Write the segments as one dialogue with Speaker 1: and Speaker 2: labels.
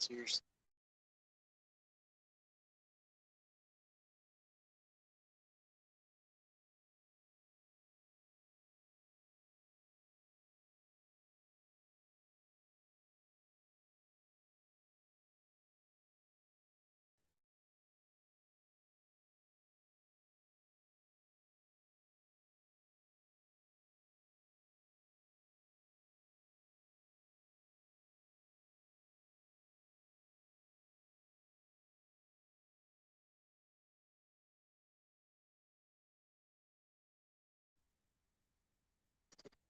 Speaker 1: Seriously.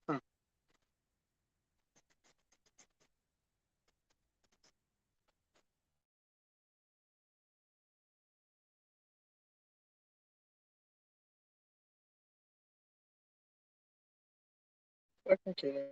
Speaker 1: Hmm. Fucking kidding.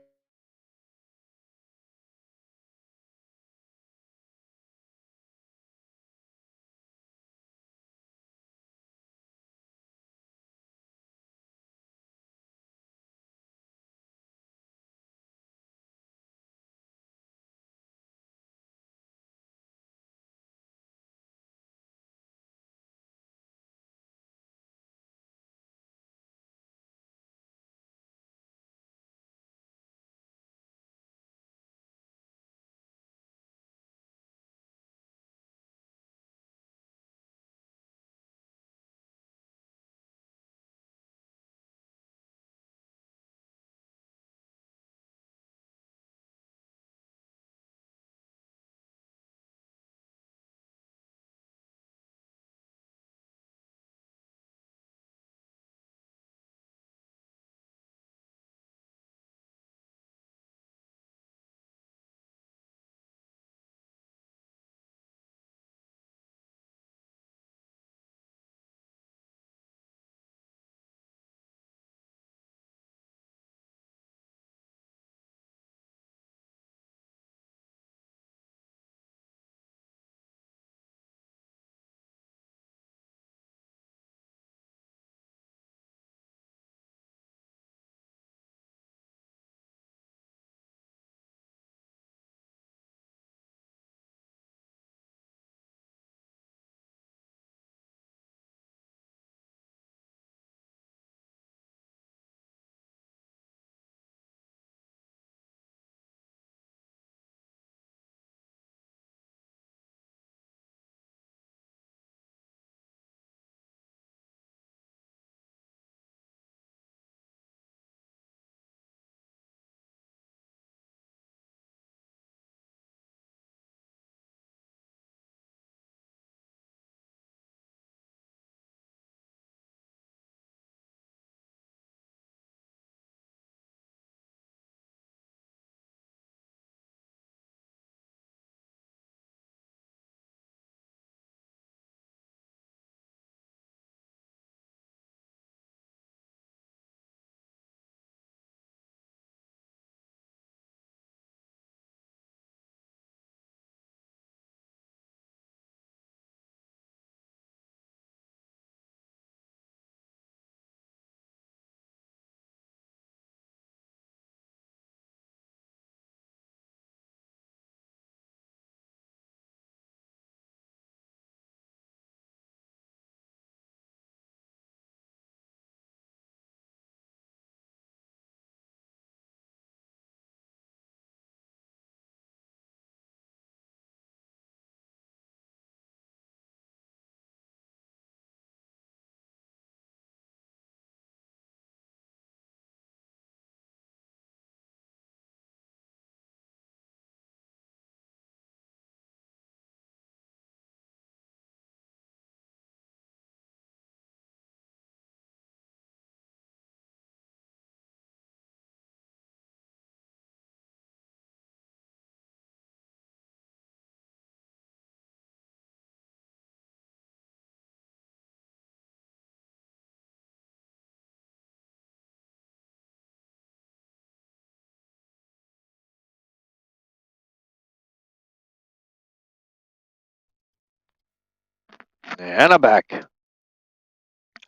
Speaker 2: And I'm back.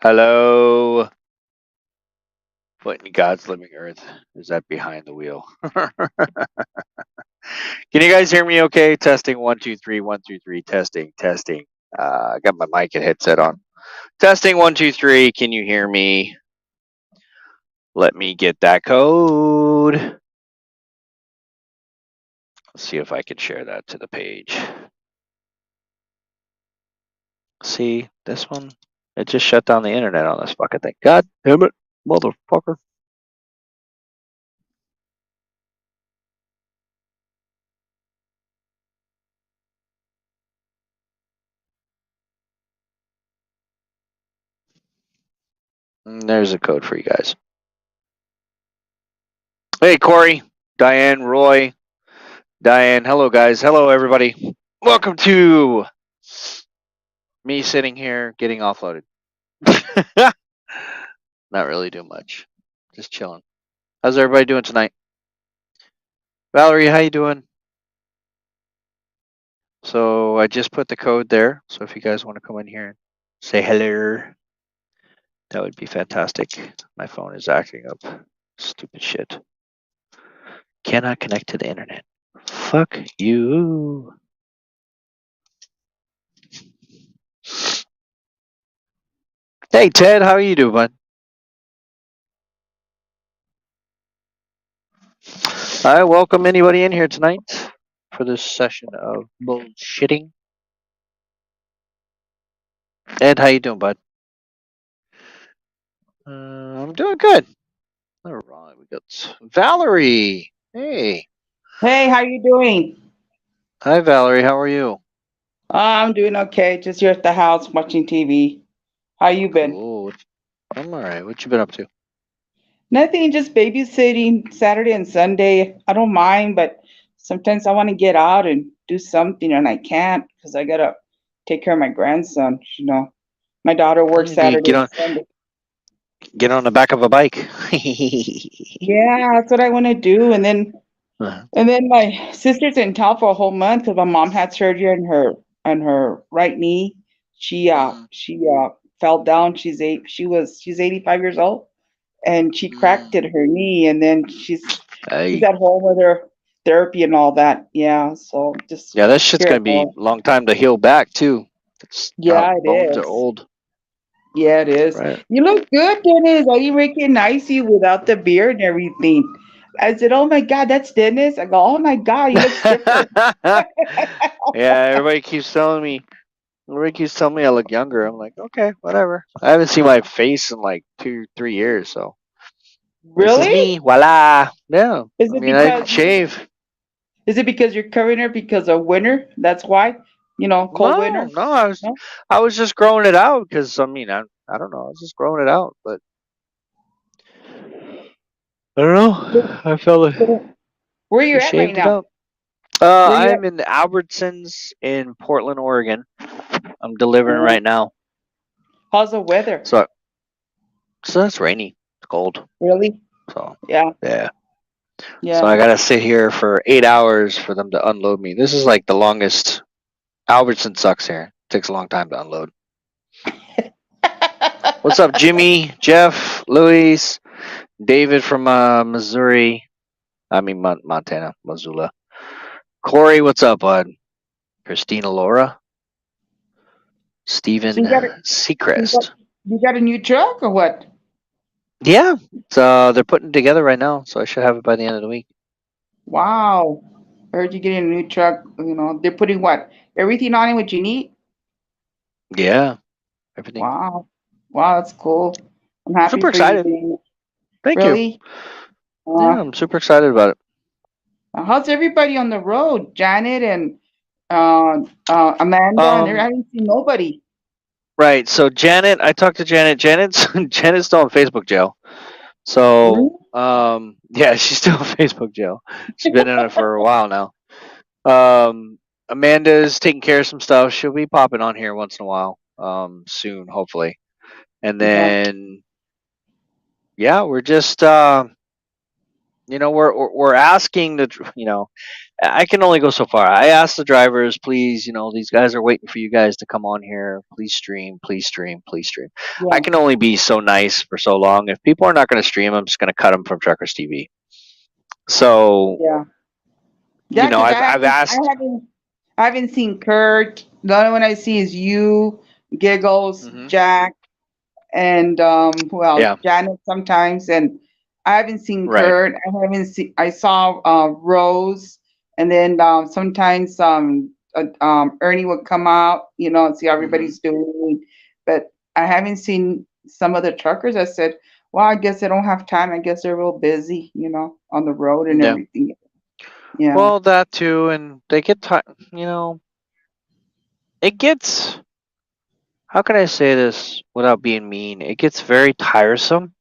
Speaker 2: Hello. What in God's living earth is that behind the wheel? Can you guys hear me okay? Testing 1 2 3 1 2 3 testing testing. I got my mic and headset on. Testing 1 2 3. Can you hear me? Let me get that code. Let's see if I can share that to the page. See this one? It just shut down the internet on this fucking thing. God damn it, motherfucker. There's a code for you guys. Hey, Corey, Diane, Roy, Diane. Hello, guys. Hello, everybody. Welcome to me sitting here getting offloaded. Not really doing much. Just chilling. How's everybody doing tonight? Valerie, how you doing? So I just put the code there. So if you guys want to come in here and say hello, that would be fantastic. My phone is acting up. Stupid shit. Cannot connect to the internet. Fuck you. Hey, Ted, how are you doing, bud? I welcome anybody in here tonight for this session of bullshitting. Ed, how you doing, bud? I'm doing good. All right, we got Valerie. Hey.
Speaker 3: Hey, how you doing?
Speaker 2: Hi, Valerie. How are you?
Speaker 3: I'm doing okay. Just here at the house watching TV. How you been?
Speaker 2: Cool. I'm all right. What you been up to?
Speaker 3: Nothing, just babysitting Saturday and Sunday. I don't mind, but sometimes I want to get out and do something and I can't because I gotta take care of my grandson. My daughter works
Speaker 2: Do you
Speaker 3: Saturday and Sunday.
Speaker 2: get on the back of a bike?
Speaker 3: Yeah, that's what I want to do. And then
Speaker 2: Uh,
Speaker 3: And then my sister's in town for a whole month because my mom had surgery on her right knee. She fell down. She's 85 years old, and she cracked it her knee. And then she's
Speaker 2: Hey.
Speaker 3: at home with her therapy and all that. Yeah, so just
Speaker 2: Yeah, that shit's
Speaker 3: here
Speaker 2: gonna
Speaker 3: at
Speaker 2: be
Speaker 3: home.
Speaker 2: a long time to heal back too. It's how
Speaker 3: Yeah, it
Speaker 2: bones are
Speaker 3: is.
Speaker 2: old,
Speaker 3: Yeah, it is.
Speaker 2: right?
Speaker 3: You look good, Dennis. I recognize you without the beard and everything. I said, "Oh my God, that's Dennis." I go, "Oh my God, he looks different."
Speaker 2: Yeah, everybody keeps telling me I look younger. I'm like, okay, whatever. I haven't seen my face in like 2, 3 years, so this is
Speaker 3: Really?
Speaker 2: me. Voila. Yeah.
Speaker 3: Is
Speaker 2: I
Speaker 3: it
Speaker 2: mean, I didn't
Speaker 3: because
Speaker 2: shave.
Speaker 3: you're covering it because of winter? That's why? Cold
Speaker 2: No,
Speaker 3: winter?
Speaker 2: no,
Speaker 3: No?
Speaker 2: I was just growing it out because I mean, I don't know, I was just growing it out, but I don't
Speaker 3: So,
Speaker 2: know. I felt it.
Speaker 3: so where you
Speaker 2: Just
Speaker 3: at right
Speaker 2: shaved it
Speaker 3: now?
Speaker 2: up.
Speaker 3: Where you
Speaker 2: I'm
Speaker 3: at?
Speaker 2: in Albertsons in Portland, Oregon. I'm delivering
Speaker 3: Oh,
Speaker 2: right now.
Speaker 3: how's the weather?
Speaker 2: So, so it's rainy. It's cold.
Speaker 3: Really?
Speaker 2: So,
Speaker 3: Yeah,
Speaker 2: yeah. So I
Speaker 3: yeah.
Speaker 2: gotta sit here for 8 hours for them to unload me. This is like the longest. Albertson sucks here. Takes a long time to unload. What's up, Jimmy, Jeff, Luis, David from Missouri? I mean Montana, Missoula. Corey, what's up, bud? Christina, Laura,
Speaker 3: So
Speaker 2: Stephen,
Speaker 3: you got
Speaker 2: Seacrest.
Speaker 3: you got a new truck or what?
Speaker 2: Yeah, so they're putting it together right now, so I should have it by the end of the week.
Speaker 3: Wow. I heard you getting a new truck. They're putting what? Everything on it what you need?
Speaker 2: Yeah, everything.
Speaker 3: Wow. Wow, that's cool. I'm happy
Speaker 2: Super
Speaker 3: for you,
Speaker 2: excited.
Speaker 3: Dave.
Speaker 2: Thank you.
Speaker 3: Really?
Speaker 2: Yeah,
Speaker 3: Uh,
Speaker 2: I'm super excited about it.
Speaker 3: how's everybody on the road? Janet and Amanda, and I
Speaker 2: Um,
Speaker 3: haven't seen nobody.
Speaker 2: right. So Janet, I talked to Janet. Janet's still in Facebook jail.
Speaker 3: Really?
Speaker 2: So yeah, she's still in Facebook jail. She's been in it for a while now. Amanda's taking care of some stuff. She'll be popping on here once in a while. Soon, hopefully. And
Speaker 3: Yeah.
Speaker 2: then yeah, we're just we're asking I can only go so far. I asked the drivers, please, these guys are waiting for you guys to come on here. Please stream, please stream, please stream. I
Speaker 3: Yeah.
Speaker 2: can only be so nice for so long. If people are not going to stream, I'm just going to cut them from Truckers TV. So
Speaker 3: Yeah. Yeah, because
Speaker 2: I've asked.
Speaker 3: I haven't seen Kurt. The only one I see is you, Giggles,
Speaker 2: Hmm.
Speaker 3: Jack, and who else?
Speaker 2: Yeah,
Speaker 3: Janet sometimes, and I haven't seen
Speaker 2: right.
Speaker 3: Kurt. I haven't seen. I saw Rose, and then sometimes Ernie would come out, and see how
Speaker 2: Hmm.
Speaker 3: everybody's doing. But I haven't seen some of the truckers. I said, well, I guess they don't have time. I guess they're real busy, on the road and
Speaker 2: Yeah.
Speaker 3: everything. Yeah.
Speaker 2: Well, that too, and they get tired. You know, it gets. How can I say this without being mean? It gets very tiresome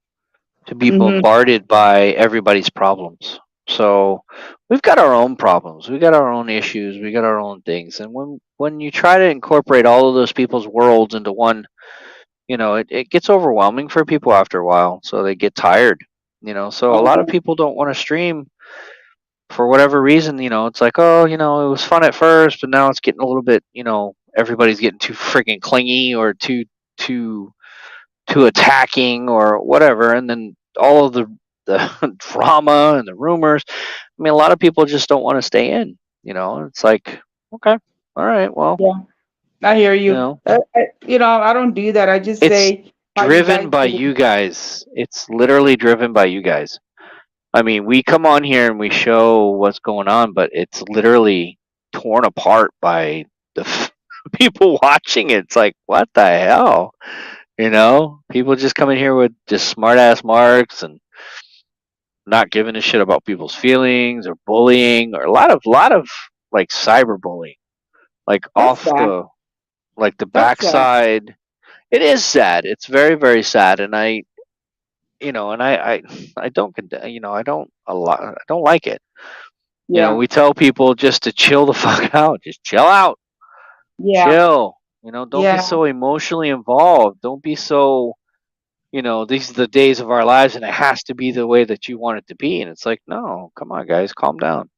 Speaker 2: to be
Speaker 3: Mhm.
Speaker 2: bombarded by everybody's problems. So we've got our own problems. We got our own issues. We got our own things. And when you try to incorporate all of those people's worlds into one, it gets overwhelming for people after a while. So they get tired. So a lot of
Speaker 3: Oh,
Speaker 2: people don't want to stream for whatever reason. It's like, oh, it was fun at first, but now it's getting a little bit, everybody's getting too freaking clingy or too too attacking or whatever, and then all of the drama and the rumors. I mean, a lot of people just don't want to stay in. It's like, okay, all right, well,
Speaker 3: yeah. I hear
Speaker 2: you
Speaker 3: you.
Speaker 2: know,
Speaker 3: I don't do that. I just
Speaker 2: it's
Speaker 3: say how you
Speaker 2: driven
Speaker 3: guys
Speaker 2: by
Speaker 3: do.
Speaker 2: you guys. It's literally driven by you guys. I mean, we come on here and we show what's going on, but it's literally torn apart by the people watching it. It's like, what the hell? People just come in here with just smart ass marks and not giving a shit about people's feelings or bullying or a lot of like cyberbullying, like
Speaker 3: That's
Speaker 2: off
Speaker 3: sad.
Speaker 2: the
Speaker 3: That's sad.
Speaker 2: backside. It is sad. It's very, very sad. And I don't I don't like it.
Speaker 3: Yeah.
Speaker 2: We tell people just to chill the fuck out. Just chill out.
Speaker 3: Yeah.
Speaker 2: Chill. Don't be
Speaker 3: Yeah.
Speaker 2: so emotionally involved. Don't be so, these are the days of our lives and it has to be the way that you want it to be. And it's like, no, come on, guys, calm down.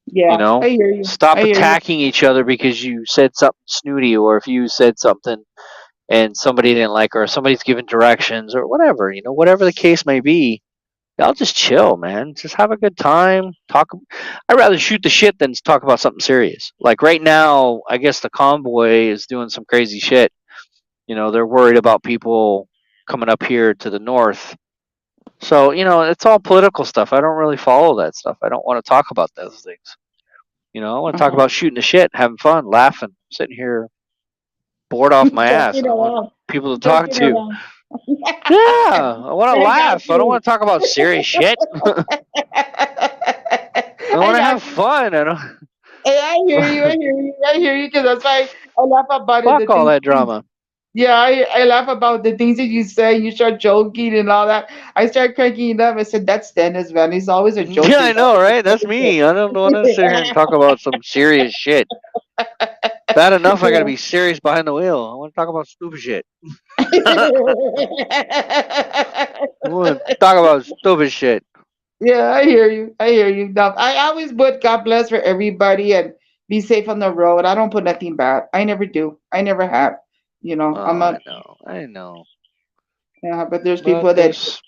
Speaker 2: You
Speaker 3: Yeah. I
Speaker 2: know,
Speaker 3: hear you.
Speaker 2: stop
Speaker 3: I hear you.
Speaker 2: attacking each other because you said something snooty, or if you said something and somebody didn't like, or somebody's giving directions, or whatever. Whatever the case may be, y'all just chill, man. Just have a good time. Talk. I'd rather shoot the shit than talk about something serious. Like right now, I guess the convoy is doing some crazy shit. They're worried about people coming up here to the north. So, it's all political stuff. I don't really follow that stuff. I don't want to talk about those things. I want to talk
Speaker 3: Uh-huh.
Speaker 2: about shooting the shit, having fun, laughing, sitting here bored off my ass,
Speaker 3: Joking
Speaker 2: and I want
Speaker 3: around.
Speaker 2: people to talk
Speaker 3: Joking
Speaker 2: to.
Speaker 3: around.
Speaker 2: Yeah, I want to
Speaker 3: I got
Speaker 2: laugh. I don't
Speaker 3: you.
Speaker 2: want to talk about serious shit. I
Speaker 3: I
Speaker 2: want to have
Speaker 3: got you.
Speaker 2: fun. I don't.
Speaker 3: Hey, I hear you. I hear you. I hear you. Because that's why I laugh about it. The
Speaker 2: Fuck all
Speaker 3: things.
Speaker 2: that drama.
Speaker 3: Yeah, I laugh about the things that you say. You start joking and all that. I start cracking up. I said, "That's Dennis, man. He's always a
Speaker 2: Yeah, I
Speaker 3: joker."
Speaker 2: know, right? That's me. I don't want to sit here and talk about some serious shit. Bad enough I got to
Speaker 3: Yeah.
Speaker 2: be serious behind the wheel. I want to talk about stupid shit. I want to talk about stupid shit.
Speaker 3: Yeah, I hear you. I hear you. Now, I always put God bless for everybody and be safe on the road. I don't put nothing bad. I never do. I never have. I'm
Speaker 2: Oh,
Speaker 3: a,
Speaker 2: I know.
Speaker 3: yeah, but there's
Speaker 2: But
Speaker 3: people that,
Speaker 2: the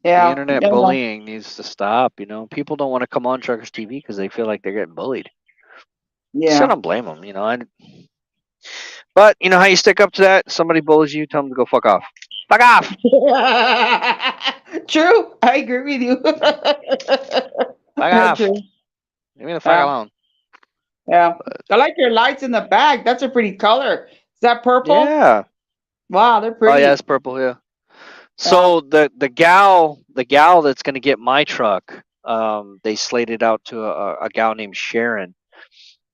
Speaker 3: yeah,
Speaker 2: internet bullying needs to stop. People don't want to come on Truckers TV because they feel like they're getting bullied. So I
Speaker 3: yeah.
Speaker 2: don't blame them. But you know how you stick up to that? Somebody bullies you, tell them to go fuck off. Fuck off.
Speaker 3: True. I agree with you.
Speaker 2: Fuck off.
Speaker 3: True.
Speaker 2: Leave me the fuck
Speaker 3: Yeah,
Speaker 2: alone.
Speaker 3: yeah. I like your lights in the back. That's a pretty color. Is that purple?
Speaker 2: Yeah.
Speaker 3: Wow, they're
Speaker 2: Oh yeah, it's
Speaker 3: pretty.
Speaker 2: purple. Yeah.
Speaker 3: Yeah.
Speaker 2: So the gal that's gonna get my truck, they slated out to a gal named Sharon.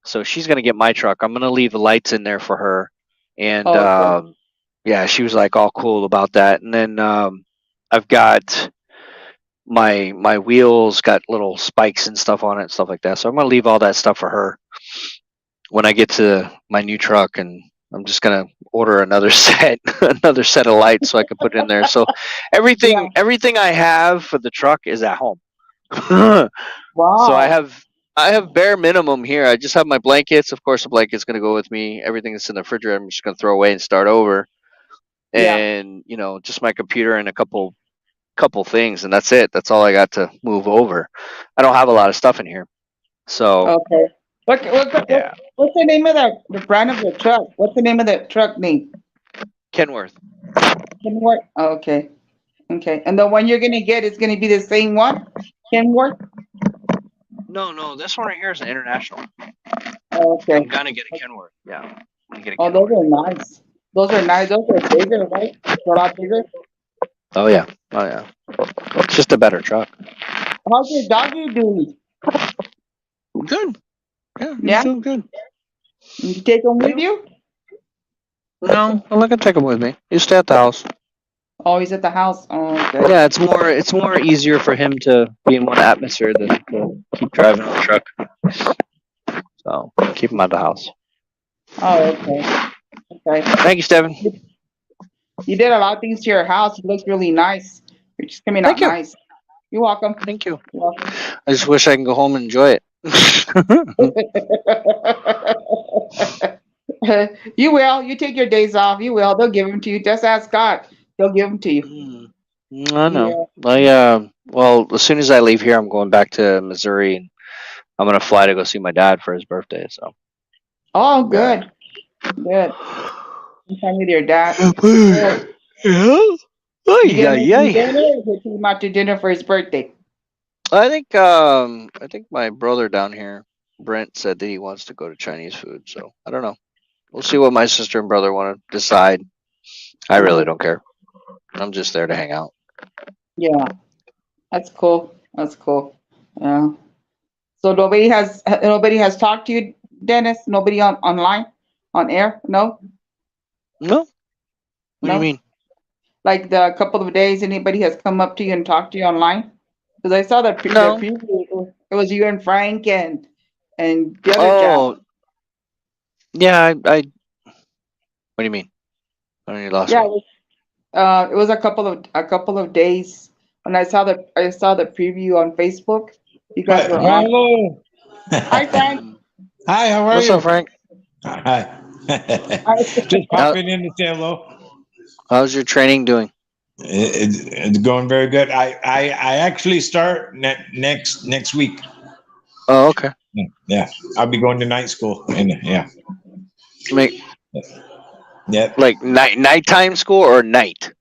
Speaker 2: So she's gonna get my truck. I'm gonna leave the lights in there for her, and
Speaker 3: Oh, okay.
Speaker 2: yeah, she was like all cool about that. And then I've got my wheels got little spikes and stuff on it and stuff like that. So I'm gonna leave all that stuff for her when I get to my new truck, and I'm just gonna order another another set of lights so I can put it in there. So
Speaker 3: Yeah.
Speaker 2: everything I have for the truck is at home. So
Speaker 3: Wow.
Speaker 2: I have bare minimum here. I just have my blankets. Of course, the blanket's gonna go with me. Everything that's in the refrigerator, I'm just gonna throw away and start over.
Speaker 3: Yeah.
Speaker 2: And just my computer and a couple things, and that's it. That's all I got to move over. I don't have a lot of stuff in here. So
Speaker 3: Okay.
Speaker 2: yeah,
Speaker 3: What's the name of the brand of the truck? What's the name of the truck name?
Speaker 2: Kenworth.
Speaker 3: Kenworth? Oh, okay. Okay. And the one you're gonna get is gonna be the same one? Kenworth?
Speaker 2: No, this one right here is an international.
Speaker 3: Oh,
Speaker 2: I'm
Speaker 3: okay.
Speaker 2: gonna get a Kenworth. Yeah, I'm gonna get a
Speaker 3: Oh, those
Speaker 2: Kenworth.
Speaker 3: are nice. Those are nice. Those are bigger, right? They're a lot bigger.
Speaker 2: Oh yeah, oh yeah. It's just a better truck.
Speaker 3: How's your doggy doing?
Speaker 2: Good. Yeah, he's
Speaker 3: Yeah?
Speaker 2: doing good.
Speaker 3: You take him with you?
Speaker 2: No, I'm not gonna take him with me. You stay at the house.
Speaker 3: Oh, he's at the house. Oh, okay.
Speaker 2: Yeah, it's more easier for him to be in one atmosphere than to keep driving the truck. So keep him at the house.
Speaker 3: Oh, okay. Okay.
Speaker 2: Thank you, Steven.
Speaker 3: You did a lot of things to your house. It looks really nice. You're just coming out
Speaker 2: Thank you.
Speaker 3: nice. You're welcome.
Speaker 2: Thank you.
Speaker 3: You're welcome.
Speaker 2: I just wish I can go home and enjoy it.
Speaker 3: You will. You take your days off. You will. They'll give them to you. Just ask God. He'll give them to you.
Speaker 2: I know. Well, as soon as I leave here, I'm going back to Missouri, and I'm gonna fly to go see my dad for his birthday. So.
Speaker 3: Oh, good. Good. Sometime with your dad.
Speaker 2: Yeah.
Speaker 3: You gonna make him
Speaker 2: Ay.
Speaker 3: dinner or take him out to dinner for his birthday?
Speaker 2: I think my brother down here, Brent, said that he wants to go to Chinese food. So I don't know. We'll see what my sister and brother want to decide. I really don't care. I'm just there to hang out.
Speaker 3: Yeah. That's cool. That's cool. Yeah. So nobody has talked to you, Dennis? Nobody online? On air? No?
Speaker 2: No? What do
Speaker 3: No?
Speaker 2: you mean?
Speaker 3: Like the couple of days, anybody has come up to you and talked to you online? Because I saw the
Speaker 2: No.
Speaker 3: preview. It was you and Frank and the other Jack.
Speaker 2: Oh, yeah. I. What do you mean? I mean, you lost
Speaker 3: Yeah,
Speaker 2: me.
Speaker 3: it was a couple of days, and I saw the preview on Facebook. You guys were on.
Speaker 4: Hello.
Speaker 3: Hi, Frank.
Speaker 4: Hi, how are
Speaker 2: What's
Speaker 4: you?
Speaker 2: up, Frank?
Speaker 4: Hi. Just popping in to say hello.
Speaker 2: How's your training doing?
Speaker 4: It's going very good. I actually start next week.
Speaker 2: Oh, okay.
Speaker 4: Yeah, I'll be going to night school. And yeah,
Speaker 2: Like nighttime school or night?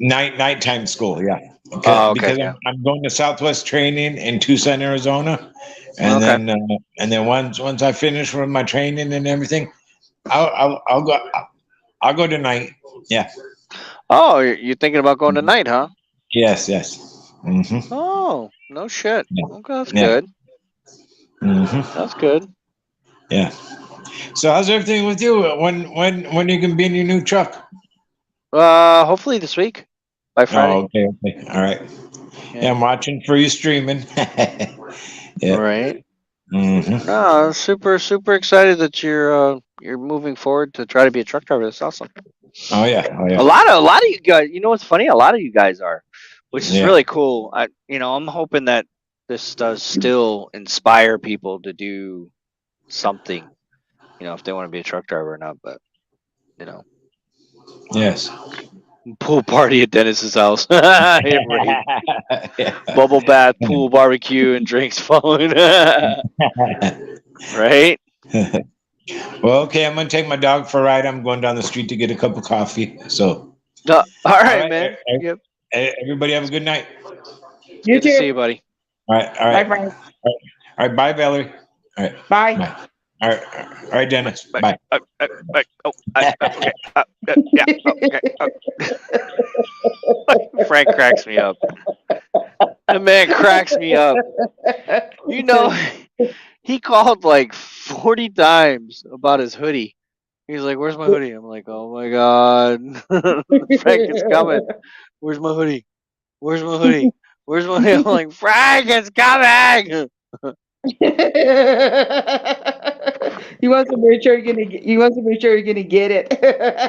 Speaker 4: nighttime school. Yeah.
Speaker 2: Oh, okay.
Speaker 4: Because
Speaker 2: Yeah.
Speaker 4: I'm going to Southwest Training in Tucson, Arizona, and
Speaker 2: Okay.
Speaker 4: then once I finish with my training and everything, I'll go to night. Yeah.
Speaker 2: Oh, you're thinking about going tonight, huh?
Speaker 4: Yes. hmm
Speaker 2: Oh, no shit.
Speaker 4: Yeah.
Speaker 2: Okay, that's
Speaker 4: Yeah.
Speaker 2: good.
Speaker 4: hmm
Speaker 2: That's good.
Speaker 4: Yeah. So how's everything with you? When you can be in your new truck?
Speaker 2: Hopefully this week by Friday.
Speaker 4: Oh, okay. All right. Yeah, I'm watching for you streaming. Yeah.
Speaker 2: Right.
Speaker 4: hmm
Speaker 2: No, super excited that you're moving forward to try to be a truck driver. That's awesome.
Speaker 4: Oh yeah.
Speaker 2: A lot of you guys. You know what's funny? A lot of you guys are, which is
Speaker 4: Yeah.
Speaker 2: really cool. I'm hoping that this does still inspire people to do something. If they want to be a truck driver or not, but
Speaker 4: Yes.
Speaker 2: pool party at Dennis's house. Right. Bubble bath, pool, barbecue, and drinks following. Right?
Speaker 4: Well, okay. I'm gonna take my dog for a ride. I'm going down the street to get a cup of coffee. So,
Speaker 2: All
Speaker 4: all
Speaker 2: right,
Speaker 4: right,
Speaker 2: man. Yep.
Speaker 4: everybody have a good night.
Speaker 3: You
Speaker 2: Good to see
Speaker 3: too.
Speaker 2: you, buddy.
Speaker 4: All right.
Speaker 3: Bye, Frank.
Speaker 4: All right. Bye, Valerie. All right.
Speaker 3: Bye.
Speaker 4: Bye. All right, Dennis. Bye.
Speaker 2: Okay. Yeah. Okay. Frank cracks me up. The man cracks me up. He called like 40 times about his hoodie. He's like, "Where's my hoodie?" I'm like, "Oh my god, Frank, it's coming. Where's my hoodie? Where's my hoodie? Where's my hoodie?" I'm like, "Frank, it's coming."
Speaker 3: He wants to make sure you're gonna get it.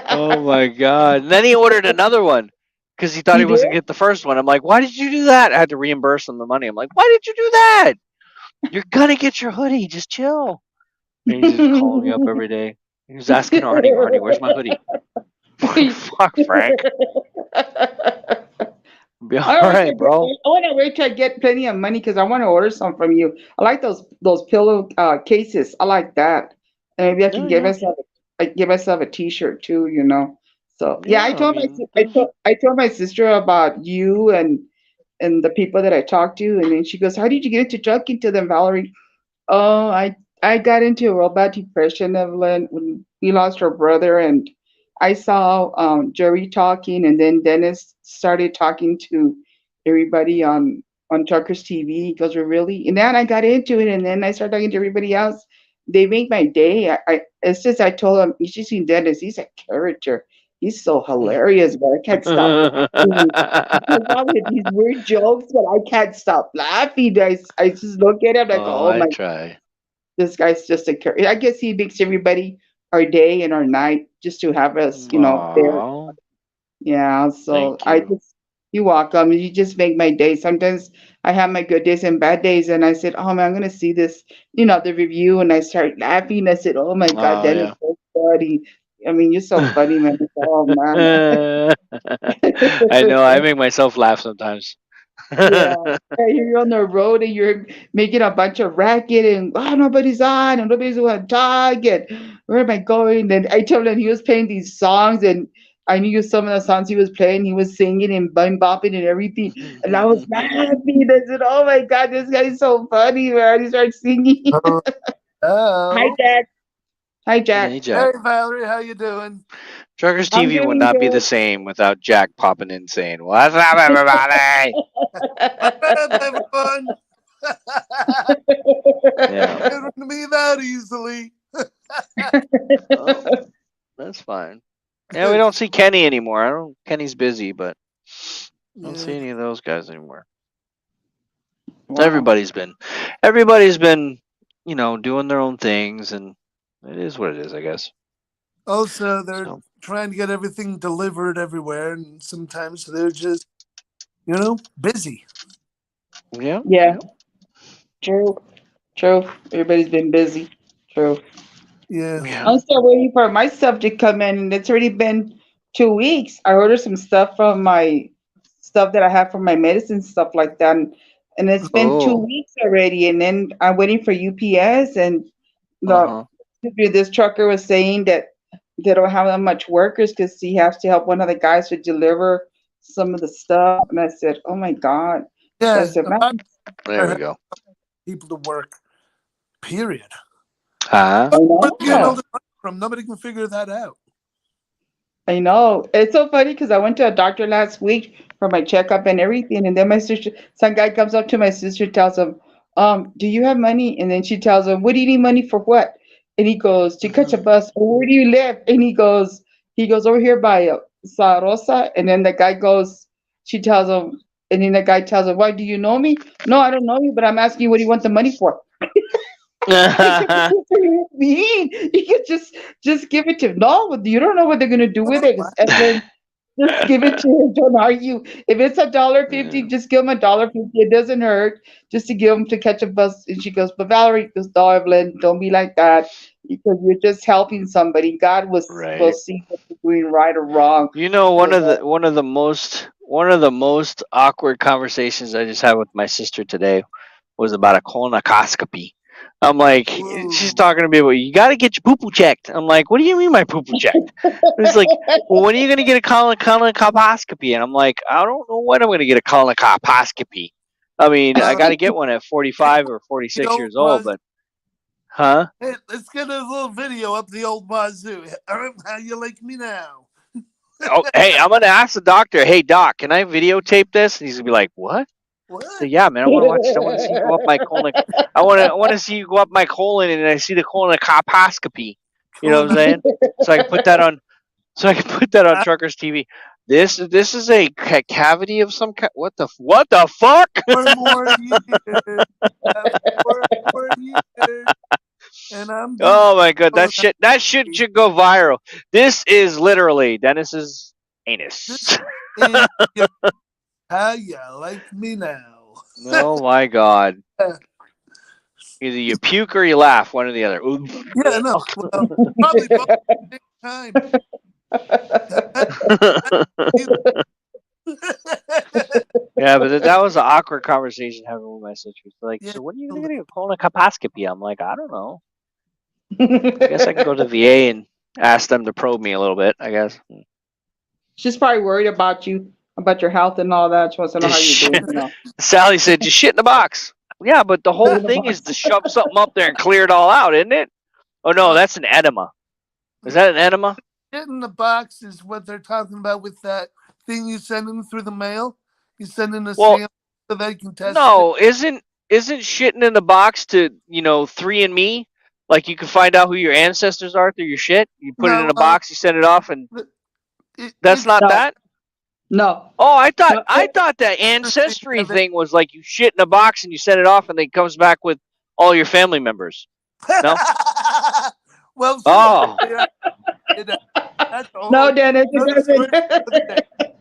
Speaker 2: Oh my god! And then he ordered another one because he thought
Speaker 3: He
Speaker 2: he wasn't
Speaker 3: did?
Speaker 2: get the first one. I'm like, "Why did you do that?" I had to reimburse him the money. I'm like, "Why did you do that? You're gonna get your hoodie. Just chill." And he's just calling me up every day. He was asking Arnie, "Where's my hoodie?" Fuck, Frank. Be all
Speaker 3: I don't
Speaker 2: right, bro.
Speaker 3: I want to wait till I get plenty of money because I want to order some from you. I like those pillow cases. I like that, and maybe I can
Speaker 2: Yeah,
Speaker 3: give
Speaker 2: yeah.
Speaker 3: myself give myself a T-shirt too. You know. So yeah,
Speaker 2: Yeah, I mean,
Speaker 3: I told my sister about you and the people that I talked to, and then she goes, "How did you get into talking to them, Valerie?" Oh, I got into a real bad depression, Evelyn, when we lost our brother, and I saw Jerry talking, and then Dennis started talking to everybody on Tucker's TV. He goes, "We're really," and then I got into it, and then I started talking to everybody else. They make my day. I it's just I told him, you should see Dennis. He's a character. He's so hilarious, but I can't stop laughing. He comes out with these weird jokes, but I can't stop laughing. I just look at him like,
Speaker 2: oh,
Speaker 3: oh
Speaker 2: I
Speaker 3: my,
Speaker 2: try.
Speaker 3: this guy's just a character. I guess he makes everybody our day and our night just to have us, there.
Speaker 2: Aw,
Speaker 3: Yeah, so
Speaker 2: thank
Speaker 3: I
Speaker 2: you.
Speaker 3: just, you welcome. You just make my day. Sometimes I have my good days and bad days, and I said, oh man, I'm gonna see this, the review, and I start laughing. I said, oh my God,
Speaker 2: Oh,
Speaker 3: Dennis,
Speaker 2: yeah.
Speaker 3: so funny. I mean, you're so funny, man. Oh man.
Speaker 2: I know. I make myself laugh sometimes.
Speaker 3: Yeah, and you're on the road and you're making a bunch of racket and nobody's on and nobody's going to talk and where am I going? And I told him he was playing these songs and I knew some of the songs he was playing. He was singing and bopping and everything, and I was laughing. I said, "Oh my God, this guy's so funny, man!" He started singing. Hi,
Speaker 5: Oh,
Speaker 3: Jack. Hi,
Speaker 2: Hey,
Speaker 3: Jack.
Speaker 2: Jack.
Speaker 5: hey Valerie, how you doing?
Speaker 2: Truckers
Speaker 3: I'm
Speaker 2: TV would
Speaker 3: doing
Speaker 2: not be the
Speaker 3: good.
Speaker 2: same without Jack popping in saying, "What's up, everybody?"
Speaker 5: What's up, everyone?
Speaker 2: Yeah.
Speaker 5: It wouldn't be that easily.
Speaker 2: Oh, that's fine. Yeah, we don't see Kenny anymore. I don't. Kenny's busy, but I don't see
Speaker 5: Yeah.
Speaker 2: any of those guys anymore.
Speaker 3: Wow.
Speaker 2: Everybody's been, doing their own things, and it is what it is, I guess.
Speaker 5: Also, they're
Speaker 2: So,
Speaker 5: trying to get everything delivered everywhere, and sometimes they're just, busy.
Speaker 2: yeah.
Speaker 3: Yeah, true. True. Everybody's been busy. True.
Speaker 5: Yeah.
Speaker 2: Yeah.
Speaker 3: I'm still waiting for my stuff to come in, and it's already been 2 weeks. I ordered some stuff from my stuff that I have for my medicine, stuff like that, and it's been two
Speaker 2: Oh.
Speaker 3: weeks already. And then I'm waiting for UPS, and the
Speaker 2: Uh-huh.
Speaker 3: this trucker was saying that they don't have that much workers because he has to help one of the guys to deliver some of the stuff. And I said, "Oh my God!" So I
Speaker 5: Yeah.
Speaker 3: said,
Speaker 5: A
Speaker 3: "Man,
Speaker 5: lot
Speaker 2: There we go.
Speaker 5: of people to work, period.
Speaker 2: Huh?
Speaker 3: I
Speaker 5: Where they getting all
Speaker 3: know."
Speaker 5: the money from? Nobody can figure that out.
Speaker 3: I know. It's so funny because I went to a doctor last week for my checkup and everything. And then some guy comes up to my sister, tells him, do you have money? And then she tells him, what do you need money for what? And he goes, to catch a bus. Or where do you live? And he goes over here by Sa Rosa. And then the guy goes, she tells him, and then the guy tells him, why, do you know me? No, I don't know you, but I'm asking you, what do you want the money for? I said, what do you mean? You could just give it to him. No, you don't know what they're gonna do with it. Just give it to him. Don't argue. If it's $1.50,
Speaker 2: Yeah.
Speaker 3: just give him $1.50. It doesn't hurt just to give him to catch a bus. And she goes, but Valerie goes, no, Evelyn, don't be like that because you're just helping somebody. God will
Speaker 2: Right.
Speaker 3: see what you're doing right or wrong.
Speaker 2: One of the most awkward conversations I just had with my sister today was about a colonoscopy. I'm like, she's talking to me about you got to get your poo-poo checked. I'm like, what do you mean my poo-poo checked? It's like, well, when are you gonna get a colonoscopy? And I'm like, I don't know when I'm gonna get a colonoscopy. I mean, I got to get one at 45 or 46
Speaker 5: old
Speaker 2: years old, but huh?
Speaker 5: Hey, let's get a little video up the old wazoo. How you like me now?
Speaker 2: Oh, hey, I'm gonna ask the doctor. Hey, doc, can I videotape this? And he's gonna be like, "What?"
Speaker 5: What?
Speaker 2: So yeah, man, I want to watch. I want to see you go up my colon. I want to see you go up my colon, and I see the colonoscopy. You know what I'm saying? So I can put that on. So I can put that on Truckers TV. This is a cavity of some kind. What the fuck?
Speaker 5: 4 more years. 4 more years. And I'm
Speaker 2: Oh my god, that shit should go viral. This is literally Dennis's anus.
Speaker 5: How you like me now?
Speaker 2: Oh my god. Either you puke or you laugh, one or the other.
Speaker 5: Yeah, no. Well, probably both at the same time.
Speaker 2: Yeah, but that was an awkward conversation having with my sister. Like,
Speaker 5: Yeah.
Speaker 2: so when are you getting a colonoscopy? I'm like, I don't know. I guess I can go to the VA and ask them to probe me a little bit, I guess.
Speaker 3: She's probably worried about you, about your health and all that. She wants to know how you're doing. You know.
Speaker 2: Sally said, just shit in the box. Yeah, but the whole
Speaker 3: Shit in the
Speaker 2: thing
Speaker 3: box.
Speaker 2: is to shove something up there and clear it all out, isn't it? Oh, no, that's an enema. Is that an enema?
Speaker 5: Shit in the box is what they're talking about with that thing you send in through the mail. You send in a
Speaker 2: Well,
Speaker 5: sample so they can test
Speaker 2: No, isn't shitting in the box to 3andMe? Like you can find out who your ancestors are through your shit. You put it
Speaker 5: No,
Speaker 2: in a box, you send it off, and
Speaker 5: it.
Speaker 2: that's not
Speaker 3: No.
Speaker 2: that.
Speaker 3: No.
Speaker 2: Oh, I
Speaker 3: No.
Speaker 2: thought that ancestry thing was like you shit in a box and you send it off, and then it comes back with all your family members. No?
Speaker 5: Well,
Speaker 2: Oh.
Speaker 5: that's all.
Speaker 3: No, Dennis,
Speaker 5: Another
Speaker 3: it
Speaker 5: story
Speaker 3: doesn't.
Speaker 5: for the day.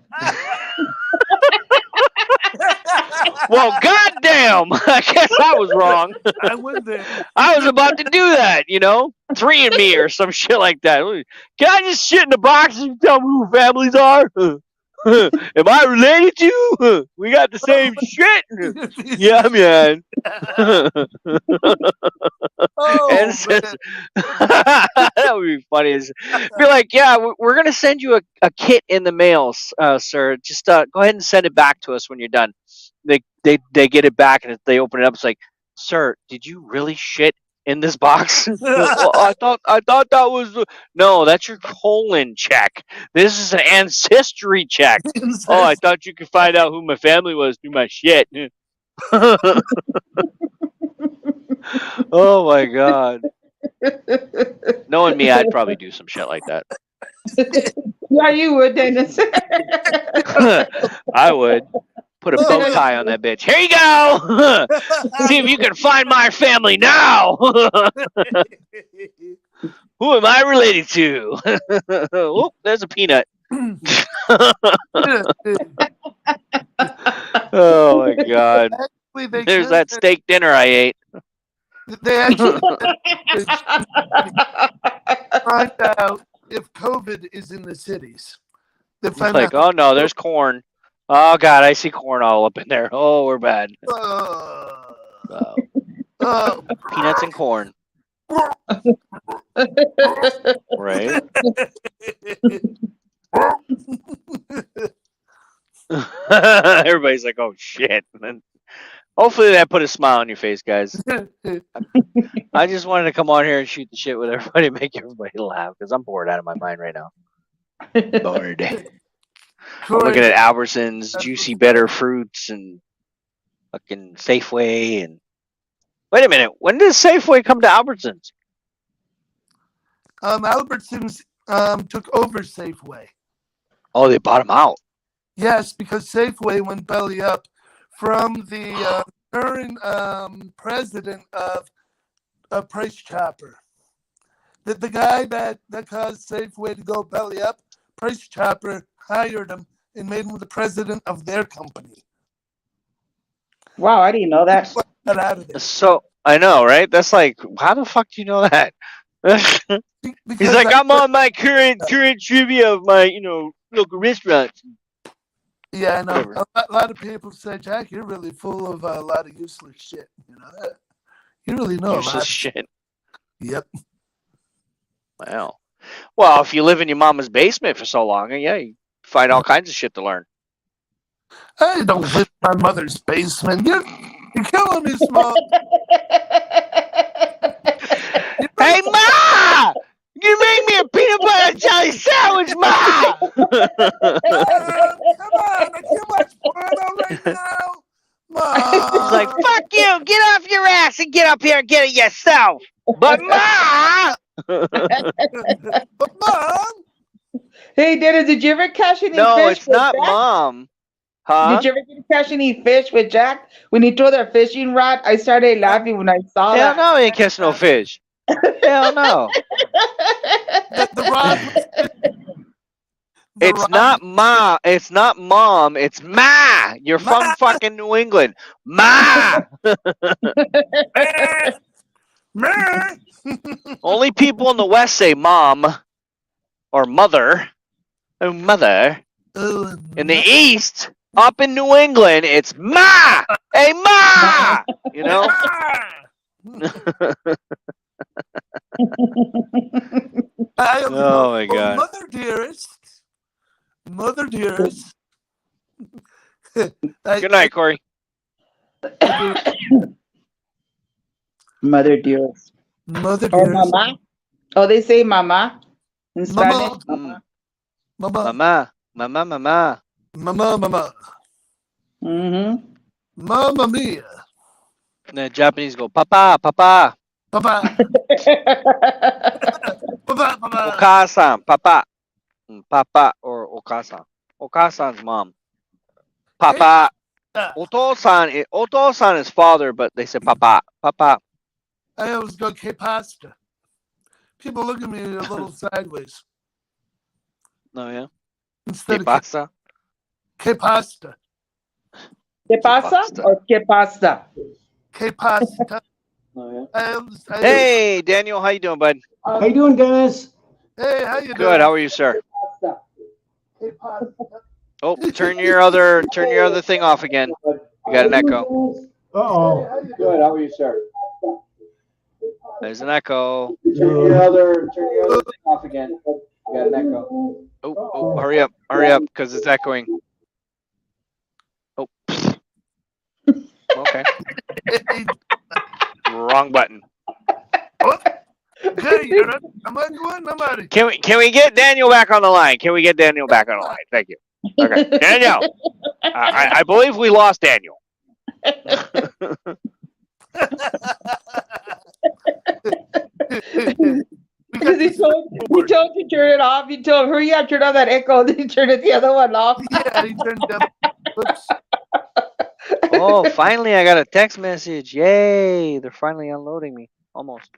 Speaker 2: Well, goddamn! I guess I was wrong.
Speaker 5: I went there.
Speaker 2: I was about to do that, 3andMe or some shit like that. Can I just shit in the box and tell me who families are? Am I related to you? We got the same shit. Yeah, man.
Speaker 5: Oh,
Speaker 2: And says, that would be funny. Be like, yeah, we're gonna send you a kit in the mail, sir. Just go ahead and send it back to us when you're done. They get it back, and if they open it up, it's like, sir, did you really shit in this box? Well, I thought that was no, that's your colon check. This is an ancestry check. Oh, I thought you could find out who my family was through my shit. Oh my god. Knowing me, I'd probably do some shit like that.
Speaker 3: Yeah, you would, Dennis.
Speaker 2: I would put a bow tie on that bitch. Here you go. See if you can find my family now. Who am I related to? Oh, there's a peanut. Oh my god.
Speaker 5: Actually,
Speaker 2: There's that steak dinner I ate.
Speaker 5: They actually find out if COVID is in the cities. They
Speaker 2: It's
Speaker 5: find
Speaker 2: like,
Speaker 5: out.
Speaker 2: oh no, there's corn. Oh god, I see corn all up in there. Oh, we're bad. Peanuts and corn. Right? Everybody's like, oh shit. And then hopefully that put a smile on your face, guys. I just wanted to come on here and shoot the shit with everybody, make everybody laugh, because I'm bored out of my mind right now. Bored. I'm looking at Albertsons, Juicy Better Fruits, and fucking Safeway. And wait a minute, when did Safeway come to Albertsons?
Speaker 5: Albertsons took over Safeway.
Speaker 2: Oh, they bought them out.
Speaker 5: Yes, because Safeway went belly up from the current president of Price Chopper. The guy that caused Safeway to go belly up, Price Chopper hired him and made him the president of their company.
Speaker 3: Wow, I didn't know that.
Speaker 5: Got out of there.
Speaker 2: So I know, right? That's like, how the fuck do you know that? He's like, I'm on my current trivia of my, local restaurants.
Speaker 5: Yeah, I know.
Speaker 2: Whatever.
Speaker 5: A lot of people say, Jack, you're really full of a lot of useless shit. You really know a
Speaker 2: Useless
Speaker 5: lot.
Speaker 2: shit.
Speaker 5: Yep.
Speaker 2: Wow. Well, if you live in your mama's basement for so long, yeah, you find all kinds of shit to learn.
Speaker 5: I don't live in my mother's basement. You're killing me, Small.
Speaker 2: Hey, Ma! You make me a peanut butter jelly sandwich, Ma!
Speaker 5: Come on, I too much porno right now. Mom.
Speaker 2: He's like, fuck you! Get off your ass and get up here and get it yourself! But Ma!
Speaker 5: But Mom,
Speaker 3: Hey, Dennis, did you ever catch any
Speaker 2: No,
Speaker 3: fish
Speaker 2: it's
Speaker 3: with
Speaker 2: not
Speaker 3: Jack?
Speaker 2: Mom. Huh?
Speaker 3: Did you ever catch any fish with Jack? When he threw their fishing rod, I started laughing when I saw
Speaker 2: Hell
Speaker 3: that.
Speaker 2: no, I ain't catching no fish. Hell no.
Speaker 5: the rod.
Speaker 2: It's not Ma. It's not Mom. It's Ma. You're from
Speaker 5: Ma.
Speaker 2: fucking New England. Ma! Only people in the West say Mom or Mother. Oh, Mother.
Speaker 5: Oh,
Speaker 2: In the East, up in New England, it's Ma! Hey, Ma! You know? Oh, my God.
Speaker 5: Mother dearest. Mother dearest.
Speaker 2: Good night, Corey.
Speaker 3: Mother dearest.
Speaker 5: Mother
Speaker 3: Or
Speaker 5: dearest.
Speaker 3: mama. Oh, they say mama in
Speaker 5: Mama.
Speaker 3: Spanish. Mama.
Speaker 5: Mama.
Speaker 2: Mama. Mama, mama.
Speaker 5: Mama. Mama.
Speaker 3: Mm-hmm.
Speaker 5: Mamma mia.
Speaker 2: And the Japanese go, Papa, Papa.
Speaker 5: Papa. Papa. Papa.
Speaker 2: Okasan, Papa. Papa or Okasan. Okasan's mom. Papa. Otosan is father, but they say Papa. Papa.
Speaker 5: I always go que pasta. People look at me a little sideways.
Speaker 2: No, yeah.
Speaker 5: Instead
Speaker 2: ¿Qué
Speaker 5: of
Speaker 2: pasa?
Speaker 5: que pasta.
Speaker 3: ¿Qué pasa or qué pasta?
Speaker 5: Que pasta.
Speaker 2: No,
Speaker 5: I
Speaker 2: Hey, Daniel, how you doing, bud?
Speaker 6: How you doing, Dennis?
Speaker 5: Hey, how you
Speaker 2: Good.
Speaker 5: doing?
Speaker 2: How are you, sir?
Speaker 5: Que pasta.
Speaker 2: Oh, turn your other thing off again. You got an echo.
Speaker 6: Uh-oh.
Speaker 1: Good. How are you, sir?
Speaker 2: There's an echo.
Speaker 1: Turn your other thing off again. You got an echo.
Speaker 2: Oh, hurry up, because it's echoing. Oh, okay. Wrong button.
Speaker 5: Hey, am I going? I'm out of
Speaker 2: Can we get Daniel back on the line? Thank you. Okay, Daniel. I believe we lost Daniel.
Speaker 3: Because he told you to turn it off. You told hurry up, turn on that echo. Then you turn the other one off.
Speaker 5: Yeah, he turned up. Oops.
Speaker 2: Oh, finally I got a text message. Yay! They're finally unloading me. Almost.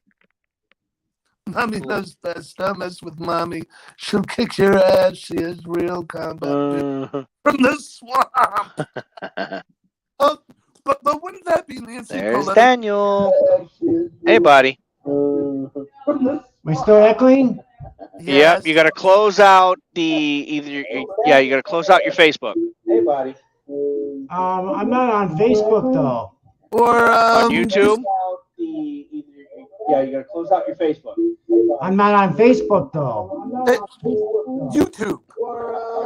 Speaker 5: Mommy knows best. Don't mess with mommy. She'll kick your ass. She is real combat from the swamp. Oh, but wouldn't that be Nancy
Speaker 2: There's
Speaker 5: Pelosi?
Speaker 2: Daniel. Hey, buddy.
Speaker 6: Am I still echoing?
Speaker 2: Yep, you got to close out you got to close out your Facebook.
Speaker 1: Hey, buddy.
Speaker 6: I'm not on Facebook though.
Speaker 5: Or
Speaker 2: On YouTube?
Speaker 1: Yeah, you gotta close out your Facebook.
Speaker 6: I'm not on Facebook though.
Speaker 5: YouTube.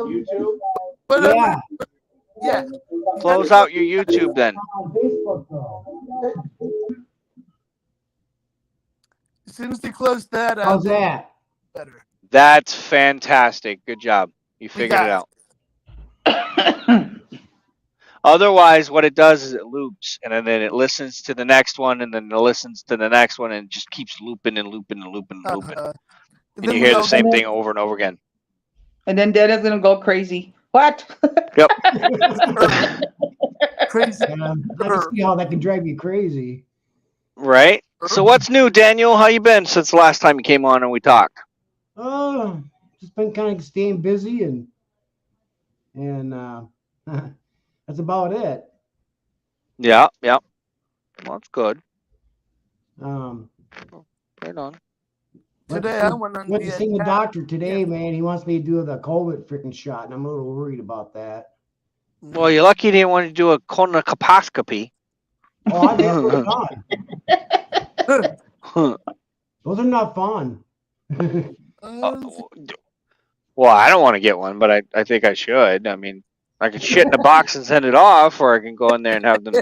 Speaker 1: YouTube?
Speaker 5: Whatever.
Speaker 6: Yeah.
Speaker 5: Yeah.
Speaker 2: Close out your YouTube then.
Speaker 6: I'm on Facebook though.
Speaker 5: As soon as they close that,
Speaker 6: How's that?
Speaker 5: better.
Speaker 2: That's fantastic. Good job. You figured it out. Otherwise, what it does is it loops, and then it listens to the next one, and then it listens to the next one, and it just keeps looping and looping and looping and looping. And you hear the same thing over and over again.
Speaker 3: And then Dana's gonna go crazy. What?
Speaker 2: Yep.
Speaker 5: Crazy.
Speaker 6: I can see how that can drive you crazy.
Speaker 2: Right? So what's new, Daniel? How you been since the last time you came on and we talked?
Speaker 6: Oh, just been kind of staying busy and that's about it.
Speaker 2: Yeah. Well, that's good. Right on.
Speaker 5: Today I went on
Speaker 6: Went to see the doctor today, man. He wants me to do the COVID freaking shot, and I'm a little worried about that.
Speaker 2: Well, you're lucky you didn't want to do a colonoscopy.
Speaker 6: Oh, I've had those on. Those are not fun.
Speaker 2: Well, I don't want to get one, but I think I should. I mean, I can shit in a box and send it off, or I can go in there and have them.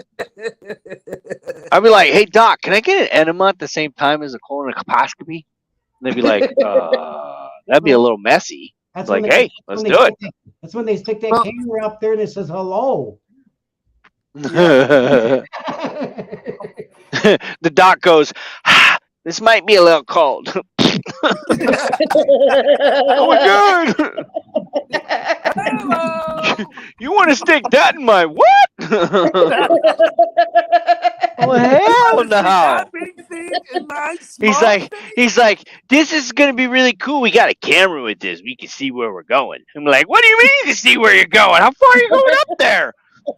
Speaker 2: I'd be like, "Hey, doc, can I get an enema at the same time as a colonoscopy?" And they'd be like, "That'd be a little messy."
Speaker 6: That's
Speaker 2: Like,
Speaker 6: when
Speaker 2: hey, let's do it.
Speaker 6: That's when they stick that camera up there and it says hello.
Speaker 2: The doc goes, "This might be a little cold." Oh my god! You want to stick that in my what? Oh hell no! He's like, this is gonna be really cool. We got a camera with this. We can see where we're going. I'm like, what do you mean you can see where you're going? How far are you going up there?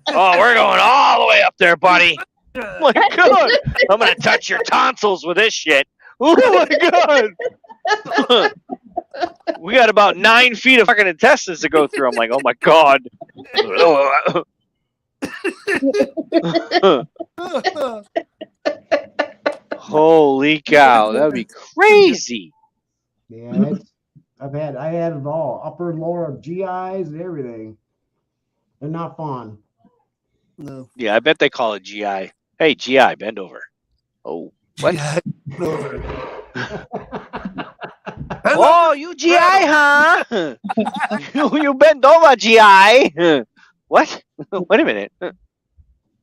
Speaker 2: Oh, we're going all the way up there, buddy. Oh my god! I'm gonna touch your tonsils with this shit. Oh my god! we got about 9 feet of fucking intestines to go through. I'm like, oh my god. Holy cow, that would be crazy.
Speaker 6: Yeah, I had it all, upper, lower, GIs and everything. They're not fun.
Speaker 5: No.
Speaker 2: Yeah, I bet they call it GI. Hey, GI, bend over. Oh, what?
Speaker 5: Yeah, over.
Speaker 2: Oh, you GI, huh? you bend over, GI. What? Wait a minute.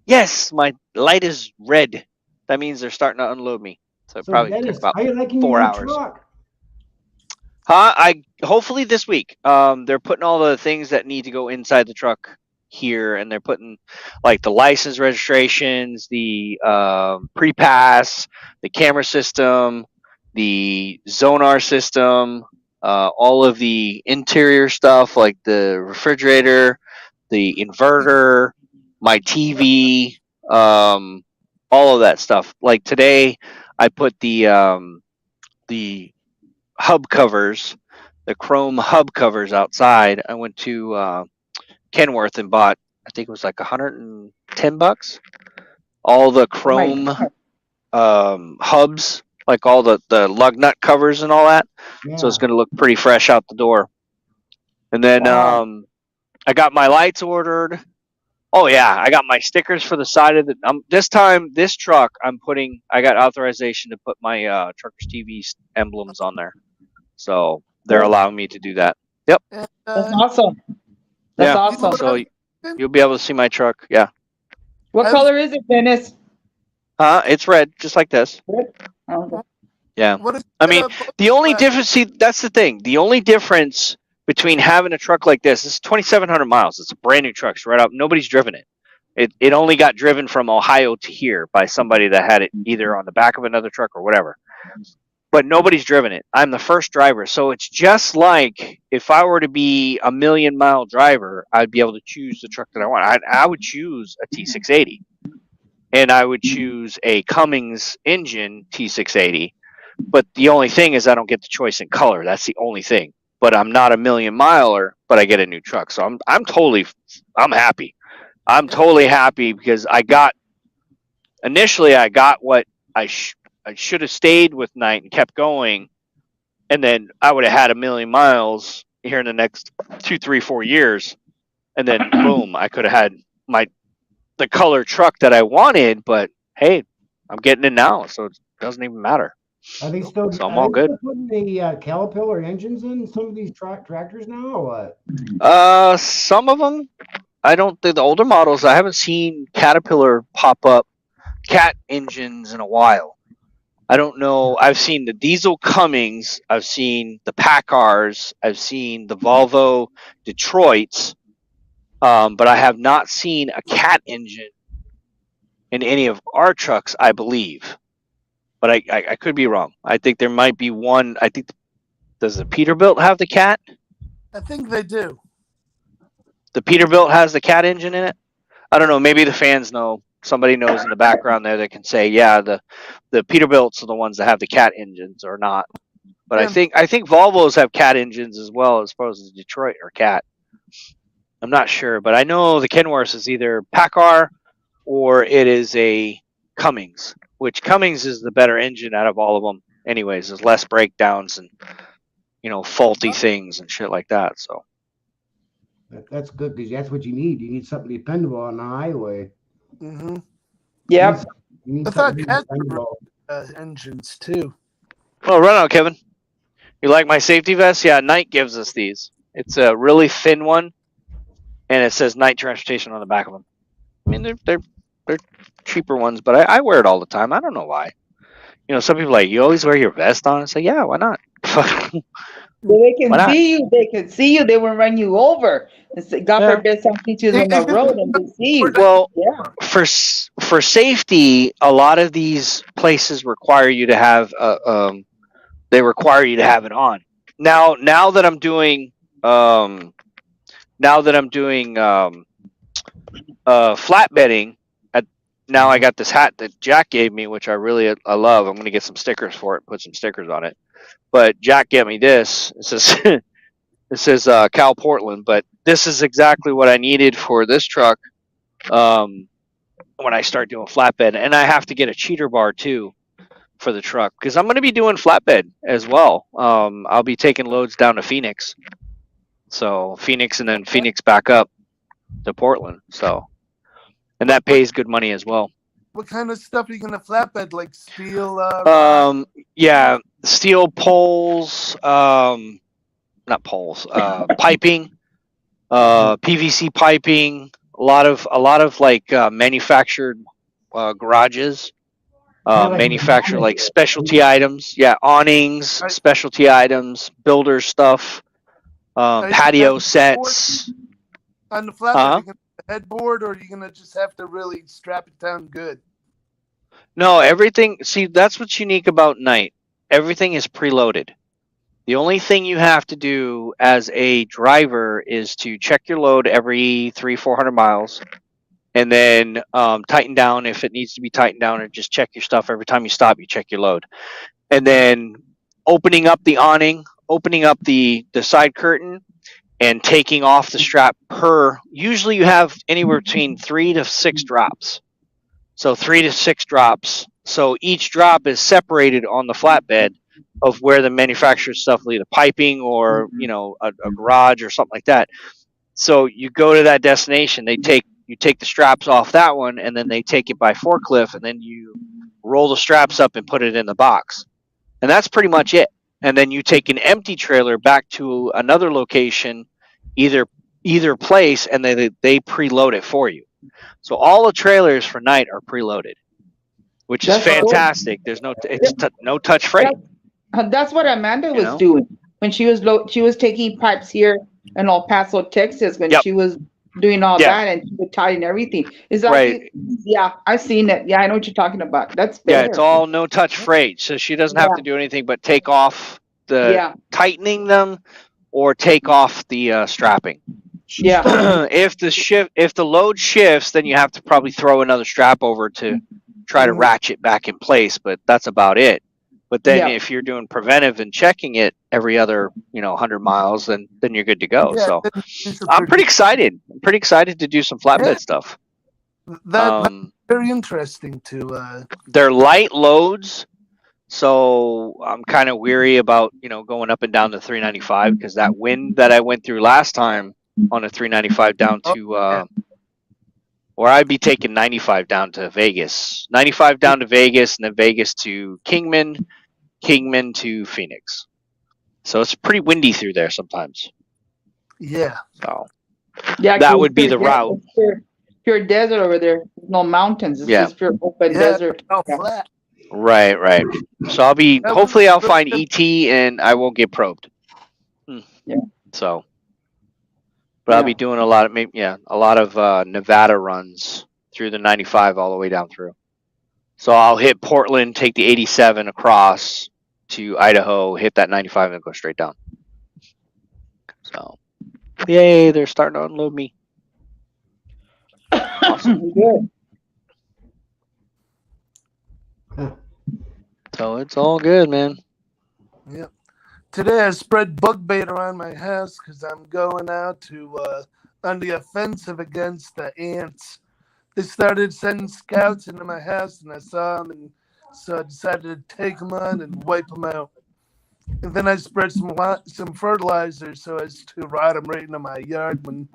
Speaker 2: Yes, my light is red. That means they're starting to unload me. So it
Speaker 6: So
Speaker 2: probably
Speaker 6: Dennis,
Speaker 2: took about
Speaker 6: how you liking
Speaker 2: 4
Speaker 6: your new
Speaker 2: hours.
Speaker 6: truck?
Speaker 2: Hopefully this week. They're putting all the things that need to go inside the truck here, and they're putting like the license registrations, the pre-pass, the camera system, the Zonar system, all of the interior stuff like the refrigerator, the inverter, my TV, all of that stuff. Like today, I put the hub covers, the chrome hub covers outside. I went to Kenworth and bought, I think it was like $110. All the chrome hubs, like all the lug nut covers and all that.
Speaker 6: Yeah.
Speaker 2: So it's going to look pretty fresh out the door. And then
Speaker 3: Wow.
Speaker 2: I got my lights ordered. Oh yeah, I got my stickers for the side of the. This truck, I got authorization to put my Truckers TV emblems on there, so they're allowing me to do that. Yep.
Speaker 5: And,
Speaker 3: That's awesome. That's
Speaker 2: Yeah.
Speaker 3: awesome.
Speaker 2: So you'll be able to see my truck. Yeah.
Speaker 3: What color is it, Dennis?
Speaker 2: It's red, just like this.
Speaker 3: Oh,
Speaker 2: Yeah.
Speaker 5: what is
Speaker 2: I mean, the only difference. See, that's the thing. The only difference between having a truck like this is 2,700 miles. It's a brand new truck. It's right up. Nobody's driven it. It only got driven from Ohio to here by somebody that had it either on the back of another truck or whatever. But nobody's driven it. I'm the first driver. So it's just like if I were to be a 1,000,000-mile driver, I'd be able to choose the truck that I want. I would choose a T680. And I would choose a Cummins engine T680. But the only thing is I don't get the choice in color. That's the only thing. But I'm not a 1,000,000-miler, but I get a new truck. So I'm happy. I'm totally happy because initially I got what I should have stayed with Knight and kept going, and then I would have had 1,000,000 miles here in the next 2, 3, 4 years, and then boom, I could have had the color truck that I wanted. But hey, I'm getting it now, so it doesn't even matter.
Speaker 6: Are they still,
Speaker 2: So I'm all good.
Speaker 6: putting the Caterpillar engines in some of these tractors now or what?
Speaker 2: Some of them, I don't think the older models. I haven't seen Caterpillar pop up Cat engines in a while. I don't know. I've seen the diesel Cummins. I've seen the Packars. I've seen the Volvo Detroits. But I have not seen a Cat engine in any of our trucks, I believe. But I could be wrong. I think there might be one. I think, does the Peterbilt have the Cat?
Speaker 5: I think they do.
Speaker 2: The Peterbilt has the Cat engine in it? I don't know. Maybe the fans know. Somebody knows in the background there that can say, yeah, the Peterbilts are the ones that have the Cat engines or not. But
Speaker 5: Yeah.
Speaker 2: I think Volvos have Cat engines as well, as opposed to Detroit or Cat. I'm not sure, but I know the Kenworth is either Packard or it is a Cummins, which Cummins is the better engine out of all of them. Anyways, there's less breakdowns and faulty things and shit like that. So
Speaker 6: That's good because that's what you need. You need something dependable on the highway.
Speaker 5: Mm-hmm.
Speaker 3: yep.
Speaker 6: You need
Speaker 5: I thought
Speaker 6: something
Speaker 5: Cats were
Speaker 6: dependable.
Speaker 5: Engines too.
Speaker 2: well, run out, Kevin. You like my safety vest? Yeah, Knight gives us these. It's a really thin one, and it says Knight Transportation on the back of them. I mean, they're cheaper ones, but I wear it all the time. I don't know why. Some people are like, you always wear your vest on. I say, yeah, why not?
Speaker 3: So they can
Speaker 2: Why not?
Speaker 3: see you. They can see you. They will run you over. God
Speaker 2: Yeah.
Speaker 3: forbid some teachers on the road and they see you.
Speaker 2: Well,
Speaker 3: Yeah.
Speaker 2: for safety, a lot of these places require you to have they require you to have it on. Now that I'm doing flatbedding, now I got this hat that Jack gave me, which I love. I'm gonna get some stickers for it, put some stickers on it. But Jack gave me this. It says It says Cal Portland, but this is exactly what I needed for this truck when I start doing flatbed. And I have to get a cheater bar too for the truck because I'm going to be doing flatbed as well. I'll be taking loads down to Phoenix. So Phoenix and then Phoenix back up to Portland. So, and that pays good money as well.
Speaker 5: What kind of stuff are you gonna flatbed? Like steel?
Speaker 2: Yeah, steel poles, not poles, piping, PVC piping, a lot of like manufactured garages, manufacture like specialty items. Yeah, awnings, specialty items, builder stuff, patio sets.
Speaker 5: On the flatbed, are you gonna put a headboard, or are you gonna just have to really strap it down good?
Speaker 2: No, everything. See, that's what's unique about Night. Everything is preloaded. The only thing you have to do as a driver is to check your load every 300-400 miles, and then tighten down if it needs to be tightened down, or just check your stuff every time you stop. You check your load, and then opening up the awning, opening up the side curtain, and taking off the strap per. Usually, you have anywhere between 3 to 6 drops. So 3 to 6 drops. So each drop is separated on the flatbed of where the manufacturer's stuff, either piping or a garage or something like that. So you go to that destination. You take the straps off that one, and then they take it by forklift, and then you roll the straps up and put it in the box, and that's pretty much it. And then you take an empty trailer back to another location, either place, and they preload it for you. So all the trailers for Night are preloaded, which is fantastic. There's no touch freight.
Speaker 3: That's what Amanda was doing when she was taking pipes here in El Paso, Texas, when she was doing all that, and she would tighten everything. Is that right? Yeah, I've seen it. Yeah, I know what you're talking about. That's better.
Speaker 2: Yeah, it's all no touch freight, so she doesn't have to do anything but take off the tightening them or take off the strapping.
Speaker 3: Yeah.
Speaker 2: If the load shifts, then you have to probably throw another strap over to try to ratchet back in place, but that's about it. But then if you're doing preventive and checking it every other 100 miles, then you're good to go. So I'm pretty excited. I'm pretty excited to do some flatbed stuff.
Speaker 5: That's very interesting to.
Speaker 2: They're light loads, so I'm kind of weary about going up and down the 395 because that wind that I went through last time on a 395 down to or I'd be taking 95 down to Vegas, 95 down to Vegas, and then Vegas to Kingman to Phoenix. So it's pretty windy through there sometimes.
Speaker 5: Yeah.
Speaker 2: So that would be the route.
Speaker 3: Pure desert over there. No mountains. It's just pure open desert.
Speaker 5: Flat.
Speaker 2: Right. So hopefully I'll find ET and I won't get probed.
Speaker 3: Yeah.
Speaker 2: So. But I'll be doing a lot of Nevada runs through the 95 all the way down through. So I'll hit Portland, take the 87 across to Idaho, hit that 95, and go straight down. So, yay, they're starting to unload me. Awesome.
Speaker 3: Good.
Speaker 2: So it's all good, man.
Speaker 5: Yep. Today I spread bug bait around my house because I'm going out to on the offensive against the ants. They started sending scouts into my house, and I saw them, and so I decided to take them on and wipe them out. And then I spread some fertilizer so as to rot them right into my yard when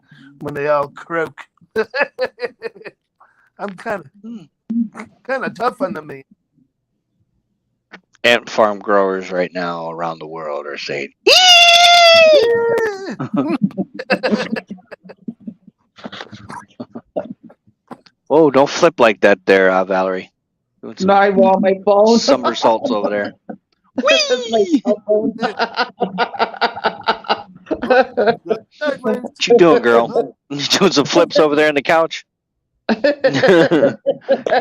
Speaker 5: they all croak. I'm kind of tough on the meat.
Speaker 2: Ant farm growers right now around the world are saying, "Whoa, don't flip like that there, Valerie."
Speaker 3: No, I want my phone.
Speaker 2: Somersaults over there.
Speaker 3: That's my cell phone.
Speaker 2: What you doing, girl? You doing some flips over there on the couch? You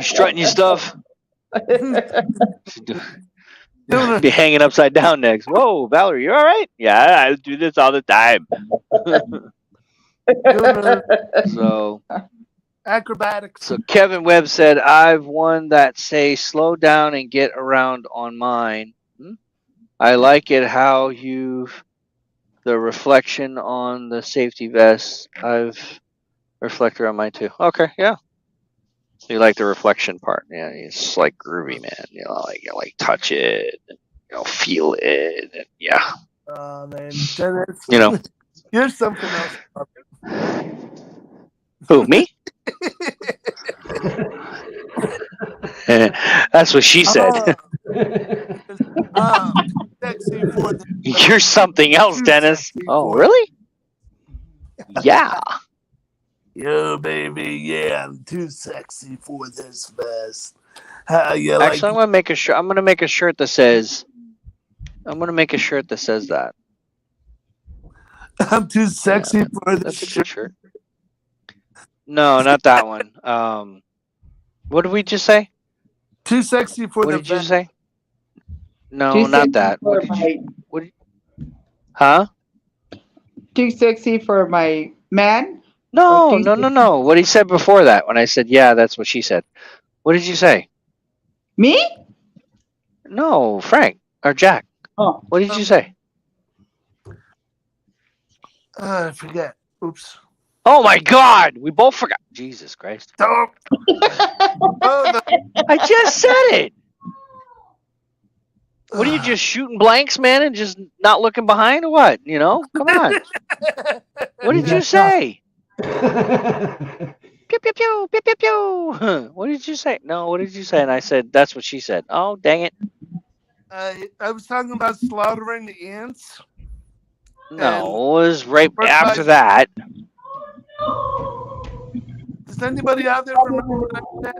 Speaker 2: strutting your stuff? Be hanging upside down next. Whoa, Valerie, you all right? Yeah, I do this all the time. So
Speaker 5: acrobatics.
Speaker 2: So Kevin Webb said, "I've one that say slow down and get around on mine. I like it how you've The reflection on the safety vest. I've reflector on mine too. Okay, yeah. So you like the reflection part? Yeah, it's like groovy, man. You know, like you like touch it, and, you know, feel it, and yeah.
Speaker 5: Oh man, Dennis,
Speaker 2: You know.
Speaker 5: you're something else.
Speaker 2: Who, me? That's what she said.
Speaker 5: Sexy for the
Speaker 2: You're something else, Dennis.
Speaker 5: Sexy
Speaker 2: Oh,
Speaker 5: for-
Speaker 2: really? Yeah.
Speaker 5: Yo, baby, yeah, I'm too sexy for this vest. How you like?
Speaker 2: Actually, I'm gonna make a shirt. I'm gonna make a shirt that says. I'm gonna make a shirt that says that.
Speaker 5: I'm too sexy
Speaker 2: Yeah,
Speaker 5: for this
Speaker 2: That's a
Speaker 5: shirt.
Speaker 2: good shirt. No, not that one. What did we just say?
Speaker 5: Too sexy for
Speaker 2: What
Speaker 5: the
Speaker 2: did you
Speaker 5: vest.
Speaker 2: say? No,
Speaker 3: Too
Speaker 2: not
Speaker 3: sexy
Speaker 2: that.
Speaker 3: for
Speaker 2: What did you? Huh?
Speaker 3: Too sexy for my man.
Speaker 2: No,
Speaker 3: Or too
Speaker 2: no, no, no. What he said before that, when I said, yeah, that's what she said. What did you say?
Speaker 3: Me?
Speaker 2: No, Frank or Jack.
Speaker 3: Oh,
Speaker 2: What did you say?
Speaker 5: I forget. Oops.
Speaker 2: Oh my God, we both forgot. Jesus Christ.
Speaker 5: Oh, no.
Speaker 2: I just said it. What are you just shooting blanks, man, and just not looking behind or what? You know? Come on. What did you say? Pew, pew, pew, pew, pew, pew. What did you say? No, what did you say? And I said, that's what she said. Oh, dang it.
Speaker 5: I was talking about slaughtering the ants.
Speaker 2: No, it was right
Speaker 5: Right
Speaker 2: after
Speaker 5: by-
Speaker 2: that.
Speaker 5: Does anybody out there remember that?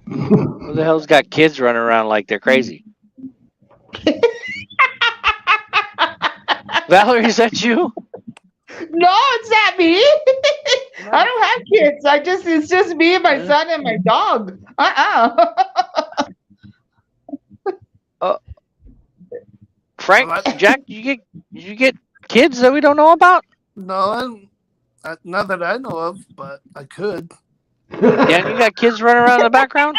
Speaker 2: Who the hell's got kids running around like they're crazy? Valerie, is that you?
Speaker 3: no, it's not me. I don't have kids. It's just me and my son and my dog.
Speaker 2: Frank,
Speaker 5: What?
Speaker 2: Jack, did you get kids that we don't know about?
Speaker 5: No, not that I know of, but I could.
Speaker 2: Dan, you got kids running around in the background?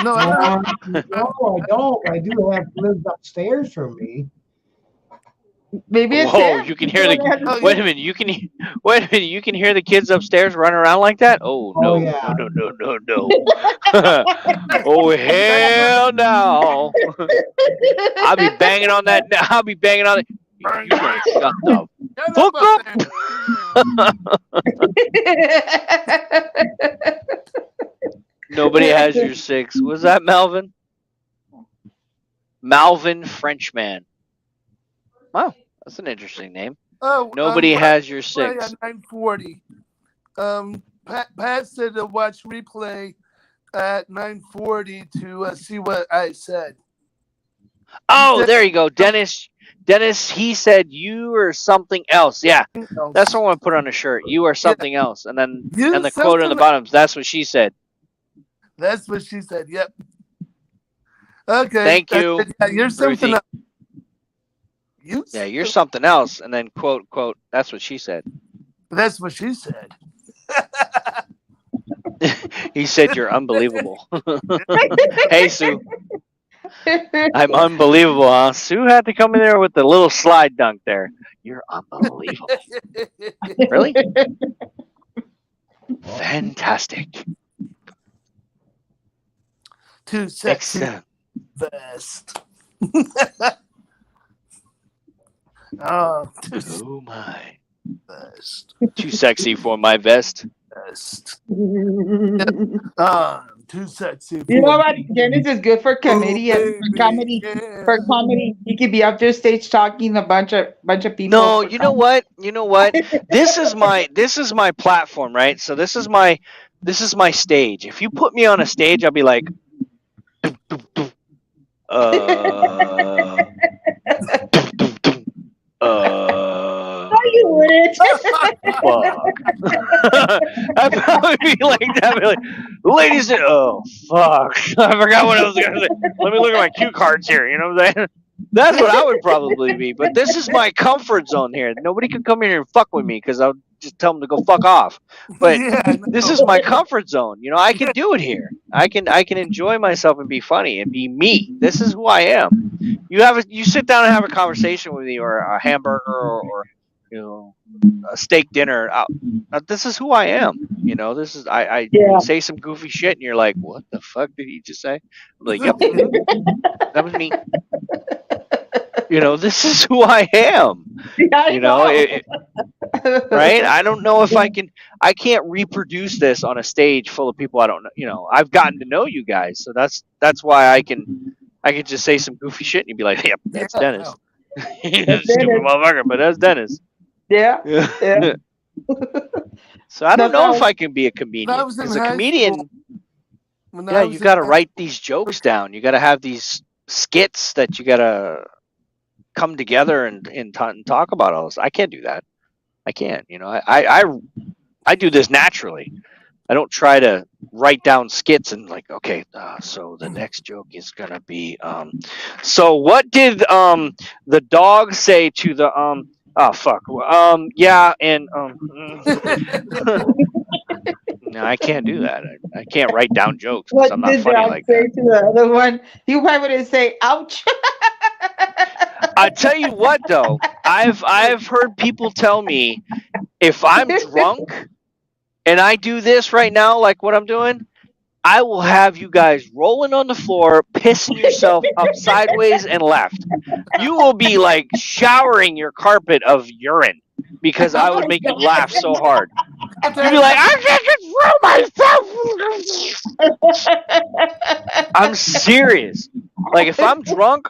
Speaker 5: No, I don't.
Speaker 6: No, I don't. I do have lives upstairs from me.
Speaker 3: Maybe it's
Speaker 2: Whoa,
Speaker 3: him.
Speaker 2: you can hear the.
Speaker 5: Oh,
Speaker 2: Wait a minute, you can hear the kids upstairs running around like that? Oh no,
Speaker 6: Oh, yeah.
Speaker 2: no. Oh hell no! I'll be banging on that. I'll be banging on it. You better shut the
Speaker 5: Shut
Speaker 2: fuck
Speaker 5: up
Speaker 2: up. Nobody has your 6. Was that Melvin? Malvin Frenchman. Wow, that's an interesting name.
Speaker 5: Oh,
Speaker 2: Nobody has your
Speaker 5: play
Speaker 2: 6.
Speaker 5: at 9:40. Pat said to watch replay at 9:40 to see what I said.
Speaker 2: Oh, there you go, Dennis. Dennis, he said you are something else. Yeah, that's what I want to put on a shirt. You are something else, and then
Speaker 5: You
Speaker 2: and the quote on the
Speaker 5: something-
Speaker 2: bottom. That's what she said.
Speaker 5: That's what she said. Yep. Okay.
Speaker 2: Thank you,
Speaker 5: Yeah, you're something
Speaker 2: Ruthie.
Speaker 5: else.
Speaker 2: Yeah, you're something else, and then quote. That's what she said.
Speaker 5: That's what she said.
Speaker 2: He said you're unbelievable. Hey, Sue. I'm unbelievable, huh? Sue had to come in there with the little slide dunk there. You're unbelievable. Really? Fantastic.
Speaker 5: Too sexy
Speaker 2: Excellent.
Speaker 5: vest. Oh, too
Speaker 2: Oh my.
Speaker 5: vest.
Speaker 2: Too sexy for my vest.
Speaker 5: Vest.
Speaker 3: you
Speaker 5: Too sexy.
Speaker 3: know what? Dennis is good for comedy and for comedy. For comedy, he could be up there stage talking a bunch of people.
Speaker 2: No,
Speaker 3: for
Speaker 2: you know
Speaker 3: comedy.
Speaker 2: what? You know what? This is my platform, right? So this is my stage. If you put me on a stage, I'll be like
Speaker 3: No, you wouldn't.
Speaker 2: fuck. I'd probably be like that. I'd be like, ladies and fuck. I forgot what I was gonna say. Let me look at my cue cards here. You know what I'm saying? That's what I would probably be. But this is my comfort zone here. Nobody can come in here and fuck with me because I'll just tell them to go fuck off. But
Speaker 5: Yeah,
Speaker 2: this is my comfort zone. You know, I can do it here. I can enjoy myself and be funny and be me. This is who I am. You sit down and have a conversation with me, or a hamburger, or you know, a steak dinner. This is who I am. You know, this is I
Speaker 3: Yeah.
Speaker 2: say some goofy shit and you're like, what the fuck did he just say? I'm like, yep, that was me. You know, this is who I am.
Speaker 3: I
Speaker 2: You know, right? I don't know if I can't reproduce this on a stage full of people I don't know. You know, I've gotten to know you guys, so that's why I can just say some goofy shit and you'd be like, yep, that's
Speaker 5: Yeah,
Speaker 2: Dennis. Stupid
Speaker 3: Dennis.
Speaker 2: motherfucker, but that's Dennis.
Speaker 3: Yeah. Yeah.
Speaker 2: So I don't
Speaker 3: That's
Speaker 2: know if
Speaker 3: how-
Speaker 2: I can be a comedian.
Speaker 5: When I was in
Speaker 2: Because a
Speaker 5: high
Speaker 2: comedian,
Speaker 5: school, when I
Speaker 2: yeah,
Speaker 5: was
Speaker 2: you
Speaker 5: in
Speaker 2: got to
Speaker 5: high-
Speaker 2: write these jokes down. You got to have these skits that you got to come together and talk about all this. I can't do that. I can't. You know, I do this naturally. I don't try to write down skits and like, okay, so the next joke is gonna be, so what did the dog say to the oh fuck, yeah, and no, I can't do that. I can't write down jokes because
Speaker 3: What
Speaker 2: I'm not
Speaker 3: did
Speaker 2: funny
Speaker 3: I
Speaker 2: like
Speaker 3: say
Speaker 2: that.
Speaker 3: to the other one? You probably didn't say ouch.
Speaker 2: I tell you what, though, I've heard people tell me if I'm drunk and I do this right now, like what I'm doing, I will have you guys rolling on the floor, pissing yourself up sideways and left. You will be like showering your carpet of urine because I would make you laugh so hard. You'd be like, I can't control myself. I'm serious. Like if I'm drunk,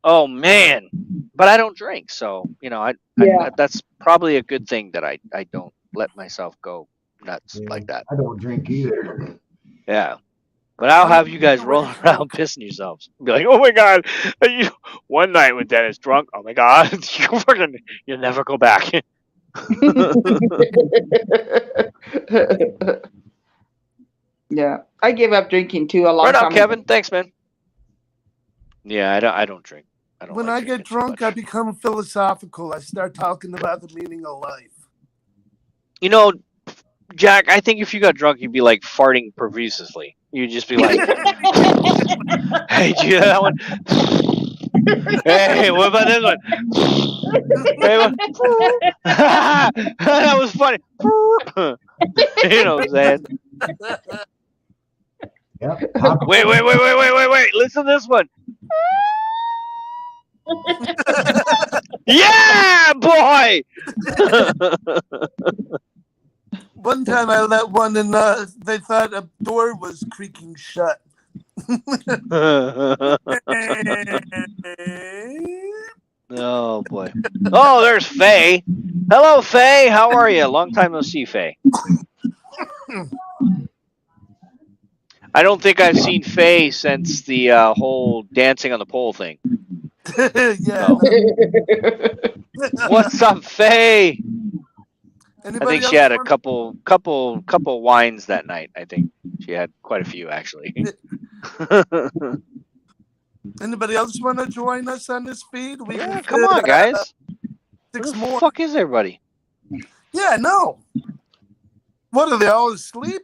Speaker 2: oh man. But I don't drink, so you know,
Speaker 3: Yeah.
Speaker 2: that's probably a good thing that I don't let myself go nuts
Speaker 6: Yeah,
Speaker 2: like that.
Speaker 6: I don't drink either.
Speaker 2: Yeah. But I'll have you guys rolling around pissing yourselves. Be like, oh my god, one night when Dennis drunk, oh my god, you'll never go back.
Speaker 3: Yeah, I gave up drinking too a long
Speaker 2: Right
Speaker 3: time
Speaker 2: on,
Speaker 3: ago.
Speaker 2: Kevin. Thanks, man. Yeah, I don't drink. I don't
Speaker 5: when
Speaker 2: like
Speaker 5: I get
Speaker 2: drinking too
Speaker 5: drunk, I
Speaker 2: much.
Speaker 5: become philosophical. I start talking about the meaning of life.
Speaker 2: You know, Jack, I think if you got drunk, you'd be like farting profusely. You'd just be like, hey, do you hear that one? Hey, what about this one? Hey, what? That was funny. You know what I'm saying?
Speaker 6: Yep.
Speaker 2: Wait. Listen to this one. Yeah, boy.
Speaker 5: One time I let one and they thought a door was creaking shut.
Speaker 2: Oh boy. Oh, there's Faye. Hello, Faye. How are you? Long time no see, Faye. I don't think I've seen Faye since the whole dancing on the pole thing.
Speaker 5: Yeah.
Speaker 2: What's up, Faye? I
Speaker 5: Anybody
Speaker 2: think she had a
Speaker 5: else
Speaker 2: couple wines that night. I think she had quite a few actually.
Speaker 5: Anybody else want to join us on this feed? We
Speaker 2: Yeah,
Speaker 5: can
Speaker 2: come
Speaker 5: fit,
Speaker 2: on, guys. Where
Speaker 5: 6
Speaker 2: the
Speaker 5: more.
Speaker 2: fuck is everybody?
Speaker 5: Yeah, no. What, are they all asleep?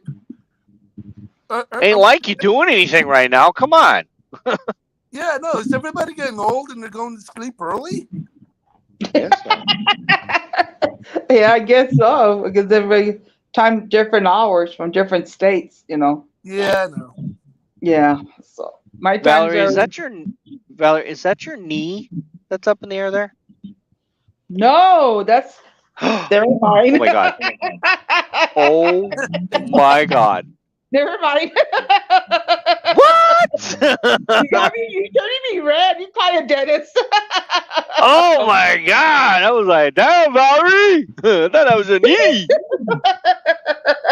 Speaker 2: Ain't like you doing anything right now. Come on.
Speaker 5: Yeah, no. Is everybody getting old and they're going to sleep early?
Speaker 2: Yes, sir.
Speaker 3: Yeah, I guess so because every time different hours from different states, you know.
Speaker 5: Yeah, no.
Speaker 3: Yeah. So my times
Speaker 2: Valerie,
Speaker 3: are
Speaker 2: is that your knee that's up in the air there?
Speaker 3: no, that's never mind.
Speaker 2: Oh my god. Oh my god.
Speaker 3: Never mind.
Speaker 2: What?
Speaker 3: You got me. You turning me red. You call it Dennis.
Speaker 2: Oh my god. I was like, damn, Valerie. I thought that was a knee.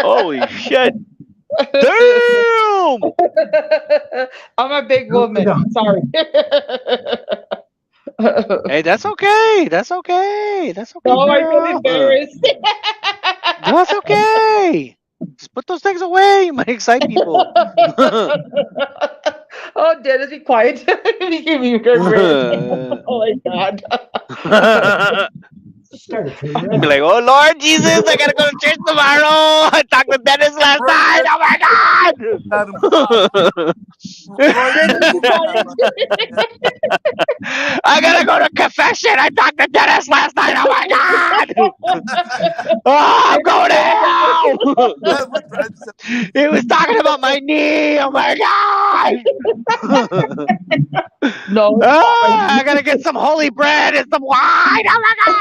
Speaker 2: Holy shit. Damn.
Speaker 3: I'm a big woman. Sorry.
Speaker 2: Hey, that's okay. That's okay. That's okay.
Speaker 3: Oh, I feel
Speaker 2: girl.
Speaker 3: embarrassed.
Speaker 2: That's okay. Just put those things away. You might excite people.
Speaker 3: Oh, Dennis, be quiet. You give me good red. Oh my God.
Speaker 6: Start a train
Speaker 2: I'd
Speaker 6: wreck.
Speaker 2: be like, oh Lord Jesus, I gotta go to church tomorrow. I talked to Dennis last night. Oh my
Speaker 5: Got him hot. Right
Speaker 3: Then
Speaker 5: now,
Speaker 3: you decided to-
Speaker 2: I gotta go to confession. I talked to Dennis last night. Oh my God. Oh, I'm going to hell.
Speaker 5: that would drive some-
Speaker 2: He was talking about my knee. Oh my God.
Speaker 3: No,
Speaker 2: I gotta get some holy bread and some wine. Oh my God.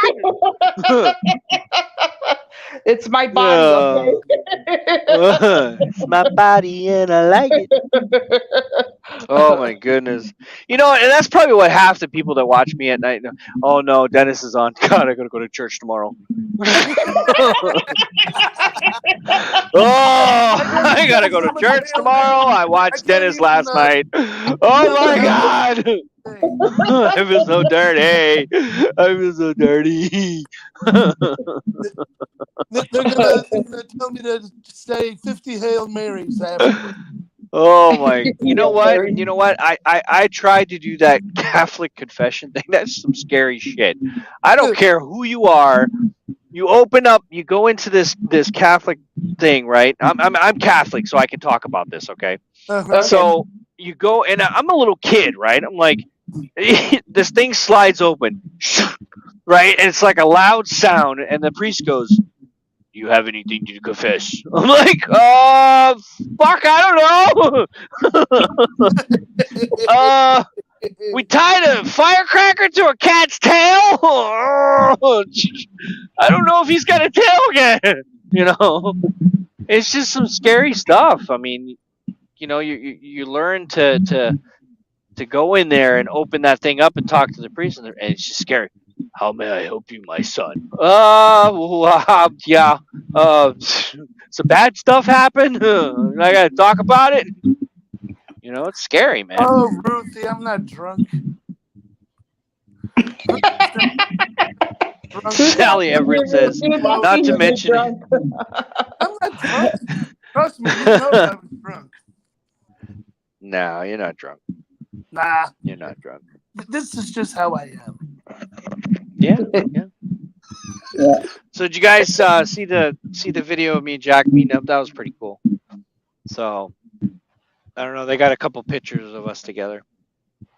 Speaker 3: it's my body, okay?
Speaker 2: It's my body and I like it. Oh my goodness. You know, and that's probably what half the people that watch me at night know. Oh no, Dennis is on. God, I gotta go to church tomorrow. Oh, I gotta go to church tomorrow. I watched Dennis last night. Oh my God. I feel so dirty. I feel so dirty.
Speaker 5: They're gonna tell me to say 50 Hail Marys afterwards.
Speaker 2: Oh my! You know what? You know what? I tried to do that Catholic confession thing. That's some scary shit. I don't care who you are. You open up. You go into this Catholic thing, right? I'm Catholic, so I can talk about this. Okay.
Speaker 5: Uh-huh.
Speaker 2: So you go, and I'm a little kid, right? I'm like, this thing slides open, right? And it's like a loud sound, and the priest goes, "Do you have anything to confess?" I'm like, fuck, I don't know. We tied a firecracker to a cat's tail. I don't know if he's got a tail yet. You know, it's just some scary stuff. I mean, you know, you learn to go in there and open that thing up and talk to the priest, and it's just scary. How may I help you, my son? Yeah. Some bad stuff happened. I gotta talk about it. You know, it's scary, man.
Speaker 5: Oh, Ruthie, I'm not drunk.
Speaker 2: Sally Everett says, not to mention.
Speaker 5: I'm not drunk. Trust me, you know I was drunk.
Speaker 2: No, you're not drunk.
Speaker 5: Nah,
Speaker 2: You're not drunk.
Speaker 5: this is just how I am.
Speaker 2: Yeah. So did you guys see the video of me and Jack meeting up? That was pretty cool. So I don't know. They got a couple pictures of us together.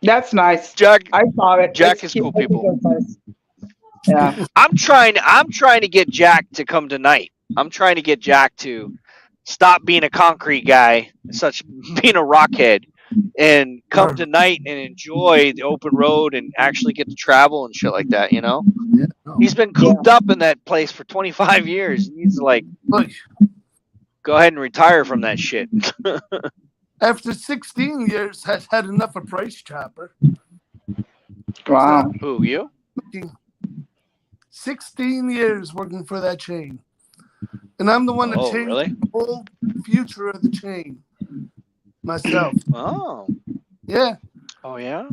Speaker 3: That's nice.
Speaker 2: Jack,
Speaker 3: I saw it.
Speaker 2: Jack
Speaker 3: It's
Speaker 2: is cool
Speaker 3: cute.
Speaker 2: people.
Speaker 3: Yeah.
Speaker 2: I'm trying to get Jack to come tonight. I'm trying to get Jack to stop being a concrete guy, being a rockhead, and come tonight and enjoy the open road and actually get to travel and shit like that. You know,
Speaker 5: Yeah, no.
Speaker 2: he's been cooped up in that place for 25 years. He needs to like
Speaker 5: Look,
Speaker 2: go ahead and retire from that shit.
Speaker 5: after 16 years, I've had enough of Price Chopper.
Speaker 3: Wow.
Speaker 2: Who, you?
Speaker 5: 16 years working for that chain. And I'm the one that
Speaker 2: Oh,
Speaker 5: changed
Speaker 2: really?
Speaker 5: the whole future of the chain myself.
Speaker 2: Oh.
Speaker 5: Yeah.
Speaker 2: Oh, yeah?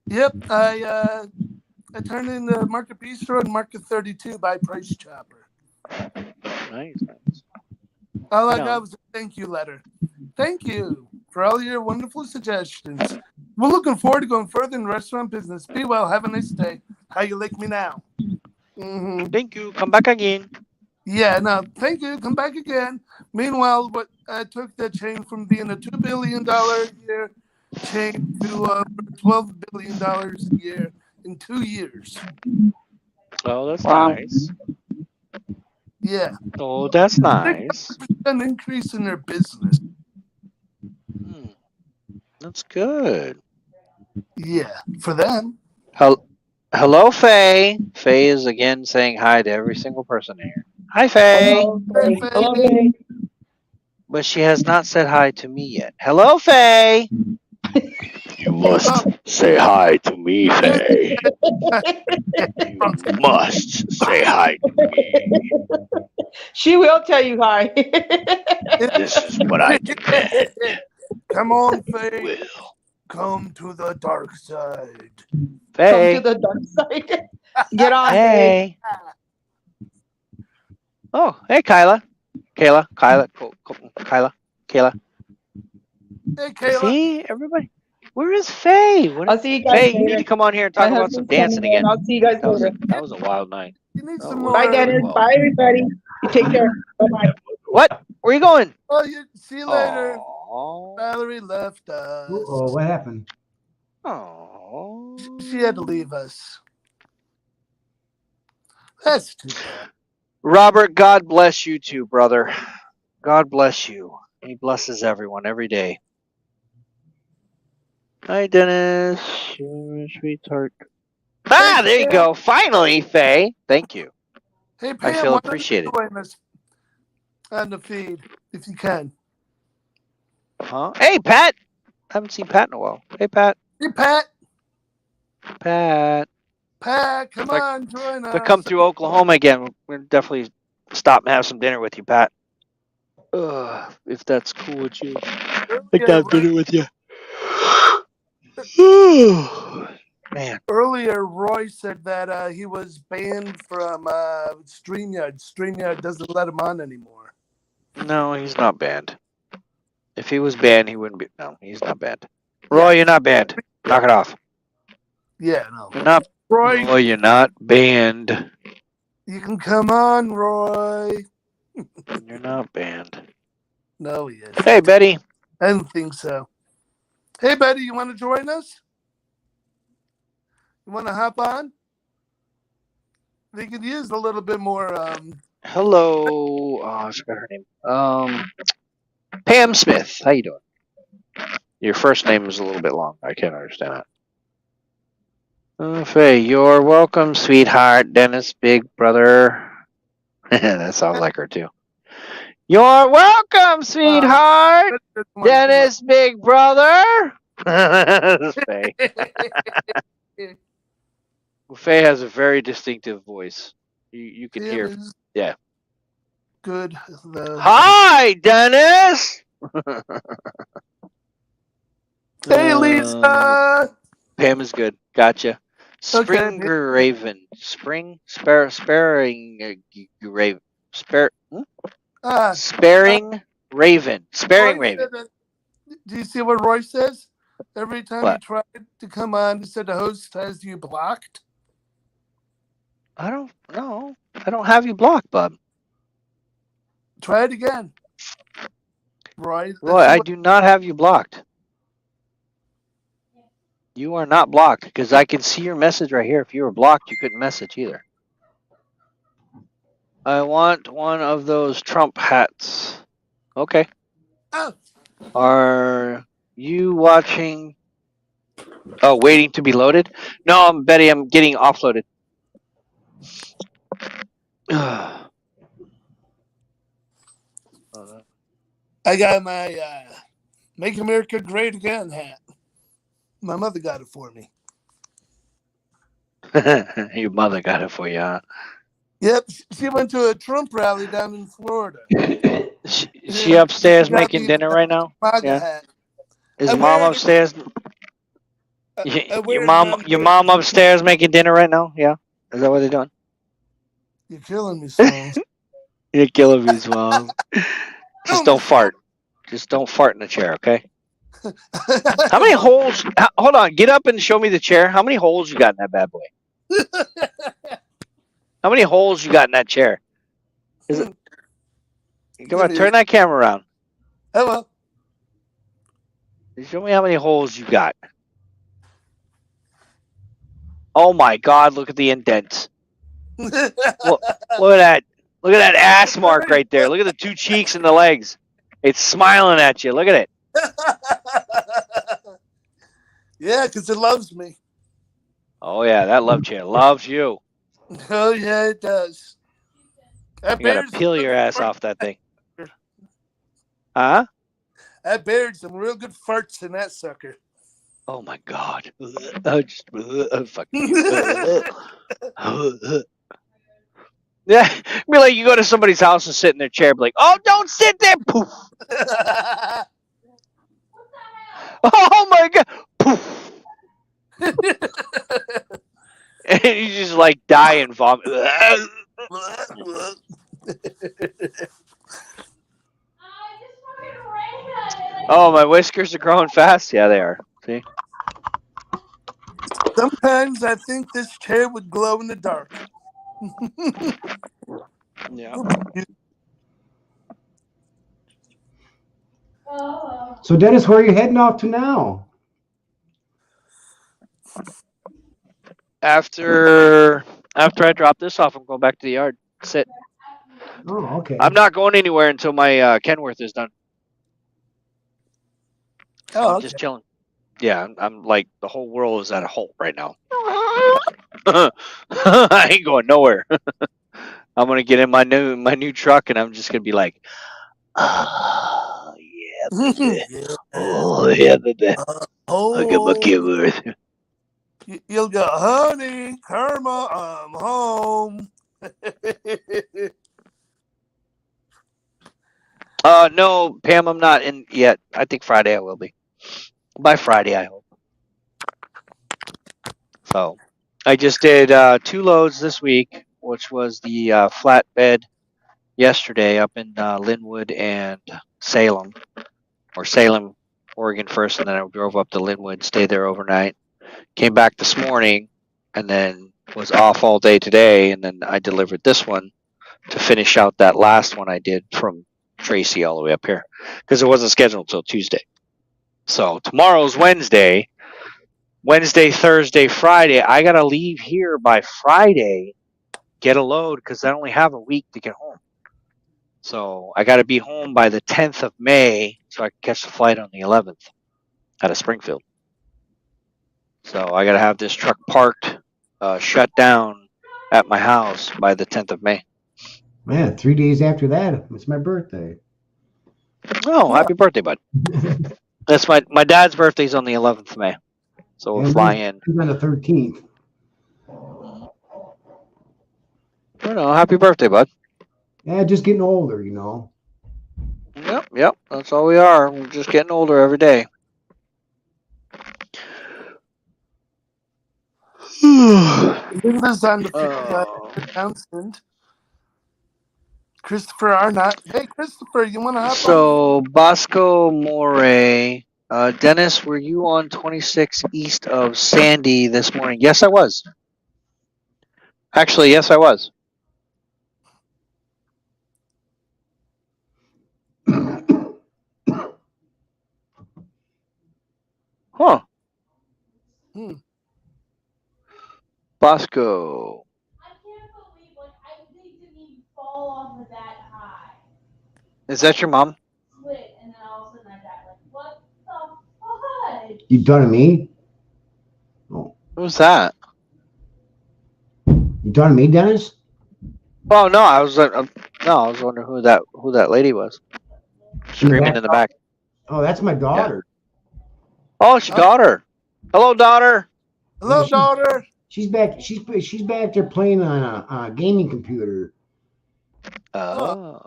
Speaker 5: Yep. I turned into Market Bistro and Market 32 by Price Chopper.
Speaker 2: Nice.
Speaker 5: All I
Speaker 2: Yeah.
Speaker 5: got was a thank you letter. Thank you for all your wonderful suggestions. We're looking forward to going further in restaurant business. Be well. Have a nice day. How you like me now? Mm-hmm.
Speaker 2: Thank you. Come back again.
Speaker 5: Yeah, no, thank you. Come back again. Meanwhile, what I took that chain from being a $2 billion a year chain to $12 billion a year in 2 years.
Speaker 2: Oh, that's
Speaker 3: Wow.
Speaker 2: nice.
Speaker 5: Yeah.
Speaker 2: Oh, that's nice.
Speaker 5: An increase in their business.
Speaker 2: Hmm. That's good.
Speaker 5: Yeah, for them.
Speaker 2: Hello, Faye. Faye is again saying hi to every single person here. Hi, Faye.
Speaker 3: Hello, Faye.
Speaker 2: But she has not said hi to me yet. Hello, Faye. You must say hi to me, Faye. You must say hi to me.
Speaker 3: She will tell you hi.
Speaker 2: This is what I demand.
Speaker 5: Come on, Faye.
Speaker 2: Will.
Speaker 5: Come to the dark side.
Speaker 2: Faye.
Speaker 3: Come to the dark side. Get on, Faye.
Speaker 2: Hey. Oh, hey, Kyla. Kyla.
Speaker 5: Hey, Kayla.
Speaker 2: See, everybody. Where is Faye? What
Speaker 3: I'll see you guys
Speaker 2: Faye, you need
Speaker 3: later.
Speaker 2: to come on here and
Speaker 3: My
Speaker 2: talk about some
Speaker 3: husband's coming
Speaker 2: dancing
Speaker 3: in.
Speaker 2: again.
Speaker 3: I'll see you guys later.
Speaker 2: That was a wild night.
Speaker 5: You need
Speaker 2: Oh,
Speaker 5: some
Speaker 2: well.
Speaker 3: Bye,
Speaker 5: more.
Speaker 3: Dennis.
Speaker 2: Well.
Speaker 3: Bye, everybody. You take care. Bye-bye.
Speaker 2: What? Where you going?
Speaker 5: Oh, see you later.
Speaker 2: Oh.
Speaker 5: Valerie left us.
Speaker 6: Oh, what happened?
Speaker 2: Oh.
Speaker 5: She had to leave us. That's too bad.
Speaker 2: Robert, God bless you too, brother. God bless you. He blesses everyone every day. Hi, Dennis. You're a sweetheart. Ah, there you go. Finally, Faye. Thank you.
Speaker 5: Hey,
Speaker 2: I
Speaker 5: Pam,
Speaker 2: feel
Speaker 5: why don't you
Speaker 2: appreciated.
Speaker 5: join us on the feed if you can?
Speaker 2: Huh? Hey, Pat. I haven't seen Pat in a while. Hey, Pat.
Speaker 5: Hey, Pat.
Speaker 2: Pat.
Speaker 5: Pat, come
Speaker 2: If I-
Speaker 5: on, join us.
Speaker 2: If I come through Oklahoma again, we'll definitely stop and have some dinner with you, Pat. If that's cool with you. Like to have dinner with you. Man.
Speaker 5: Earlier, Roy said that he was banned from StreamYard. StreamYard doesn't let him on anymore.
Speaker 2: No, he's not banned. If he was banned, he wouldn't be. No, he's not banned. Roy, you're not banned. Knock it off.
Speaker 5: Yeah, no.
Speaker 2: You're not.
Speaker 5: Roy,
Speaker 2: Roy, you're not banned.
Speaker 5: you can come on, Roy.
Speaker 2: You're not banned.
Speaker 5: No, he is.
Speaker 2: Hey, Betty.
Speaker 5: I didn't think so. Hey, Betty, you want to join us? You want to hop on? They could use a little bit more.
Speaker 2: Hello. Oh, I forgot her name. Pam Smith. How you doing? Your first name is a little bit long. I can't understand that. Faye, you're welcome, sweetheart. Dennis, big brother. That sounds like her too. You're welcome, sweetheart. Dennis, big brother. That's Faye. Faye has a very distinctive voice. You can hear. Yeah.
Speaker 5: Good.
Speaker 2: Hi, Dennis.
Speaker 5: Hey, Lisa.
Speaker 2: Pam is good. Gotcha. Spring Raven. Sparing Raven. Sparing Raven. Sparing Raven.
Speaker 5: Do you see what Roy says? Every time
Speaker 2: What?
Speaker 5: you tried to come on, he said the host has you blocked.
Speaker 2: I don't know. I don't have you blocked, bub.
Speaker 5: Try it again. Roy,
Speaker 2: I do not have you blocked. You are not blocked because I can see your message right here. If you were blocked, you couldn't message either. I want one of those Trump hats. Okay.
Speaker 5: Oh.
Speaker 2: Are you watching? Oh, waiting to be loaded? No, Betty, I'm getting offloaded.
Speaker 5: I got my Make America Great Again hat. My mother got it for me.
Speaker 2: Your mother got it for you, huh?
Speaker 5: Yep, she went to a Trump rally down in Florida.
Speaker 2: She upstairs making dinner right now?
Speaker 5: MAGA hat.
Speaker 2: Is mom upstairs? Your mom upstairs making dinner right now? Yeah? Is that what they're doing?
Speaker 5: You're killing me, Smalls.
Speaker 2: You're killing me, Smalls. Just don't fart. Just don't fart in the chair, okay? How many holes? Hold on. Get up and show me the chair. How many holes you got in that bad boy? How many holes you got in that chair? Is it? Come on, turn that camera around.
Speaker 5: Hello.
Speaker 2: Show me how many holes you got. Oh my God! Look at the indents. Look at that! Look at that ass mark right there. Look at the two cheeks and the legs. It's smiling at you. Look at it.
Speaker 5: Yeah, because it loves me.
Speaker 2: Oh yeah, that love chair loves you.
Speaker 5: Oh yeah, it does.
Speaker 2: You gotta peel your ass off that thing. Huh?
Speaker 5: I buried some real good farts in that sucker.
Speaker 2: Oh my God! Yeah, be like you go to somebody's house and sit in their chair, be like, "Oh, don't sit there!" Poof. Oh my God! Poof. And you just like die and vomit. Oh, my whiskers are growing fast. Yeah, they are. See?
Speaker 5: Sometimes I think this chair would glow in the dark.
Speaker 2: Yeah.
Speaker 6: So Dennis, where are you heading off to now?
Speaker 2: After I drop this off, I'm going back to the yard. Sit.
Speaker 6: Oh, okay.
Speaker 2: I'm not going anywhere until my Kenworth is done. So
Speaker 5: Oh,
Speaker 2: I'm
Speaker 5: okay.
Speaker 2: just chilling. Yeah, I'm like the whole world is at a halt right now. I ain't going nowhere. I'm gonna get in my new truck and I'm just gonna be like, yeah, baby. Oh yeah, baby. I got my Kenworth.
Speaker 5: You'll go, honey, Karma, I'm home.
Speaker 2: No, Pam, I'm not in yet. I think Friday I will be. By Friday, I hope. So, I just did 2 loads this week, which was the flatbed yesterday up in Linwood and Salem, or Salem, Oregon first, and then I drove up to Linwood, stayed there overnight, came back this morning, and then was off all day today, and then I delivered this one to finish out that last one I did from Tracy all the way up here, because it wasn't scheduled until Tuesday. So tomorrow's Wednesday, Thursday, Friday. I gotta leave here by Friday, get a load, because I only have a week to get home. So I gotta be home by the 10th of May, so I can catch the flight on the 11th out of Springfield. So I gotta have this truck parked, shut down at my house by the 10th of May.
Speaker 6: Man, 3 days after that, it's my birthday.
Speaker 2: Oh, happy birthday, bud! That's my dad's birthday's on the 11th of May, so we'll
Speaker 6: And
Speaker 2: fly in.
Speaker 6: He's on the 13th.
Speaker 2: Happy birthday, bud.
Speaker 6: Yeah, just getting older, you know.
Speaker 2: Yep. That's all we are. We're just getting older every day.
Speaker 5: Leave us on the announcement. Christopher Arnott. Hey, Christopher, you want to hop on?
Speaker 2: So Bosco More, Dennis, were you on 26 east of Sandy this morning? Yes, I was. Actually, yes, I was. Huh. Bosco.
Speaker 7: I can't believe I didn't even fall off of that high.
Speaker 2: Is that your mom?
Speaker 7: Split, and then all of a sudden I got what the fudge?
Speaker 6: You done to me? Oh.
Speaker 2: Who's that?
Speaker 6: You done to me, Dennis?
Speaker 2: Oh no, I was wondering who that lady was. Screaming in the back.
Speaker 6: Oh, that's my daughter.
Speaker 2: Oh, it's your daughter. Hello, daughter.
Speaker 5: Hello, daughter.
Speaker 6: She's back. She's back there playing on a gaming computer.
Speaker 2: Oh.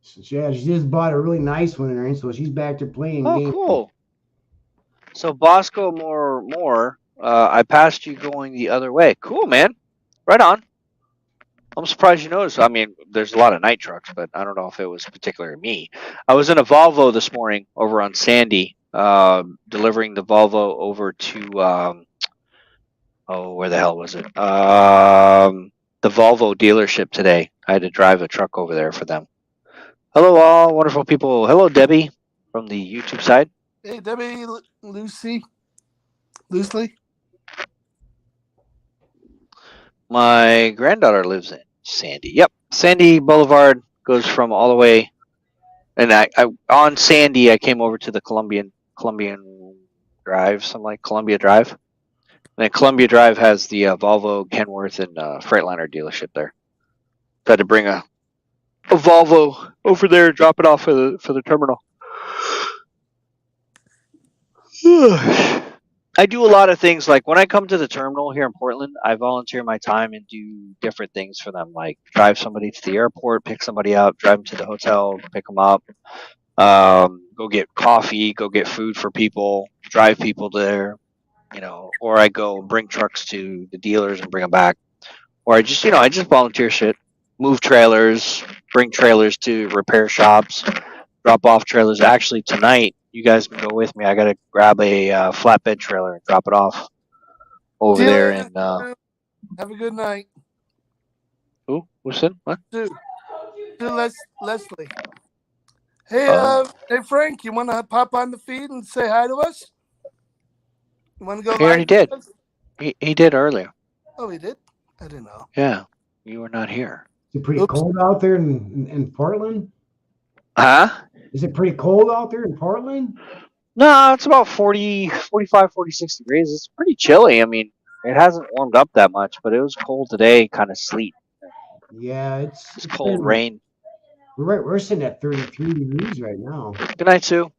Speaker 6: So yeah, she just bought a really nice one, and so she's back there playing games.
Speaker 2: Cool. So Bosco More, I passed you going the other way. Cool, man. Right on. I'm surprised you noticed. I mean, there's a lot of night trucks, but I don't know if it was particularly me. I was in a Volvo this morning over on Sandy, delivering the Volvo over to where the hell was it? The Volvo dealership today. I had to drive a truck over there for them. Hello, all wonderful people. Hello, Debbie from the YouTube side.
Speaker 5: Hey, Debbie, Loosely.
Speaker 2: My granddaughter lives in Sandy. Yep, Sandy Boulevard goes from all the way, and I on Sandy I came over to the Columbian Drive, something like Columbia Drive. And then Columbia Drive has the Volvo, Kenworth, and Freightliner dealership there. So I had to bring a Volvo over there and drop it off for the terminal. I do a lot of things, like when I come to the terminal here in Portland, I volunteer my time and do different things for them, like drive somebody to the airport, pick somebody up, drive them to the hotel, pick them up, go get coffee, go get food for people, drive people there, or I go bring trucks to the dealers and bring them back, or I just volunteer shit, move trailers, bring trailers to repair shops, drop off trailers. Actually, tonight, you guys can go with me. I got to grab a flatbed trailer and drop it off over
Speaker 5: See you
Speaker 2: there
Speaker 5: later,
Speaker 2: in
Speaker 5: Sue. Have a good night.
Speaker 2: who said what?
Speaker 5: Sue. Leslie. Hey, hey Frank, you want to pop on the feed and say hi to us? You want to go
Speaker 2: He already
Speaker 5: live?
Speaker 2: did.
Speaker 5: with us?
Speaker 2: He did earlier.
Speaker 5: Oh, he did? I didn't know.
Speaker 2: Yeah, you were not here.
Speaker 6: Is it pretty
Speaker 5: Oops.
Speaker 6: cold out there in Portland?
Speaker 2: Huh?
Speaker 6: Is it pretty cold out there in Portland?
Speaker 2: No, it's about 40, 45, 46 degrees. It's pretty chilly. I mean, it hasn't warmed up that much, but it was cold today, kind of sleet.
Speaker 6: Yeah,
Speaker 2: It's cold
Speaker 6: been,
Speaker 2: rain.
Speaker 6: We're sitting at 33 degrees right now.
Speaker 2: Good night, Sue.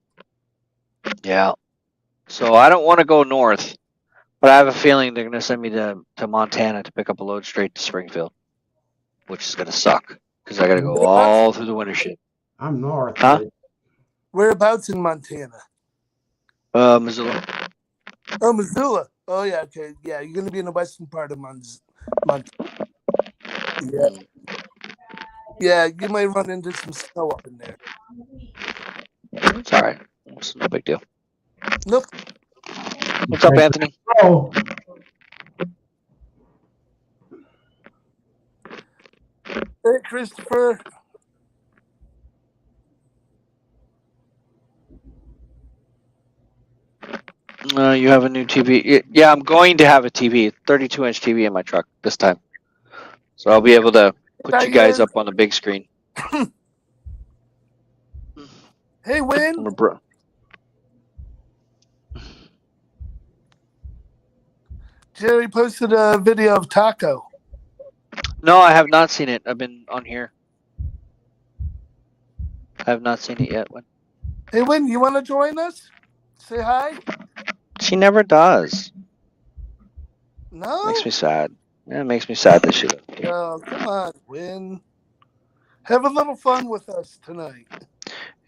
Speaker 2: Yeah. So I don't want to go north, but I have a feeling they're going to send me to Montana to pick up a load straight to Springfield, which is going to suck because I got to go all through the winter shit.
Speaker 6: I'm north.
Speaker 2: Huh?
Speaker 6: but
Speaker 5: Whereabouts in Montana?
Speaker 2: Missoula.
Speaker 5: Oh, Missoula. Oh, yeah, okay. Yeah, you're going to be in the western part of Montana. Yeah. Yeah, you might run into some snow up in there.
Speaker 2: It's all right. It's no big deal.
Speaker 5: Nope.
Speaker 2: What's up, Anthony?
Speaker 6: Oh,
Speaker 5: Hey, Christopher.
Speaker 2: You have a new TV. Yeah, I'm going to have a TV, 32-inch TV in my truck this time. So I'll be able to put you guys up on the big screen.
Speaker 5: Hey, Win. Jerry posted a video of Taco.
Speaker 2: No, I have not seen it. I've been on here. I have not seen it yet.
Speaker 5: Hey, Win, you want to join us? Say hi.
Speaker 2: She never does.
Speaker 5: No?
Speaker 2: Makes me sad. Yeah, it makes me sad that she doesn't.
Speaker 5: Oh, come on, Win. Have a little fun with us tonight.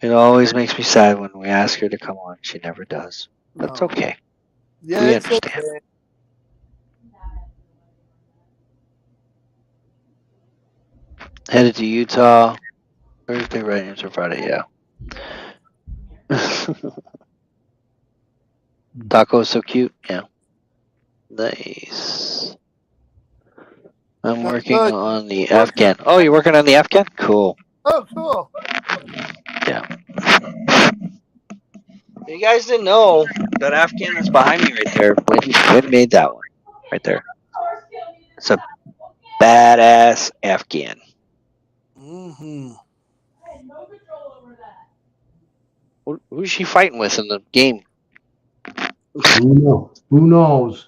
Speaker 2: It always makes me sad when we ask her to come on. She never does. That's
Speaker 5: No.
Speaker 2: okay.
Speaker 5: Yeah,
Speaker 2: We
Speaker 5: it's
Speaker 2: understand.
Speaker 5: okay.
Speaker 2: Headed to Utah Thursday, right into Friday. Yeah. Taco's so cute. Yeah. Nice. I'm working on the Afghan. Oh, you're working on the Afghan? Cool.
Speaker 5: Oh, cool.
Speaker 2: Yeah. You guys didn't know that Afghan is behind me right there. When made that one? Right there. It's a badass Afghan.
Speaker 5: Mm-hmm.
Speaker 2: Who's she fighting with in the game?
Speaker 6: who knows?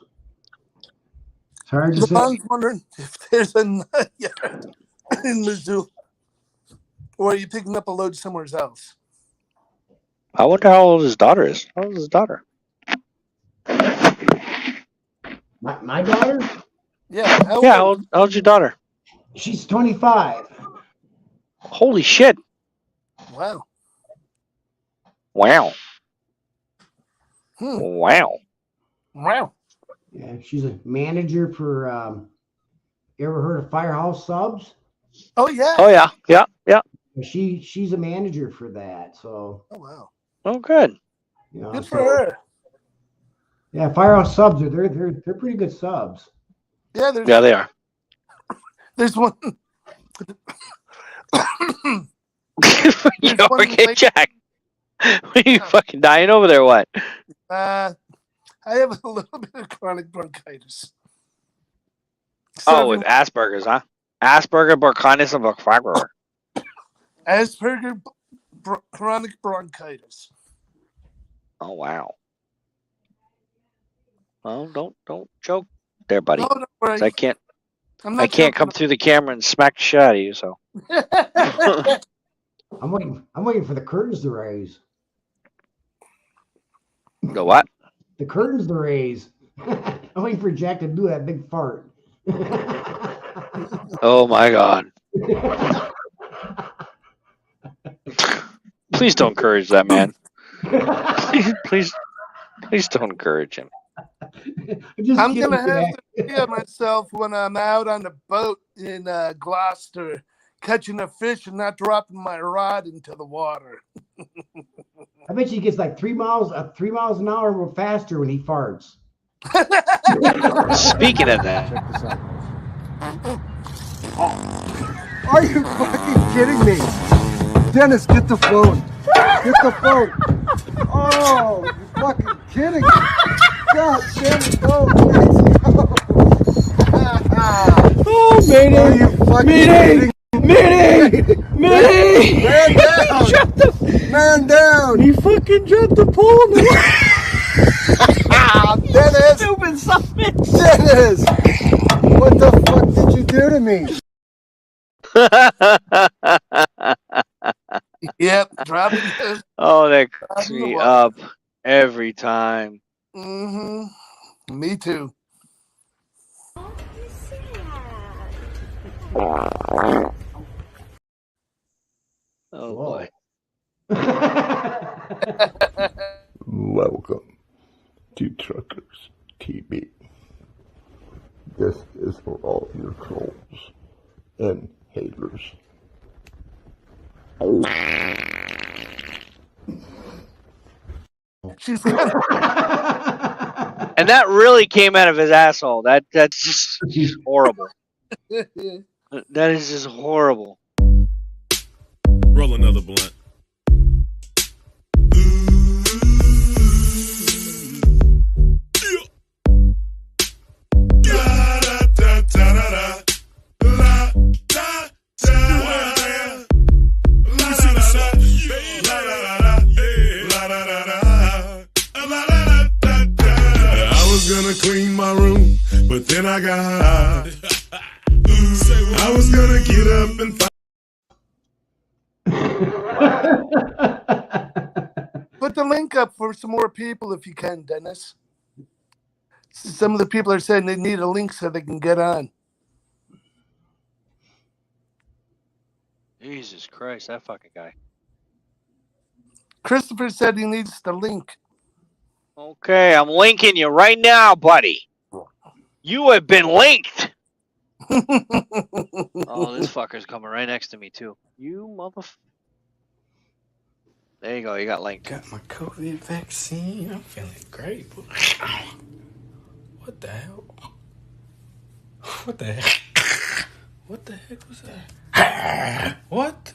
Speaker 6: It's hard to say.
Speaker 5: I was wondering if there's a nut yard in Missoula. Or are you picking up a load somewhere else?
Speaker 2: I wonder how old his daughter is. How old is his daughter?
Speaker 6: My daughter?
Speaker 5: Yeah.
Speaker 2: How old's your daughter?
Speaker 6: She's 25.
Speaker 2: Holy shit.
Speaker 5: Wow.
Speaker 2: Wow.
Speaker 5: Hmm.
Speaker 2: Wow.
Speaker 5: Wow.
Speaker 6: Yeah, she's a manager for. You ever heard of Firehouse Subs?
Speaker 5: Oh, yeah.
Speaker 2: Oh yeah. Yeah. Yeah.
Speaker 6: She's a manager for that. So.
Speaker 5: Oh, wow.
Speaker 2: Oh, good.
Speaker 6: You know,
Speaker 5: Good for her.
Speaker 6: Yeah, Firehouse Subs they're pretty good subs.
Speaker 5: Yeah,
Speaker 2: they are.
Speaker 5: There's one.
Speaker 2: You okay, Jack? Are you fucking dying over there? What?
Speaker 5: I have a little bit of chronic bronchitis.
Speaker 2: Oh, with Asperger's, huh? Asperger, bronchitis, and Asperger.
Speaker 5: Asperger, chronic bronchitis.
Speaker 2: Oh wow. Well, don't joke there, buddy.
Speaker 5: No, don't worry.
Speaker 2: I can't.
Speaker 5: I'm not
Speaker 2: I can't come through the camera and smack the shit out of you. So.
Speaker 6: I'm waiting for the curtains to raise.
Speaker 2: The what?
Speaker 6: The curtains to raise. I'm waiting for Jack to do that big fart.
Speaker 2: Oh my God. Please don't encourage that man. Please don't encourage him.
Speaker 5: I'm gonna have to feel myself when I'm out on the boat in Gloucester, catching a fish and not dropping my rod into the water.
Speaker 6: I bet he gets like 3 miles an hour or faster when he farts.
Speaker 2: Speaking of that,
Speaker 6: Check this out, guys.
Speaker 5: Are you fucking kidding me? Dennis, get the phone. Get the phone. Oh, you're fucking kidding me. God damn it, no. Let's go.
Speaker 3: Oh, Mayday!
Speaker 5: Are you fucking
Speaker 3: Mayday! Mayday! Mayday!
Speaker 5: Man down! Man down!
Speaker 3: He fucking dropped the pole.
Speaker 5: Dennis!
Speaker 3: Stupid son of a bitch.
Speaker 5: Dennis! What the fuck did you do to me? Yep, dropping this.
Speaker 2: oh, that cracks me up every time.
Speaker 5: Mm-hmm. Me too.
Speaker 2: Oh boy.
Speaker 8: Welcome to Truckers TV. This is for all your trolls and haters.
Speaker 5: She's
Speaker 2: And that really came out of his asshole. That's just horrible. That is just horrible.
Speaker 9: Roll another blunt. I was gonna clean my room, but then I got I was gonna get up and
Speaker 5: Put the link up for some more people if you can, Dennis. Some of the people are saying they need a link so they can get on.
Speaker 2: Jesus Christ, that fucking guy.
Speaker 5: Christopher said he needs the link.
Speaker 2: Okay, I'm linking you right now, buddy. You have been linked. Oh, this fucker's coming right next to me too. You motherfucker. There you go. You got linked.
Speaker 10: Got my COVID vaccine. I'm feeling great. What the hell? What the heck? What the heck was that? What?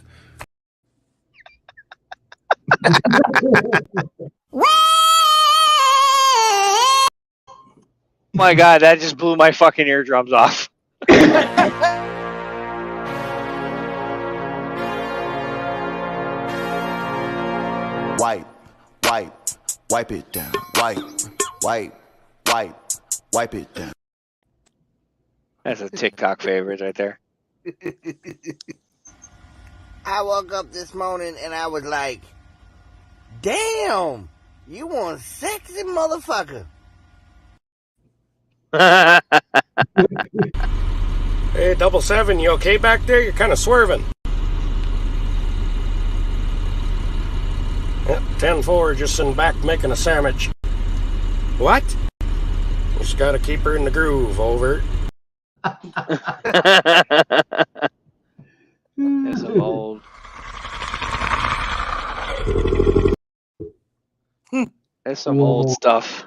Speaker 2: My God, that just blew my fucking eardrums off.
Speaker 11: Wipe it down. Wipe it down.
Speaker 2: That's a TikTok favorite right there.
Speaker 12: I woke up this morning and I was like, damn, you one sexy motherfucker.
Speaker 13: Hey, 777, you okay back there? You're kind of swerving. Yep, 10-4, just sitting back making a sandwich. What? Just gotta keep her in the groove, over.
Speaker 2: It's some old. It's some old stuff.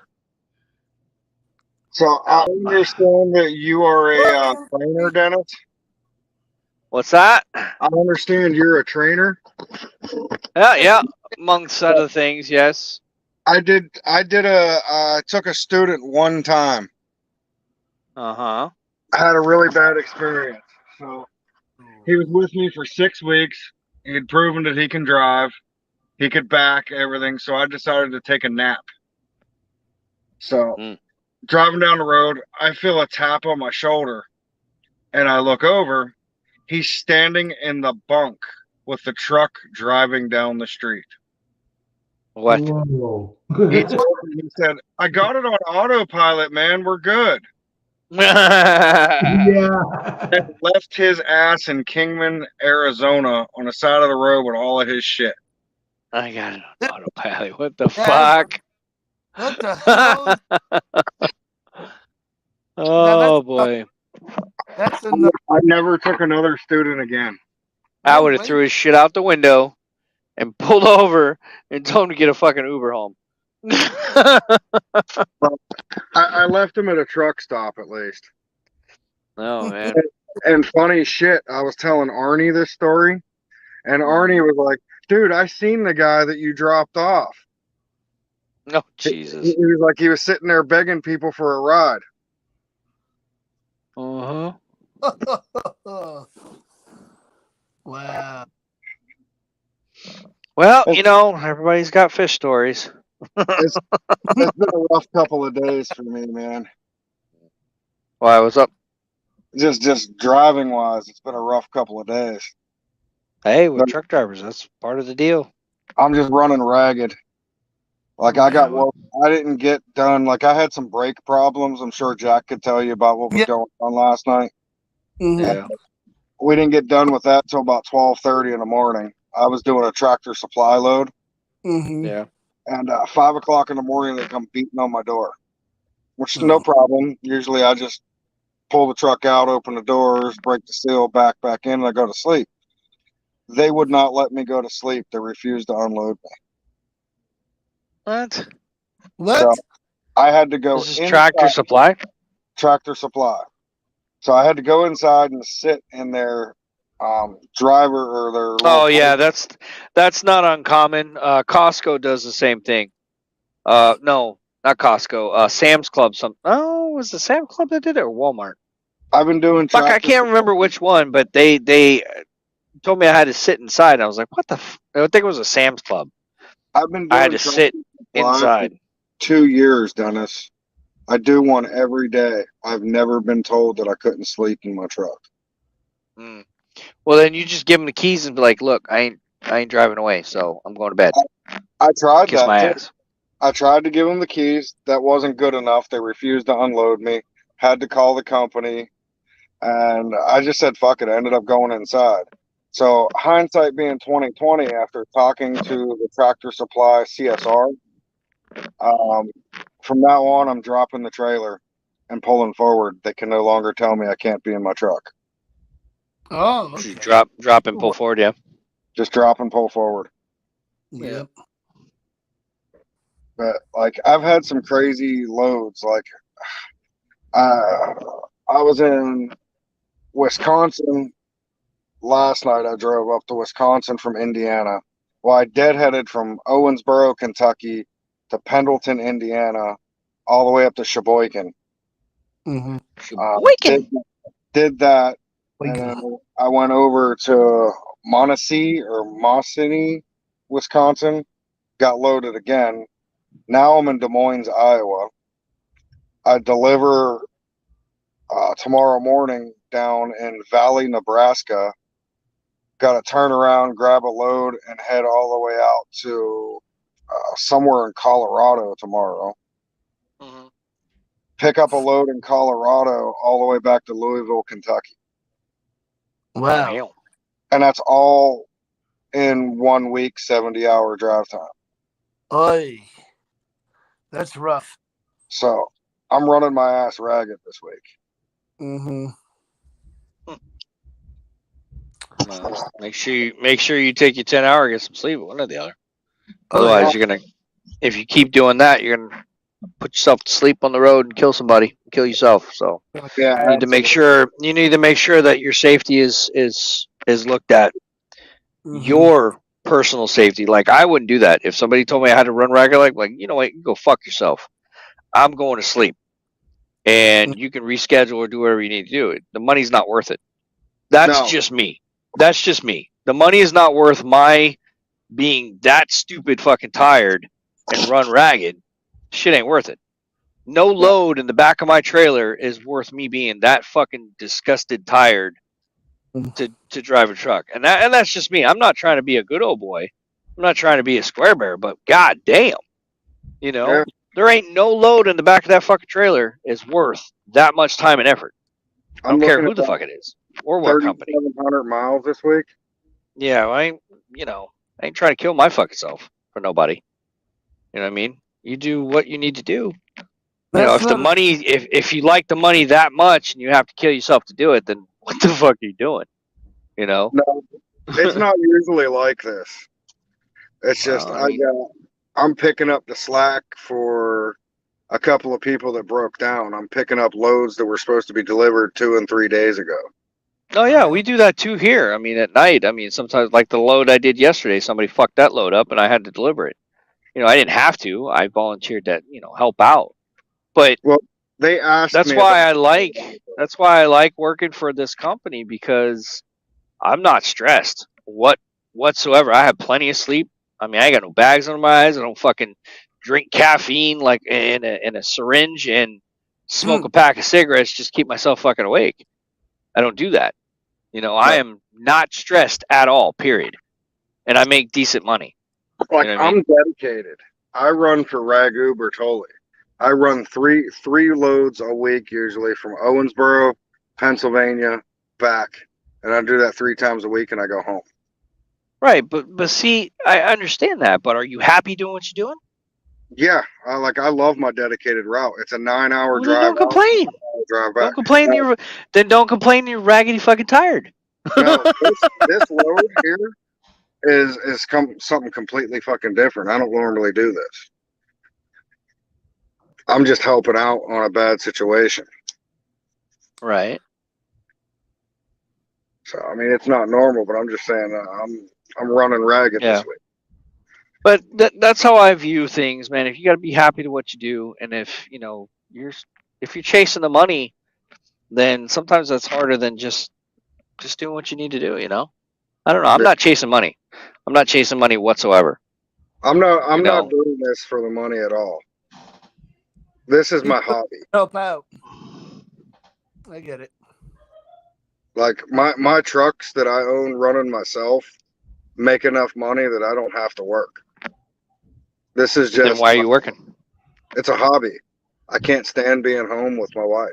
Speaker 14: So I understand that you are a trainer, Dennis.
Speaker 2: What's that?
Speaker 14: I understand you're a trainer.
Speaker 2: Yeah, amongst other things, yes.
Speaker 14: I took a student one time.
Speaker 2: Uh-huh.
Speaker 14: I had a really bad experience. So he was with me for 6 weeks. He had proven that he can drive. He could back everything. So I decided to take a nap. So driving down the road, I feel a tap on my shoulder. And I look over. He's standing in the bunk with the truck driving down the street.
Speaker 2: What?
Speaker 14: He said, I got it on autopilot, man. We're good. And left his ass in Kingman, Arizona on the side of the road with all of his shit.
Speaker 2: I got it on autopilot. What the fuck?
Speaker 5: What the hell?
Speaker 2: Oh, boy.
Speaker 5: That's enough.
Speaker 14: I never took another student again.
Speaker 2: I would have threw his shit out the window and pulled over and told him to get a fucking Uber home.
Speaker 14: I left him at a truck stop at least.
Speaker 2: Oh man.
Speaker 14: And funny shit, I was telling Arnie this story, and Arnie was like, "Dude, I seen the guy that you dropped off."
Speaker 2: Oh Jesus.
Speaker 14: He was like, he was sitting there begging people for a ride.
Speaker 2: Uh-huh.
Speaker 5: Wow.
Speaker 2: Well, you know, everybody's got fish stories.
Speaker 14: It's been a rough couple of days for me, man.
Speaker 2: Why, what's up?
Speaker 14: Just driving wise, it's been a rough couple of days.
Speaker 2: Hey, we're truck drivers. That's part of the deal.
Speaker 14: I'm just running ragged. Like I didn't get done. Like I had some brake problems. I'm sure Jack could tell you about what was going on last night.
Speaker 2: Yeah.
Speaker 14: We didn't get done with that till about 12:30 in the morning. I was doing a tractor supply load.
Speaker 2: Yeah.
Speaker 14: And 5 o'clock in the morning, they come beating on my door, which is no problem. Usually I just pull the truck out, open the doors, break the seal, back in, and I go to sleep. They would not let me go to sleep. They refused to unload me.
Speaker 2: What?
Speaker 14: So I had to go
Speaker 2: This is Tractor Supply?
Speaker 14: Tractor Supply. So I had to go inside and sit in their driver or their
Speaker 2: Oh yeah, that's not uncommon. Costco does the same thing. No, not Costco. Sam's Club. Was it Sam's Club that did it or Walmart?
Speaker 14: I've been doing.
Speaker 2: Fuck, I can't remember which one, but they told me I had to sit inside. And I was like, what the? I think it was a Sam's Club.
Speaker 14: I've been.
Speaker 2: I had to sit inside.
Speaker 14: 2 years, Dennis. I do one every day. I've never been told that I couldn't sleep in my truck.
Speaker 2: Well, then you just give them the keys and be like, look, I ain't driving away, so I'm going to bed.
Speaker 14: I tried
Speaker 2: Kiss
Speaker 14: that.
Speaker 2: my
Speaker 14: too.
Speaker 2: ass.
Speaker 14: I tried to give them the keys. That wasn't good enough. They refused to unload me. Had to call the company. And I just said, fuck it. I ended up going inside. So hindsight being 2020, after talking to the Tractor Supply CSR, from now on, I'm dropping the trailer and pulling forward. They can no longer tell me I can't be in my truck.
Speaker 5: Oh, okay.
Speaker 2: Drop and pull forward, yeah.
Speaker 14: Just drop and pull forward.
Speaker 5: Yep.
Speaker 14: But like I've had some crazy loads. Like I was in Wisconsin last night. I drove up to Wisconsin from Indiana. Well, I deadheaded from Owensboro, Kentucky to Pendleton, Indiana, all the way up to Sheboygan.
Speaker 2: Sheboygan.
Speaker 14: Did that. And then I went over to Montesee, Wisconsin, got loaded again. Now I'm in Des Moines, Iowa. I deliver tomorrow morning down in Valley, Nebraska. Got to turn around, grab a load, and head all the way out to somewhere in Colorado tomorrow. Pick up a load in Colorado all the way back to Louisville, Kentucky.
Speaker 5: Wow.
Speaker 14: And that's all in 1 week, 70-hour drive time.
Speaker 5: Oy. That's rough.
Speaker 14: So I'm running my ass ragged this week.
Speaker 2: Make sure you take your 10-hour, get some sleep, one or the other. Otherwise, you're gonna, if you keep doing that, you're gonna put yourself to sleep on the road and kill somebody, kill yourself. So
Speaker 14: yeah,
Speaker 2: you need to make sure that your safety is looked at. Your personal safety. Like I wouldn't do that if somebody told me I had to run ragged. Like you know what, you go fuck yourself. I'm going to sleep, and you can reschedule or do whatever you need to do. The money's not worth it. That's just me. That's just me. The money is not worth my being that stupid fucking tired and run ragged. Shit ain't worth it. No load in the back of my trailer is worth me being that fucking disgusted tired to drive a truck. And that's just me. I'm not trying to be a good old boy. I'm not trying to be a square bear, but god damn. You know, there ain't no load in the back of that fucking trailer is worth that much time and effort. I don't care who the fuck it is or what company.
Speaker 14: 3,700 miles this week.
Speaker 2: Yeah, I ain't trying to kill my fucking self for nobody. You know what I mean? You do what you need to do. You know, if the money, if you like the money that much and you have to kill yourself to do it, then what the fuck are you doing? You know?
Speaker 14: No, it's not usually like this. It's just I'm picking up the slack for a couple of people that broke down. I'm picking up loads that were supposed to be delivered 2 and 3 days ago.
Speaker 2: Oh yeah, we do that too here. I mean, at night. I mean, sometimes like the load I did yesterday, somebody fucked that load up, and I had to deliver it. You know, I didn't have to. I volunteered to, help out. But
Speaker 14: well, they asked.
Speaker 2: That's why I like working for this company, because I'm not stressed whatsoever. I have plenty of sleep. I mean, I got no bags under my eyes. I don't fucking drink caffeine like in a syringe and smoke a pack of cigarettes just to keep myself fucking awake. I don't do that. I am not stressed at all, period. And I make decent money.
Speaker 14: Like, I'm dedicated. I run for Ragu Bertoli. I run three loads a week, usually from Owensboro, Pennsylvania, back. And I do that 3 times a week, and I go home.
Speaker 2: Right, but see, I understand that. But are you happy doing what you're doing?
Speaker 14: Yeah, I love my dedicated route. It's a 9-hour drive.
Speaker 2: Don't complain.
Speaker 14: Drive back.
Speaker 2: Don't complain. Don't complain. You're raggedy fucking tired.
Speaker 14: No, this load here is something completely fucking different. I don't normally do this. I'm just helping out on a bad situation.
Speaker 2: Right.
Speaker 14: So I mean, it's not normal, but I'm just saying I'm running ragged this week.
Speaker 2: But that's how I view things, man. If you got to be happy to what you do, and if you're chasing the money, then sometimes that's harder than just doing what you need to do. I don't know. I'm not chasing money. I'm not chasing money whatsoever.
Speaker 14: I'm not doing this for the money at all. This is my hobby.
Speaker 5: Help out. I get it.
Speaker 14: Like my trucks that I own running myself make enough money that I don't have to work. This is just.
Speaker 2: Then why are you working?
Speaker 14: It's a hobby. I can't stand being home with my wife.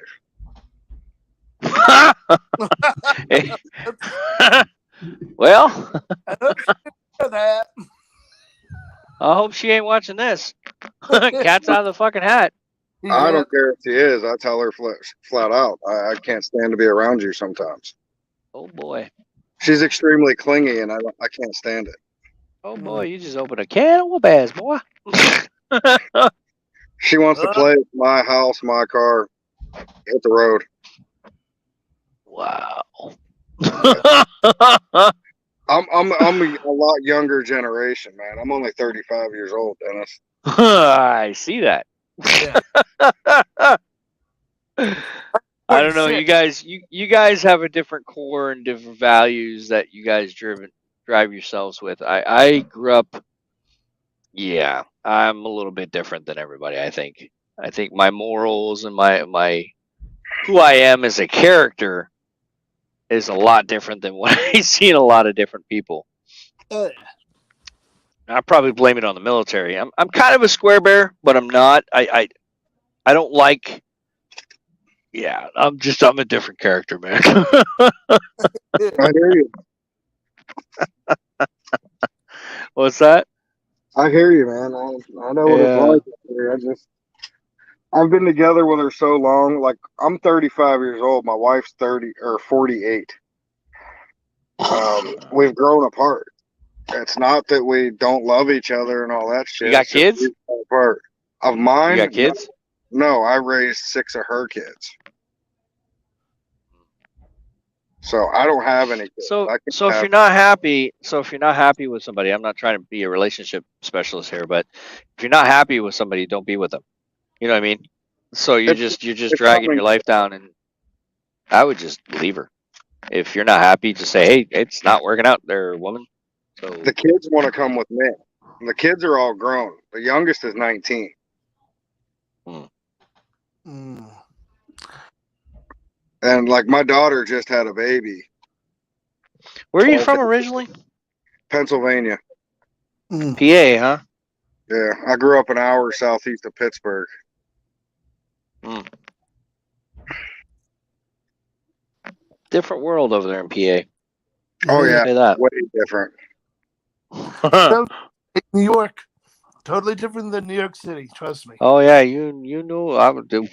Speaker 2: Well,
Speaker 5: that.
Speaker 2: I hope she ain't watching this. Cat's out of the fucking hat.
Speaker 14: I don't care if she is. I tell her flat out, I can't stand to be around you sometimes.
Speaker 2: Oh boy.
Speaker 14: She's extremely clingy, and I can't stand it.
Speaker 2: Oh boy, you just opened a can of whoop-ass, boy.
Speaker 14: She wants to play my house, my car, hit the road.
Speaker 2: Wow.
Speaker 14: I'm a lot younger generation, man. I'm only 35 years old, Dennis.
Speaker 2: I see that.
Speaker 5: Yeah.
Speaker 2: I don't know. You guys have a different core and different values that you guys drive yourselves with. I grew up. Yeah, I'm a little bit different than everybody. I think my morals and my who I am as a character is a lot different than what I see in a lot of different people. I probably blame it on the military. I'm kind of a square bear, but I'm not. I don't like. Yeah, I'm a different character, man.
Speaker 14: I hear you.
Speaker 2: What's that?
Speaker 14: I hear you, man. I know what it's like. I've been together with her so long. Like, I'm 35 years old. My wife's 48. We've grown apart. It's not that we don't love each other and all that shit.
Speaker 2: You got kids?
Speaker 14: Apart. Of mine?
Speaker 2: You got kids?
Speaker 14: No, I raised 6 of her kids. So I don't have any kids.
Speaker 2: So if you're not happy with somebody, I'm not trying to be a relationship specialist here, but if you're not happy with somebody, don't be with them. You know what I mean? So you're just dragging your life down, and I would just leave her. If you're not happy, just say, hey, it's not working out there, woman. So
Speaker 14: the kids want to come with me. The kids are all grown. The youngest is 19. And like my daughter just had a baby.
Speaker 2: Where are you from originally?
Speaker 14: Pennsylvania.
Speaker 2: PA, huh?
Speaker 14: Yeah, I grew up an hour southeast of Pittsburgh.
Speaker 2: Different world over there in PA.
Speaker 14: Oh yeah,
Speaker 2: that.
Speaker 14: Way different.
Speaker 5: New York, totally different than New York City. Trust me.
Speaker 2: Oh yeah, you knew I would do.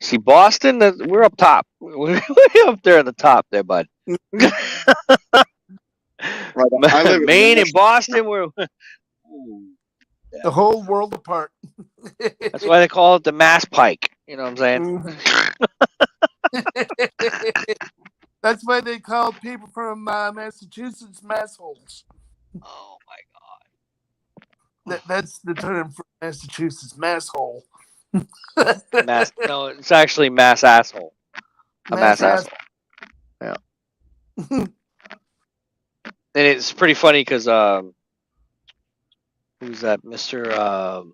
Speaker 2: See, Boston, we're up top. We're up there at the top, there, bud.
Speaker 14: I live in
Speaker 2: Maine and Boston, we're.
Speaker 5: The whole world apart.
Speaker 2: That's why they call it the Mass Pike. You know what I'm saying?
Speaker 5: That's why they call people from Massachusetts massholes.
Speaker 2: Oh my
Speaker 5: That's the term for Massachusetts masshole.
Speaker 2: No, it's actually mass asshole. A mass asshole. Yeah. And it's pretty funny because who's that? Mr.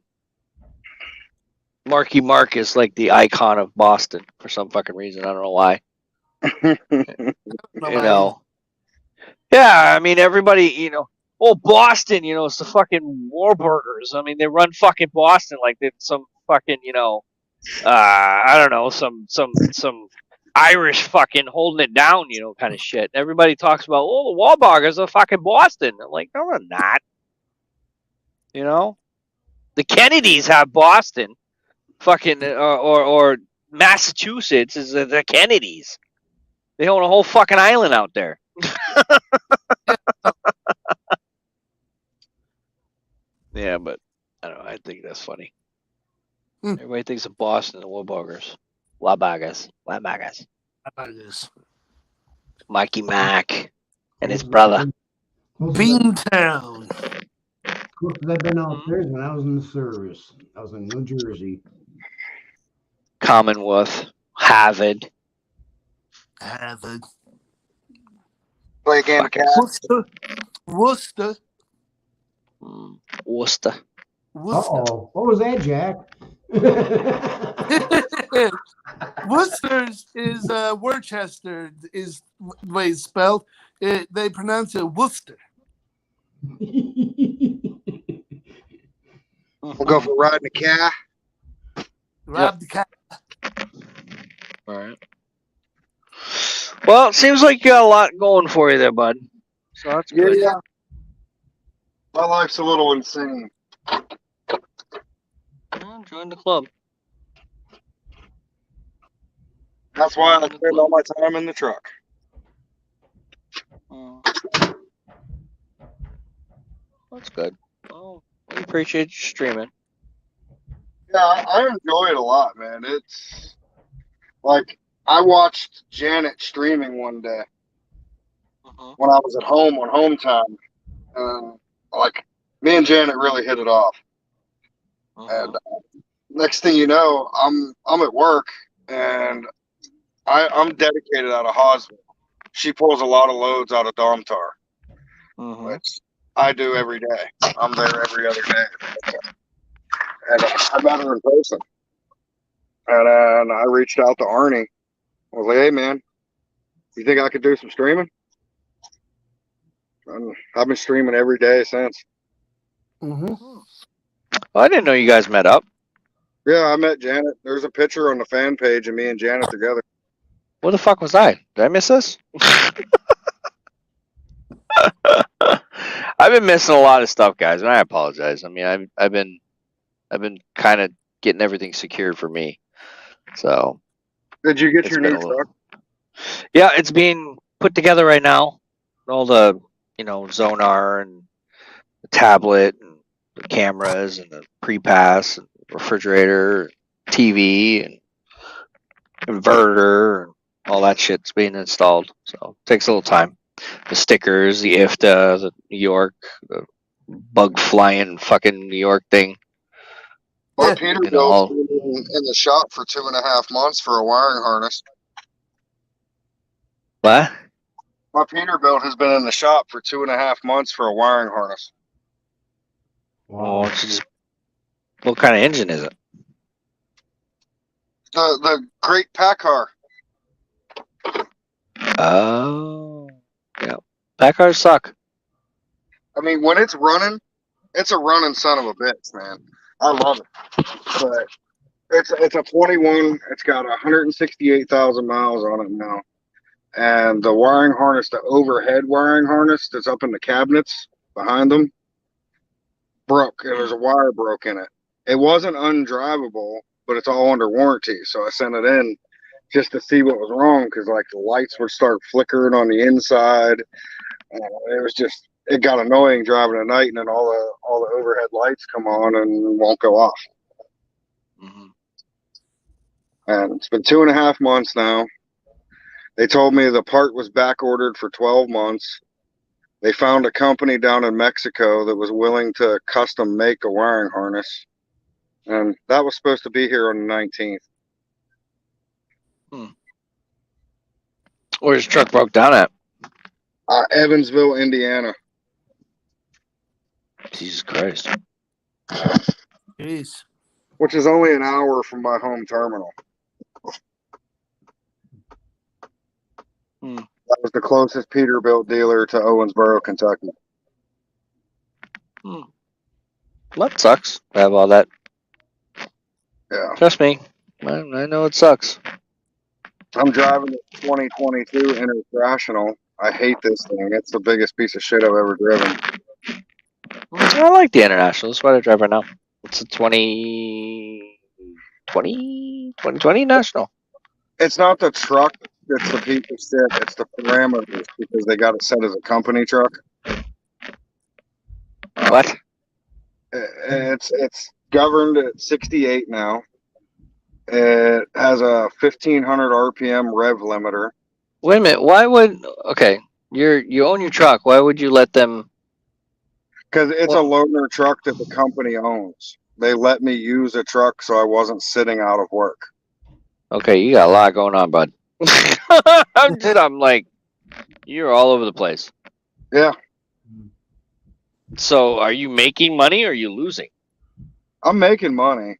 Speaker 2: Marky Mark is like the icon of Boston for some fucking reason. I don't know why. You know. Yeah, I mean everybody, you know. Oh, Boston, you know, it's the fucking Warburgers. I mean, they run fucking Boston like they're some fucking, you know, I don't know, some Irish fucking holding it down, you know, kind of shit. Everybody talks about, oh, the Warburgers are fucking Boston. I'm like, no, they're not. You know, the Kennedys have Boston, fucking, or Massachusetts is the Kennedys. They own a whole fucking island out there. Yeah, but I don't know. I think that's funny. Everybody thinks of Boston, the Warburgers. Warburgers. Mikey Mack and his brother.
Speaker 5: Beantown.
Speaker 6: I've been out there when I was in the service. I was in New Jersey.
Speaker 2: Commonwealth. Harvard.
Speaker 14: Play a game of cat.
Speaker 5: Worcester.
Speaker 2: Worcester.
Speaker 6: Uh-oh. What was that, Jack?
Speaker 5: Worcester is Worcester is the way it's spelled. They pronounce it Worcester.
Speaker 14: We'll go for riding a cat.
Speaker 5: Ride the cat.
Speaker 2: All right. Well, it seems like you got a lot going for you there, bud. So that's good.
Speaker 14: Yeah. My life's a little insane.
Speaker 2: Well, join the club.
Speaker 14: That's why I spend all my time in the truck.
Speaker 2: That's good. Well, we appreciate you streaming.
Speaker 14: Yeah, I enjoy it a lot, man. It's like I watched Janet streaming one day when I was at home on home time, and like me and Janet really hit it off. And next thing you know, I'm at work and I'm dedicated out of Hosville. She pulls a lot of loads out of Domtar, which I do every day. I'm there every other day. And I met her in person. And I reached out to Arnie. I was like, hey, man, you think I could do some streaming? And I've been streaming every day since.
Speaker 2: Well, I didn't know you guys met up.
Speaker 14: Yeah, I met Janet. There's a picture on the fan page of me and Janet together.
Speaker 2: Where the fuck was I? Did I miss this? I've been missing a lot of stuff, guys, and I apologize. I mean, I've been kind of getting everything secured for me. So,
Speaker 14: did you get your new truck?
Speaker 2: Yeah, it's being put together right now. All the, you know, Zonar and the tablet and the cameras and the pre-pass and refrigerator, TV and inverter and all that shit's being installed. So it takes a little time. The stickers, the IFTA, the New York, the bug flying fucking New York thing.
Speaker 14: My Peterbilt's been in the shop for 2.5 months for a wiring harness.
Speaker 2: What?
Speaker 14: My Peterbilt has been in the shop for 2.5 months for a wiring harness.
Speaker 2: Oh, it's just, what kind of engine is it?
Speaker 14: The Great Packard.
Speaker 2: Oh, yeah. Packards suck.
Speaker 14: I mean, when it's running, it's a running son of a bitch, man. I love it. But it's a 21. It's got 168,000 miles on it now. And the wiring harness, the overhead wiring harness that's up in the cabinets behind them, broke. And there's a wire broke in it. It wasn't undrivable, but it's all under warranty. So I sent it in just to see what was wrong, because like the lights would start flickering on the inside. It was just it got annoying driving at night, and then all the overhead lights come on and won't go off. And it's been 2.5 months now. They told me the part was back ordered for 12 months. They found a company down in Mexico that was willing to custom make a wiring harness. And that was supposed to be here on the 19th.
Speaker 2: Where's the truck broke down at?
Speaker 14: Evansville, Indiana.
Speaker 2: Jesus Christ.
Speaker 5: Jeez.
Speaker 14: Which is only an hour from my home terminal. That was the closest Peterbilt dealer to Owensboro, Kentucky.
Speaker 2: That sucks. I have all that.
Speaker 14: Yeah.
Speaker 2: Trust me. I know it sucks.
Speaker 14: I'm driving the 2022 International. I hate this thing. It's the biggest piece of shit I've ever driven.
Speaker 2: I like the International. That's what I drive right now. It's a 2020 National.
Speaker 14: It's not the truck that's the piece of shit. It's the parameters because they got it set as a company truck.
Speaker 2: What?
Speaker 14: It's governed at 68 now. It has a 1500 RPM rev limiter.
Speaker 2: Wait a minute. Why would you own your truck? Why would you let them?
Speaker 14: Because it's a loaner truck that the company owns. They let me use a truck so I wasn't sitting out of work.
Speaker 2: Okay, you got a lot going on, bud. I'm like, you're all over the place.
Speaker 14: Yeah.
Speaker 2: So, are you making money or are you losing?
Speaker 14: I'm making money.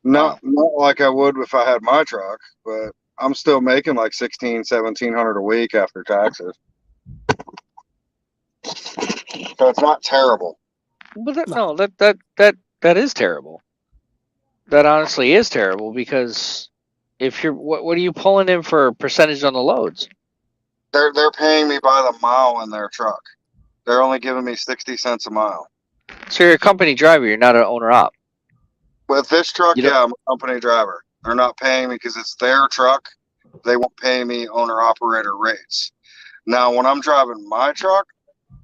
Speaker 14: Not like I would if I had my truck, but I'm still making like $1,700 a week after taxes. So it's not terrible.
Speaker 2: But that is terrible. That honestly is terrible because if you're what are you pulling in for a percentage on the loads?
Speaker 14: They're paying me by the mile in their truck. They're only giving me 60 cents a mile.
Speaker 2: So you're a company driver. You're not an owner op.
Speaker 14: With this truck, yeah, I'm a company driver. They're not paying me because it's their truck. They won't pay me owner-operator rates. Now, when I'm driving my truck,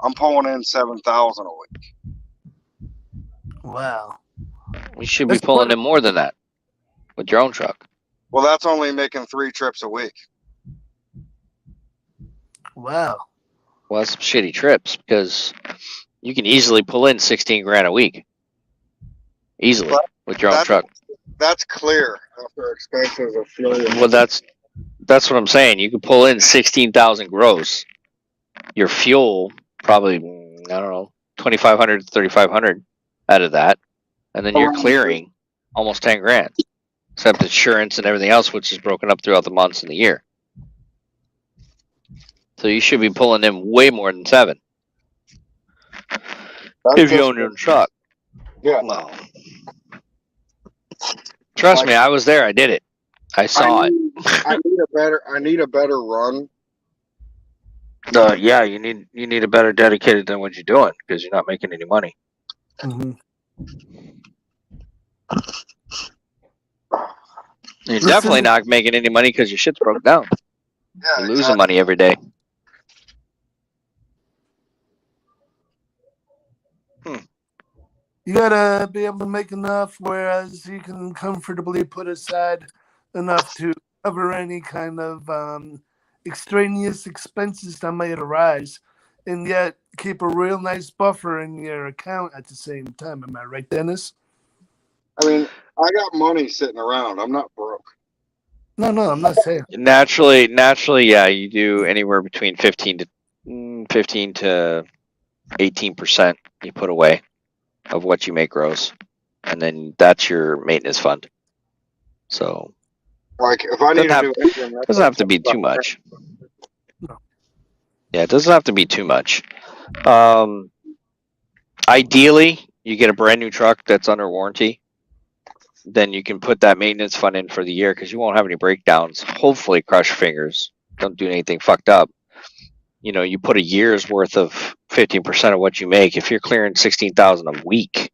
Speaker 14: I'm pulling in $7,000 a week.
Speaker 5: Wow.
Speaker 2: You should be pulling in more than that with your own truck.
Speaker 14: Well, that's only making 3 trips a week.
Speaker 5: Wow.
Speaker 2: Well, that's some shitty trips because you can easily pull in 16 grand a week. Easily with your own truck.
Speaker 14: That's clear after expenses of fuel.
Speaker 2: Well, that's what I'm saying. You can pull in 16,000 gross. Your fuel probably, I don't know, 2,500 to 3,500 out of that, and then you're clearing almost 10 grand, except insurance and everything else, which is broken up throughout the months and the year. So you should be pulling in way more than 7 if you own your own truck.
Speaker 14: Yeah.
Speaker 2: Well, trust me, I was there. I did it. I saw it.
Speaker 14: I need a better run.
Speaker 2: Yeah, you need a better dedicated than what you're doing because you're not making any money.
Speaker 5: Mm-hmm.
Speaker 2: You're definitely not making any money because your shit's broke down.
Speaker 14: Yeah,
Speaker 2: you're losing money every day.
Speaker 5: You gotta be able to make enough, whereas you can comfortably put aside enough to cover any kind of extraneous expenses that might arise, and yet keep a real nice buffer in your account at the same time. Am I right, Dennis?
Speaker 14: I mean, I got money sitting around. I'm not broke.
Speaker 5: No, I'm not saying.
Speaker 2: Naturally, yeah, you do anywhere between 15 to 18% you put away of what you make gross, and then that's your maintenance fund. So,
Speaker 14: like, if I need to do anything,
Speaker 2: it doesn't have to be too much.
Speaker 5: No.
Speaker 2: Yeah, it doesn't have to be too much. Ideally, you get a brand new truck that's under warranty. Then you can put that maintenance fund in for the year because you won't have any breakdowns. Hopefully, cross your fingers. Don't do anything fucked up. You know, you put a year's worth of 15% of what you make. If you're clearing 16,000 a week,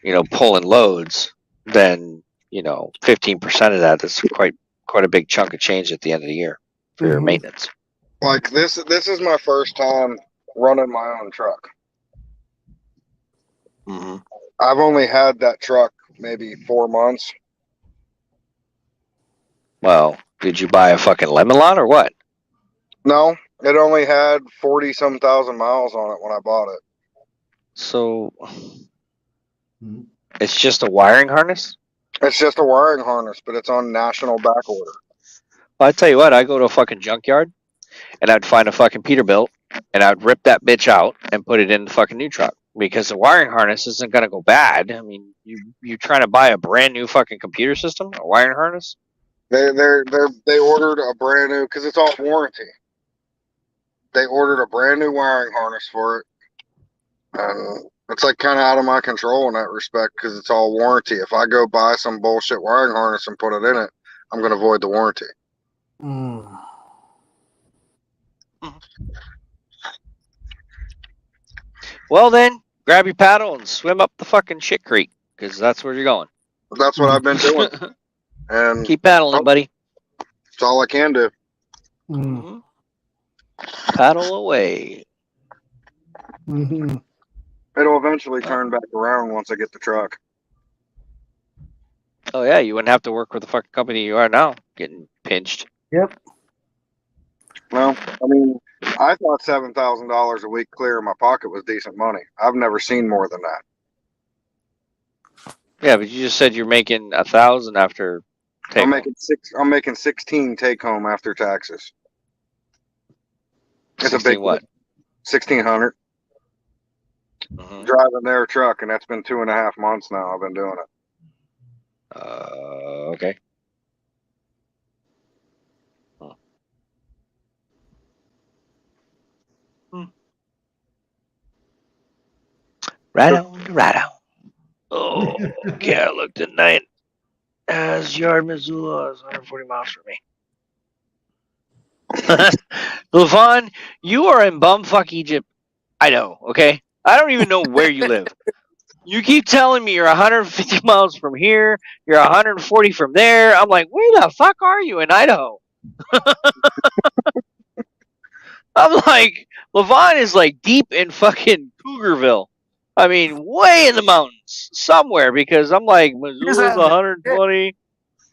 Speaker 2: you know, pulling loads, then 15% of that is quite a big chunk of change at the end of the year for your maintenance.
Speaker 14: Like this is my first time running my own truck.
Speaker 2: Mm-hmm.
Speaker 14: I've only had that truck maybe 4 months.
Speaker 2: Well, did you buy a fucking lemon lot or what?
Speaker 14: No, it only had 40-some thousand miles on it when I bought it.
Speaker 2: So it's just a wiring harness?
Speaker 14: It's just a wiring harness, but it's on national back order.
Speaker 2: Well, I tell you what, I go to a fucking junkyard and I'd find a fucking Peterbilt and I'd rip that bitch out and put it in the fucking new truck because the wiring harness isn't gonna go bad. I mean, you trying to buy a brand new fucking computer system, a wiring harness?
Speaker 14: They ordered a brand new because it's all warranty. They ordered a brand new wiring harness for it, and it's like kind of out of my control in that respect because it's all warranty. If I go buy some bullshit wiring harness and put it in it, I'm gonna void the warranty.
Speaker 2: Well then, grab your paddle and swim up the fucking shit creek because that's where you're going.
Speaker 14: That's what I've been doing, and
Speaker 2: keep paddling, buddy.
Speaker 14: That's all I can do.
Speaker 2: Mm-hmm. Paddle away.
Speaker 14: It'll eventually turn back around once I get the truck.
Speaker 2: Oh yeah, you wouldn't have to work with the fucking company you are now, getting pinched.
Speaker 5: Yep.
Speaker 14: Well, I mean, I thought $7,000 a week clear in my pocket was decent money. I've never seen more than that.
Speaker 2: Yeah, but you just said you're making 1,000 after take.
Speaker 14: I'm making 16 take home after taxes. It's a big
Speaker 2: what?
Speaker 14: 1,600. Driving their truck, and that's been 2.5 months now. I've been doing it.
Speaker 2: Okay. Right on. Oh, okay, I looked at night. As Yard, Missoula is 140 miles from me. Levon, you are in bumfuck Egypt, Idaho, okay? I don't even know where you live. You keep telling me you're 150 miles from here, you're 140 from there. I'm like, where the fuck are you in Idaho? I'm like, Levon is like deep in fucking Cougarville. I mean, way in the mountains somewhere because I'm like, Missoula's 120.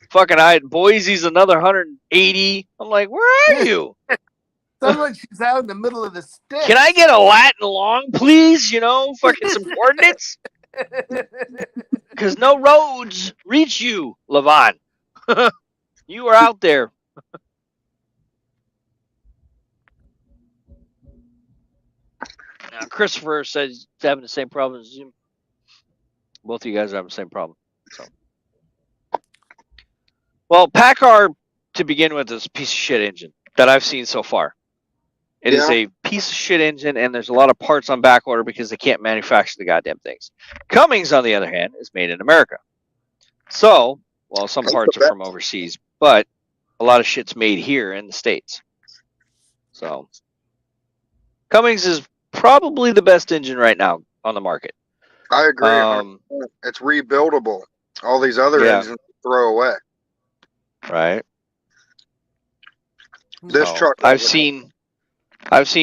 Speaker 2: Fucking Boise's another 180. I'm like, where are you?
Speaker 5: Sounds like she's out in the middle of the sticks.
Speaker 2: Can I get a Latin long, please? You know, fucking some coordinates? Because no roads reach you, Levon. You are out there. Christopher says he's having the same problem as you. Both of you guys are having the same problem. So, well, PACCAR to begin with is a piece of shit engine that I've seen so far. It is a piece of shit engine, and there's a lot of parts on back order because they can't manufacture the goddamn things. Cummins, on the other hand, is made in America. So, well, some parts are from overseas, but a lot of shit's made here in the States. So, Cummins is probably the best engine right now on the market.
Speaker 14: I agree. It's rebuildable. All these other engines throw away.
Speaker 2: Right.
Speaker 14: This truck.
Speaker 2: I've seen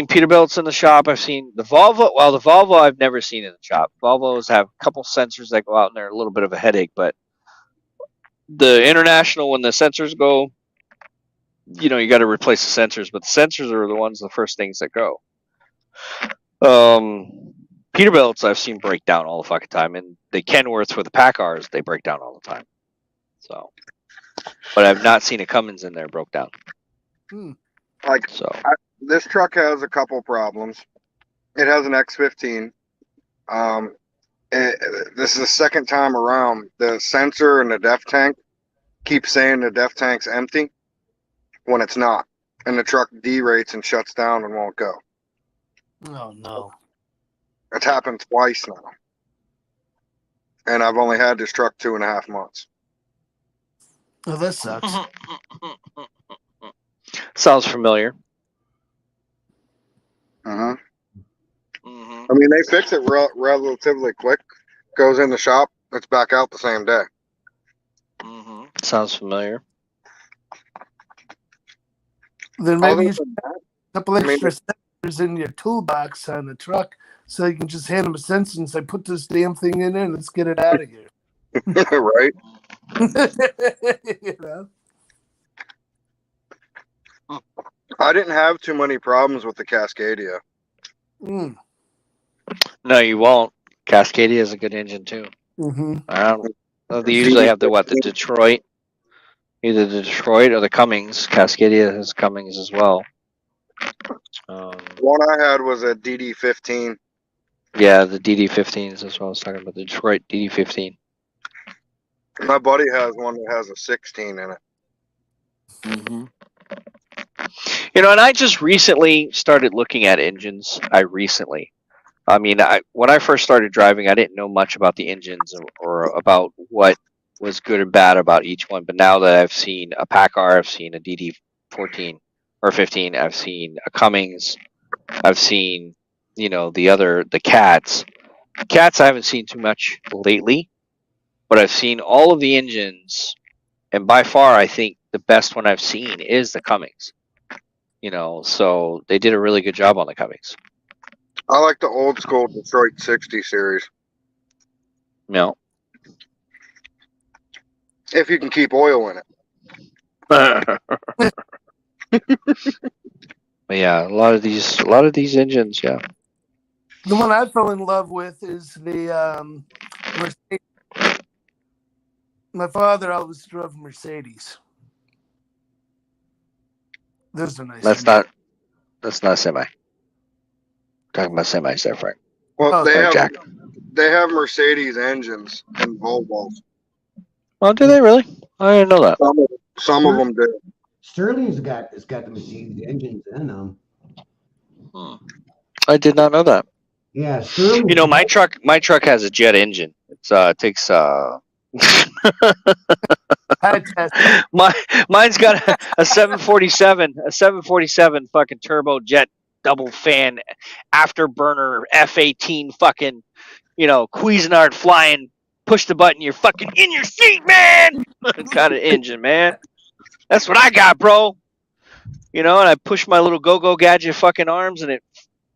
Speaker 2: Peterbilts in the shop. I've seen the Volvo. Well, the Volvo I've never seen in the shop. Volvos have a couple sensors that go out and they're a little bit of a headache, but the International, when the sensors go, you know, you got to replace the sensors, but the sensors are the first things that go. Peterbilts I've seen break down all the fucking time, and the Kenworths with the PACCARs, they break down all the time. So, but I've not seen a Cummins in there broke down.
Speaker 14: Like,
Speaker 2: so,
Speaker 14: this truck has a couple problems. It has an X15. This is the second time around. The sensor in the def tank keeps saying the def tank's empty when it's not, and the truck derates and shuts down and won't go.
Speaker 5: Oh no!
Speaker 14: It's happened twice now, and I've only had this truck 2.5 months.
Speaker 5: Oh, that sucks.
Speaker 2: Sounds familiar.
Speaker 14: I mean, they fix it relatively quick. Goes in the shop, it's back out the same day.
Speaker 2: Sounds familiar.
Speaker 5: Then maybe you should couple extra sensors in your toolbox on the truck, so you can just hand them a sensor and say, "Put this damn thing in there and let's get it out of here."
Speaker 14: Right?
Speaker 5: You know?
Speaker 14: I didn't have too many problems with the Cascadia.
Speaker 5: Mm.
Speaker 2: No, you won't. Cascadia is a good engine too.
Speaker 5: Mm-hmm.
Speaker 2: They usually have the Detroit, either the Detroit or the Cummins. Cascadia has Cummins as well.
Speaker 14: One I had was a DD15.
Speaker 2: Yeah, the DD15s as well. I was talking about the Detroit DD15.
Speaker 14: My buddy has one that has a 16 in it.
Speaker 2: Mm-hmm. You know, and I just recently started looking at engines. I mean, when I first started driving, I didn't know much about the engines or about what was good and bad about each one. But now that I've seen a PACCAR, I've seen a DD14 or 15, I've seen a Cummins, I've seen, you know, the Cats. Cats I haven't seen too much lately, but I've seen all of the engines, and by far I think the best one I've seen is the Cummins. You know, so they did a really good job on the Cummins.
Speaker 14: I like the old school Detroit 60 series.
Speaker 2: No.
Speaker 14: If you can keep oil in it.
Speaker 2: But yeah, a lot of these engines, yeah.
Speaker 5: The one I fell in love with is the Mercedes. My father always drove Mercedes. Those are nice.
Speaker 2: That's not a semi. Talking about semis there, Frank.
Speaker 14: Well,
Speaker 2: Jack.
Speaker 14: They have Mercedes engines and Volvos.
Speaker 2: Oh, do they really? I didn't know that.
Speaker 14: Some of them do.
Speaker 6: Sterling's got the Mercedes engines in them.
Speaker 2: I did not know that.
Speaker 6: Yeah, Sterling.
Speaker 2: You know, my truck has a jet engine. It takes mine's got a 747 fucking turbojet double fan afterburner F-18 fucking, you know, Cuisinart flying, push the button, you're fucking in your seat, man. Got an engine, man. That's what I got, bro. You know, and I push my little go-go gadget fucking arms and it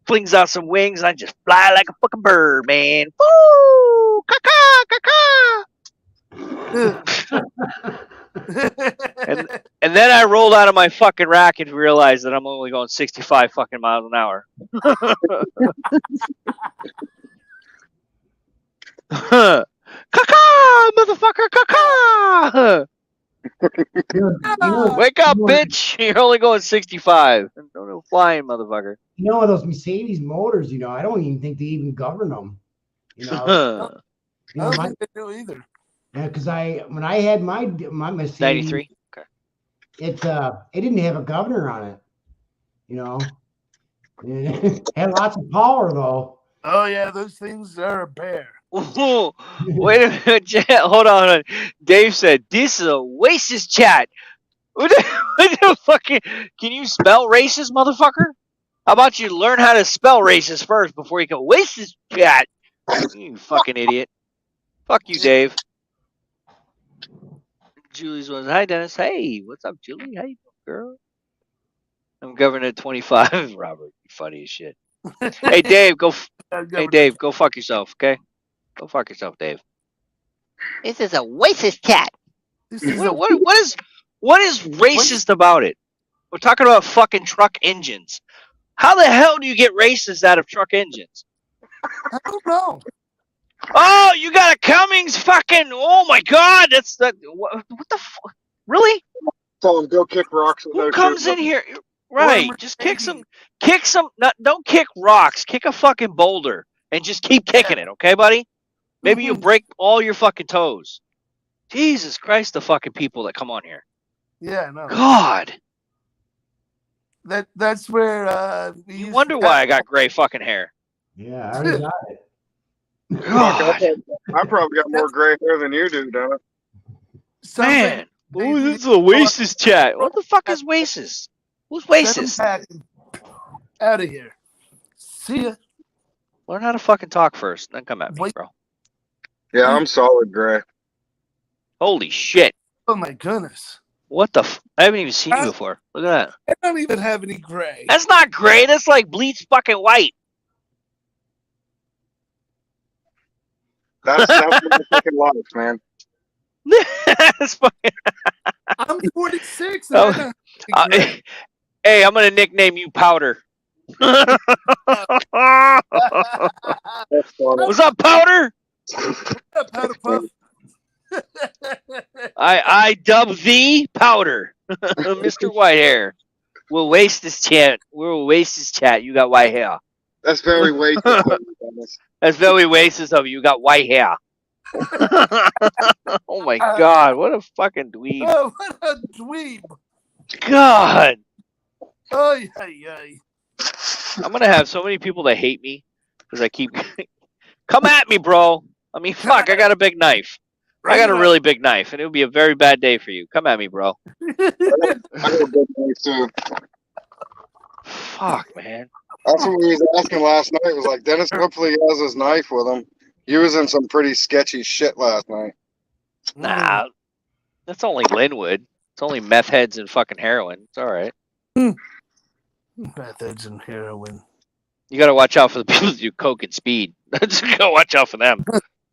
Speaker 2: flings out some wings and I just fly like a fucking bird, man. Woo! Caca! And then I rolled out of my fucking rack and realized that I'm only going 65 fucking miles an hour. Caca, motherfucker, caca! Wake up, bitch! You're only going 65. No flying, motherfucker.
Speaker 6: You know, those Mercedes motors, you know, I don't even think they even govern them. You know,
Speaker 5: I don't think they do either.
Speaker 6: Yeah, because when I had my Mercedes,
Speaker 2: 93. Okay.
Speaker 6: It didn't have a governor on it. You know, it had lots of power though.
Speaker 5: Oh yeah, those things are a bear.
Speaker 2: Ooh, wait a minute, hold on. Dave said this is a racist chat. What the fucking? Can you spell racist, motherfucker? How about you learn how to spell racist first before you go racist chat? You fucking idiot. Fuck you, Dave. Julie's was, hi Dennis. Hey, what's up, Julie? How you doing, girl? I'm Governor 25. Robert, you funny as shit. Hey Dave, go fuck yourself, okay? Go fuck yourself, Dave. This is a racist cat. What is racist about it? We're talking about fucking truck engines. How the hell do you get racist out of truck engines?
Speaker 5: I don't know.
Speaker 2: Oh, you got a Cummins fucking, oh my god, what the fuck? Really?
Speaker 14: Tell them go kick rocks.
Speaker 2: Who comes in here? Right, just kick some, don't kick rocks, kick a fucking boulder and just keep kicking it, okay, buddy? Maybe you'll break all your fucking toes. Jesus Christ, the fucking people that come on here.
Speaker 5: Yeah, no.
Speaker 2: God.
Speaker 5: That's where
Speaker 2: you wonder why I got gray fucking hair.
Speaker 6: Yeah, I already got it.
Speaker 2: God.
Speaker 14: I probably got more gray hair than you do, Donna.
Speaker 2: Man, this is a racist chat. What the fuck is racist? Who's racist?
Speaker 5: Out of here. See ya.
Speaker 2: Learn how to fucking talk first, then come at me, bro.
Speaker 14: Yeah, I'm solid gray.
Speaker 2: Holy shit.
Speaker 5: Oh my goodness.
Speaker 2: What the? I haven't even seen you before. Look at that.
Speaker 5: I don't even have any gray.
Speaker 2: That's not gray. That's like bleached fucking white.
Speaker 14: That's my fucking life, man.
Speaker 2: That's fucking...
Speaker 5: I'm 46. And I don't have any gray.
Speaker 2: Hey, I'm gonna nickname you Powder. What's up, Powder?
Speaker 5: Powder Puff.
Speaker 2: I dub thee Powder, Mr. Whitehair. We'll waste this chat. We'll waste this chat. You got white hair.
Speaker 14: That's very wasteful.
Speaker 2: That's very racist of you. You got white hair. Oh my god, what a fucking dweeb.
Speaker 5: Oh, what a dweeb.
Speaker 2: God.
Speaker 5: Ay, ay, ay.
Speaker 2: I'm gonna have so many people that hate me because I keep come at me, bro. I mean, fuck, I got a big knife. I got a really big knife, and it would be a very bad day for you. Come at me, bro.
Speaker 14: I got a big knife too.
Speaker 2: Fuck, man.
Speaker 14: That's what we was asking last night. Was like, Dennis, hopefully he has his knife with him. He was in some pretty sketchy shit last night.
Speaker 2: Nah, that's only Linwood. It's only meth heads and fucking heroin. It's all right.
Speaker 5: Methods and heroin.
Speaker 2: You got to watch out for the people that do coke and speed. Just go watch out for them.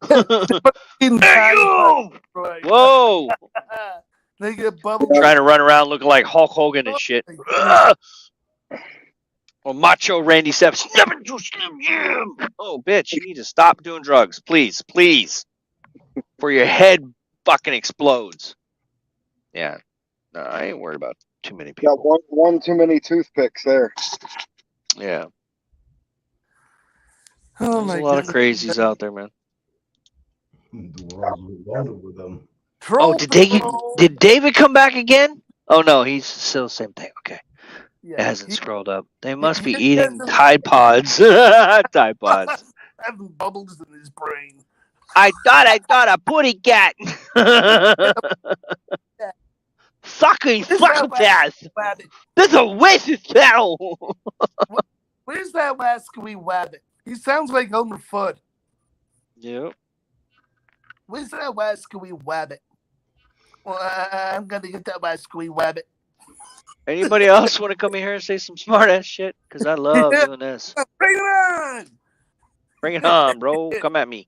Speaker 5: Hey,
Speaker 2: you! Whoa!
Speaker 5: They get bubbled.
Speaker 2: Trying to run around looking like Hulk Hogan and shit. Or Macho Randy Savage. Never do Slim Jim. Oh, bitch, you need to stop doing drugs. Please, please. Before your head fucking explodes. Yeah. No, I ain't worried about too many people.
Speaker 14: Got one too many toothpicks there.
Speaker 2: Yeah.
Speaker 5: Oh,
Speaker 2: There's a lot of crazies out there, man.
Speaker 6: The world's loaded with them.
Speaker 2: Oh, did David come back again? Oh no, he's still the same thing. Okay.
Speaker 5: Yeah,
Speaker 2: it hasn't scrolled up. They must be eating Tide Pods. Tide Pods.
Speaker 5: Having bubbles in his brain.
Speaker 2: I thought a putty cat. Fucking psychopath. This is a racist battle.
Speaker 5: Where's that wascally wabbit? He sounds like Homer Fudd.
Speaker 2: Yep.
Speaker 5: Where's that wascally wabbit? Well, I'm gonna get that wascally wabbit.
Speaker 2: Anybody else want to come in here and say some smart ass shit? Because I love doing this.
Speaker 5: Bring it on!
Speaker 2: Bring it on, bro. Come at me.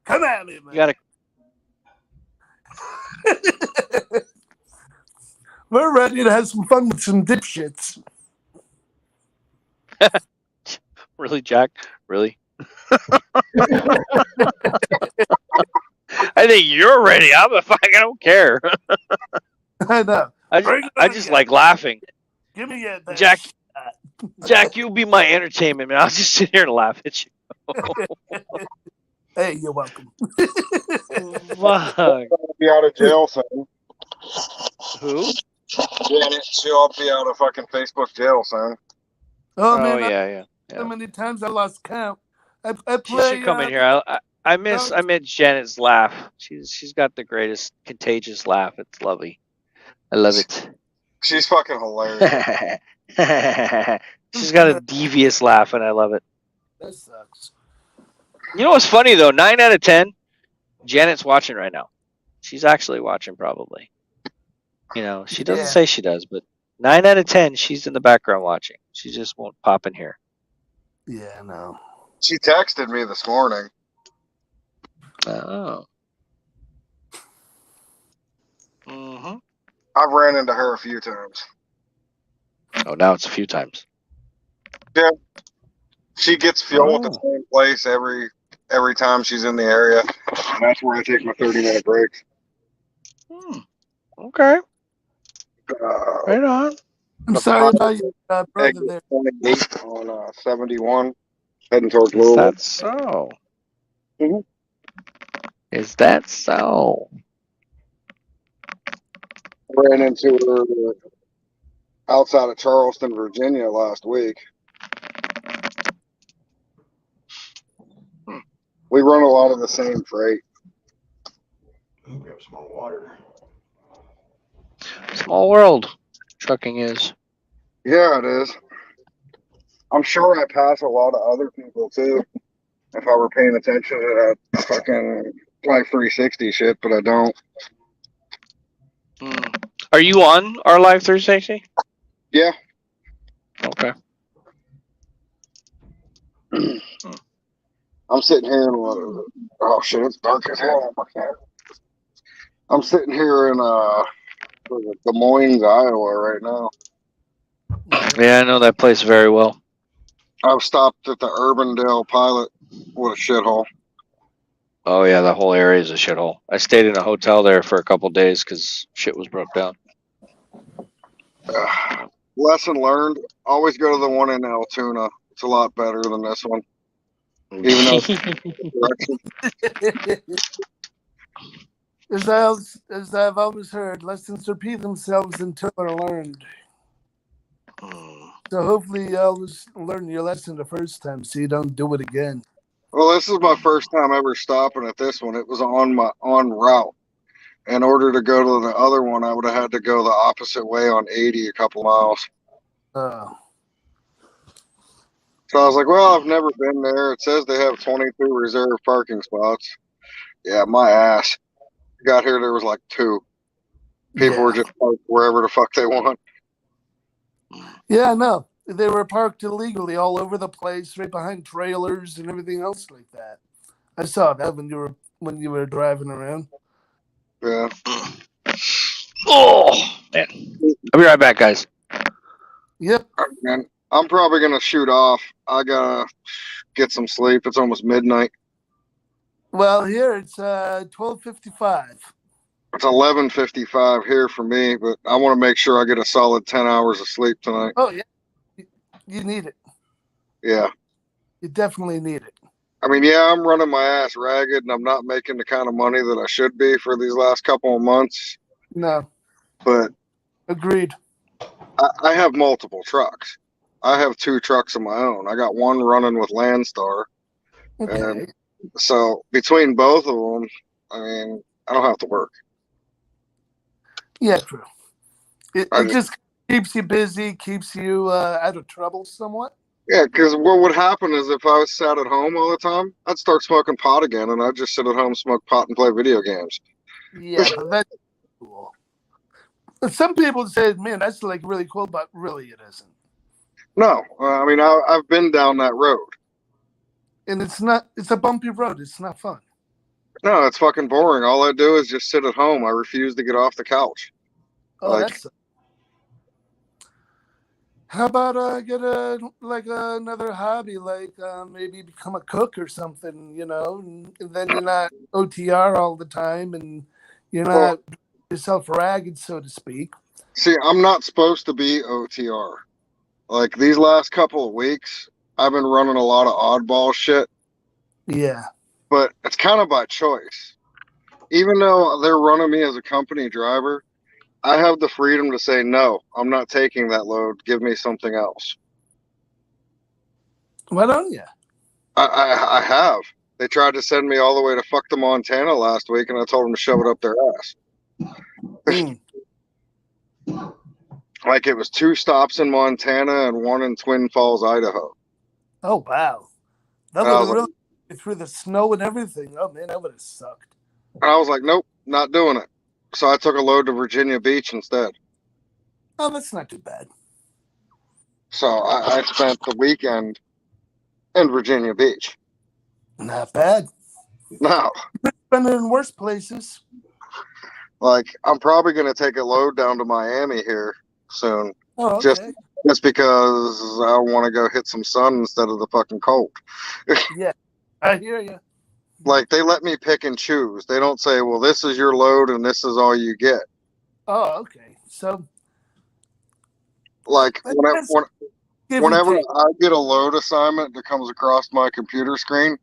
Speaker 5: Come at me, man.
Speaker 2: You gotta.
Speaker 5: We're ready to have some fun with some dipshits.
Speaker 2: Really, Jack? Really? I think you're ready. I don't care.
Speaker 5: I know.
Speaker 2: I just like laughing.
Speaker 5: Give me a
Speaker 2: Jack, you be my entertainment, man. I'll just sit here and laugh at you.
Speaker 5: Hey, you're welcome.
Speaker 2: Fuck.
Speaker 14: Be out of jail soon.
Speaker 2: Who?
Speaker 14: Janet, she'll be out of fucking Facebook jail soon.
Speaker 5: Oh, man,
Speaker 2: yeah.
Speaker 5: So many times I lost count. I
Speaker 2: She
Speaker 5: play.
Speaker 2: should come in here. I miss Janet's laugh. She's got the greatest contagious laugh. It's lovely. I love it.
Speaker 14: She's fucking hilarious.
Speaker 2: She's got a devious laugh, and I love it.
Speaker 5: That sucks.
Speaker 2: You know what's funny though? 9 out of 10, Janet's watching right now. She's actually watching, probably. You know, she doesn't say she does, but 9 out of 10, she's in the background watching. She just won't pop in here.
Speaker 5: Yeah, no.
Speaker 14: She texted me this morning.
Speaker 2: Oh. Mm-hmm.
Speaker 14: I've ran into her a few times.
Speaker 2: Oh, now it's a few times.
Speaker 14: Yeah. She gets fuel at the same place every time she's in the area. And that's where I take my 30-minute breaks.
Speaker 2: Okay. Right on.
Speaker 5: I'm sorry about your brother there.
Speaker 14: 28 on 71, heading towards
Speaker 2: Is
Speaker 14: Louisville.
Speaker 2: that so?
Speaker 14: Mm-hmm.
Speaker 2: Is that so?
Speaker 14: Ran into her outside of Charleston, Virginia last week. We run a lot of the same freight.
Speaker 6: Grab some more water.
Speaker 2: Small world. Trucking is.
Speaker 14: Yeah, it is. I'm sure I pass a lot of other people too. If I were paying attention to that fucking Life 360 shit, but I don't.
Speaker 2: Are you on our live Thursday, Stacey?
Speaker 14: Yeah.
Speaker 2: Okay.
Speaker 14: I'm sitting here in oh shit, it's dark as hell. I'm sitting here in Des Moines, Iowa right now.
Speaker 2: Yeah, I know that place very well.
Speaker 14: I've stopped at the Urbandale Pilot. What a shithole.
Speaker 2: Oh yeah, that whole area is a shithole. I stayed in a hotel there for a couple days because shit was broke down.
Speaker 14: Lesson learned: always go to the one in Altoona. It's a lot better than this one. Even though
Speaker 5: as I've always heard, lessons repeat themselves until they're learned. So hopefully you always learn your lesson the first time so you don't do it again.
Speaker 14: well, this is my first time ever stopping at this one. It was on route. In order to go to the other one, I would have had to go the opposite way on 80 a couple miles.
Speaker 5: Oh.
Speaker 14: So I was like, well, I've never been there. It says they have 22 reserved parking spots. Yeah, my ass. Got here, there was like 2. People were just parked wherever the fuck they want.
Speaker 5: Yeah, no. They were parked illegally all over the place, right behind trailers and everything else like that. I saw that when you were driving around.
Speaker 14: Yeah.
Speaker 2: Oh man. I'll be right back, guys.
Speaker 5: Yep.
Speaker 14: All right, man. I'm probably gonna shoot off. I gotta get some sleep. It's almost midnight.
Speaker 5: Well, here it's 12:55.
Speaker 14: It's 11:55 here for me, but I want to make sure I get a solid 10 hours of sleep tonight.
Speaker 5: Oh yeah, you need it.
Speaker 14: Yeah.
Speaker 5: You definitely need it.
Speaker 14: I mean, yeah, I'm running my ass ragged, and I'm not making the kind of money that I should be for these last couple of months.
Speaker 5: No.
Speaker 14: But
Speaker 5: agreed.
Speaker 14: I have multiple trucks. I have 2 trucks of my own. I got one running with Landstar.
Speaker 5: Okay.
Speaker 14: And so between both of them, I mean, I don't have to work.
Speaker 5: Yeah, true. It just keeps you busy, keeps you out of trouble somewhat.
Speaker 14: Yeah, because what would happen is if I was sat at home all the time, I'd start smoking pot again, and I'd just sit at home, smoke pot, and play video games.
Speaker 5: Yeah, but that's cool. Some people say, man, that's like really cool, but really it isn't.
Speaker 14: No, I mean, I've been down that road.
Speaker 5: And it's a bumpy road. It's not fun.
Speaker 14: No, it's fucking boring. All I do is just sit at home. I refuse to get off the couch.
Speaker 5: Oh, that's. How about get another hobby, like maybe become a cook or something, you know, and then you're not OTR all the time, and you're not yourself ragged, so to speak.
Speaker 14: See, I'm not supposed to be OTR. Like these last couple of weeks, I've been running a lot of oddball shit.
Speaker 5: Yeah.
Speaker 14: But it's kind of by choice. Even though they're running me as a company driver, I have the freedom to say, no, I'm not taking that load. Give me something else.
Speaker 5: Why don't you?
Speaker 14: I have. They tried to send me all the way to fuck to Montana last week, and I told them to shove it up their ass. Like it was 2 stops in Montana and 1 in Twin Falls, Idaho.
Speaker 5: Oh, wow. That would have really through the snow and everything. Oh, man, that would have sucked.
Speaker 14: And I was like, nope, not doing it. So I took a load to Virginia Beach instead.
Speaker 5: Oh, that's not too bad.
Speaker 14: So I spent the weekend in Virginia Beach.
Speaker 5: Not bad.
Speaker 14: No.
Speaker 5: Been in worse places.
Speaker 14: Like, I'm probably going to take a load down to Miami here soon.
Speaker 5: Oh, okay.
Speaker 14: Just because I want to go hit some sun instead of the fucking cold.
Speaker 5: Yeah, I hear you.
Speaker 14: Like, they let me pick and choose. They don't say, well, this is your load and this is all you get.
Speaker 5: Oh, okay. So,
Speaker 14: like, whenever I get a load assignment that comes across my computer screen,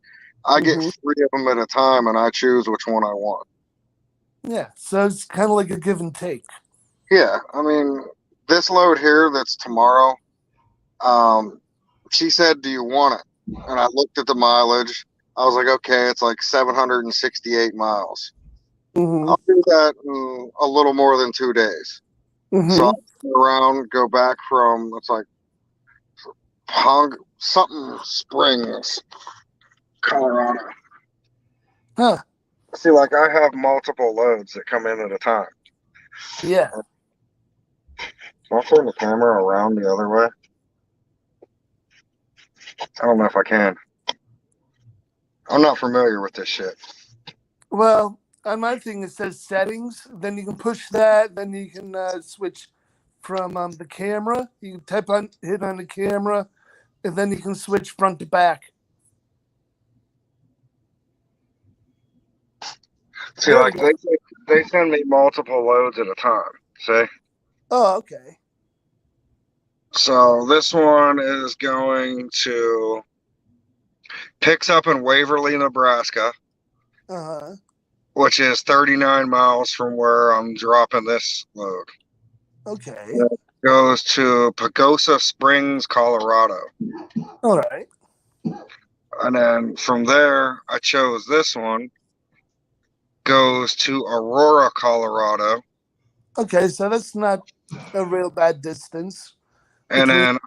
Speaker 14: I get 3 of them at a time and I choose which one I want.
Speaker 5: Yeah, so it's kind of like a give and take.
Speaker 14: Yeah, I mean, this load here that's tomorrow, she said, do you want it? And I looked at the mileage. I was like, okay, it's like 768 miles. I'll do that in a little more than 2 days. So I'll go around, go back from, it's like something Springs, Colorado.
Speaker 5: Huh.
Speaker 14: See, like I have multiple loads that come in at a time.
Speaker 5: Yeah.
Speaker 14: Can I turn the camera around the other way? I don't know if I can. I'm not familiar with this shit.
Speaker 5: Well, on my thing, it says settings. Then you can push that. Then you can switch from the camera. You can hit on the camera, and then you can switch front to back.
Speaker 14: See, like they send me multiple loads at a time. See?
Speaker 5: Oh, okay.
Speaker 14: So this one is going to picks up in Waverly, Nebraska, which is 39 miles from where I'm dropping this load.
Speaker 5: Okay.
Speaker 14: It goes to Pagosa Springs, Colorado.
Speaker 5: All right.
Speaker 14: And then from there, I chose this one. Goes to Aurora, Colorado.
Speaker 5: Okay, so that's not a real bad distance.
Speaker 14: And then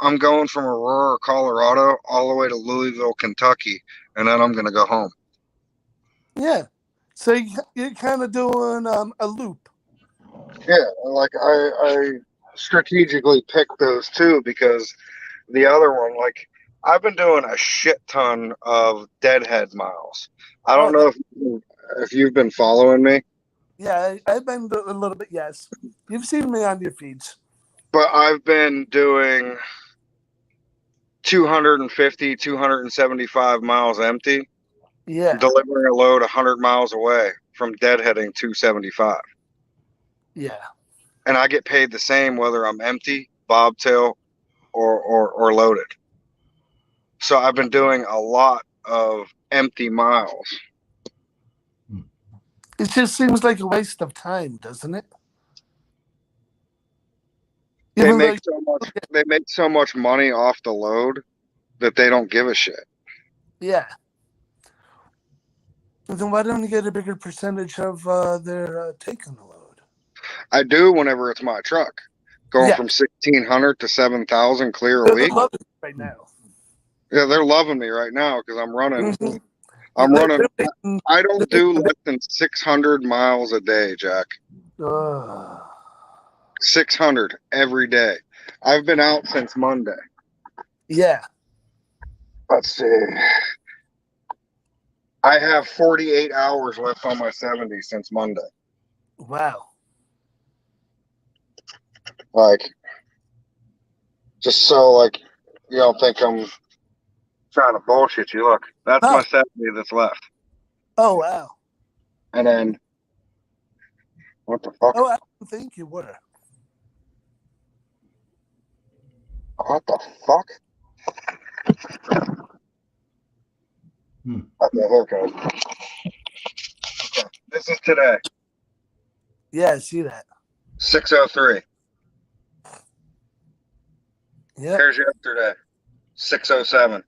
Speaker 14: I'm going from Aurora, Colorado, all the way to Louisville, Kentucky, and then I'm going to go home.
Speaker 5: Yeah. So you're kind of doing a loop.
Speaker 14: Yeah, like I strategically picked those two because the other one, like I've been doing a shit ton of deadhead miles. I don't know if you've been following me.
Speaker 5: Yeah, I've been a little bit, yes. You've seen me on your feeds.
Speaker 14: But I've been doing 250, 275 miles empty.
Speaker 5: Yeah.
Speaker 14: Delivering a load 100 miles away from deadheading 275.
Speaker 5: Yeah.
Speaker 14: And I get paid the same whether I'm empty, bobtail, or loaded. So I've been doing a lot of empty miles.
Speaker 5: It just seems like a waste of time, doesn't it?
Speaker 14: They make so much money off the load that they don't give a shit.
Speaker 5: Yeah. Then why don't you get a bigger percentage of their take on the load?
Speaker 14: I do whenever it's my truck. Going from 1,600 to 7,000 clear a week.
Speaker 5: Right now.
Speaker 14: Yeah, they're loving me right now because I'm running. I'm running. I don't do less than 600 miles a day, Jack. 600 every day. I've been out since Monday.
Speaker 5: Yeah.
Speaker 14: Let's see. I have 48 hours left on my 70 since Monday.
Speaker 5: Wow.
Speaker 14: Like, just so like you don't think I'm trying to bullshit you. Look, that's my 70 that's left.
Speaker 5: Oh wow.
Speaker 14: And then what the fuck?
Speaker 5: Oh, I don't think you were.
Speaker 14: What the fuck? Okay, here it goes. Okay, this is today.
Speaker 5: Yeah, I see that.
Speaker 14: 6:03.
Speaker 5: Yeah.
Speaker 14: Here's yesterday. 6:07.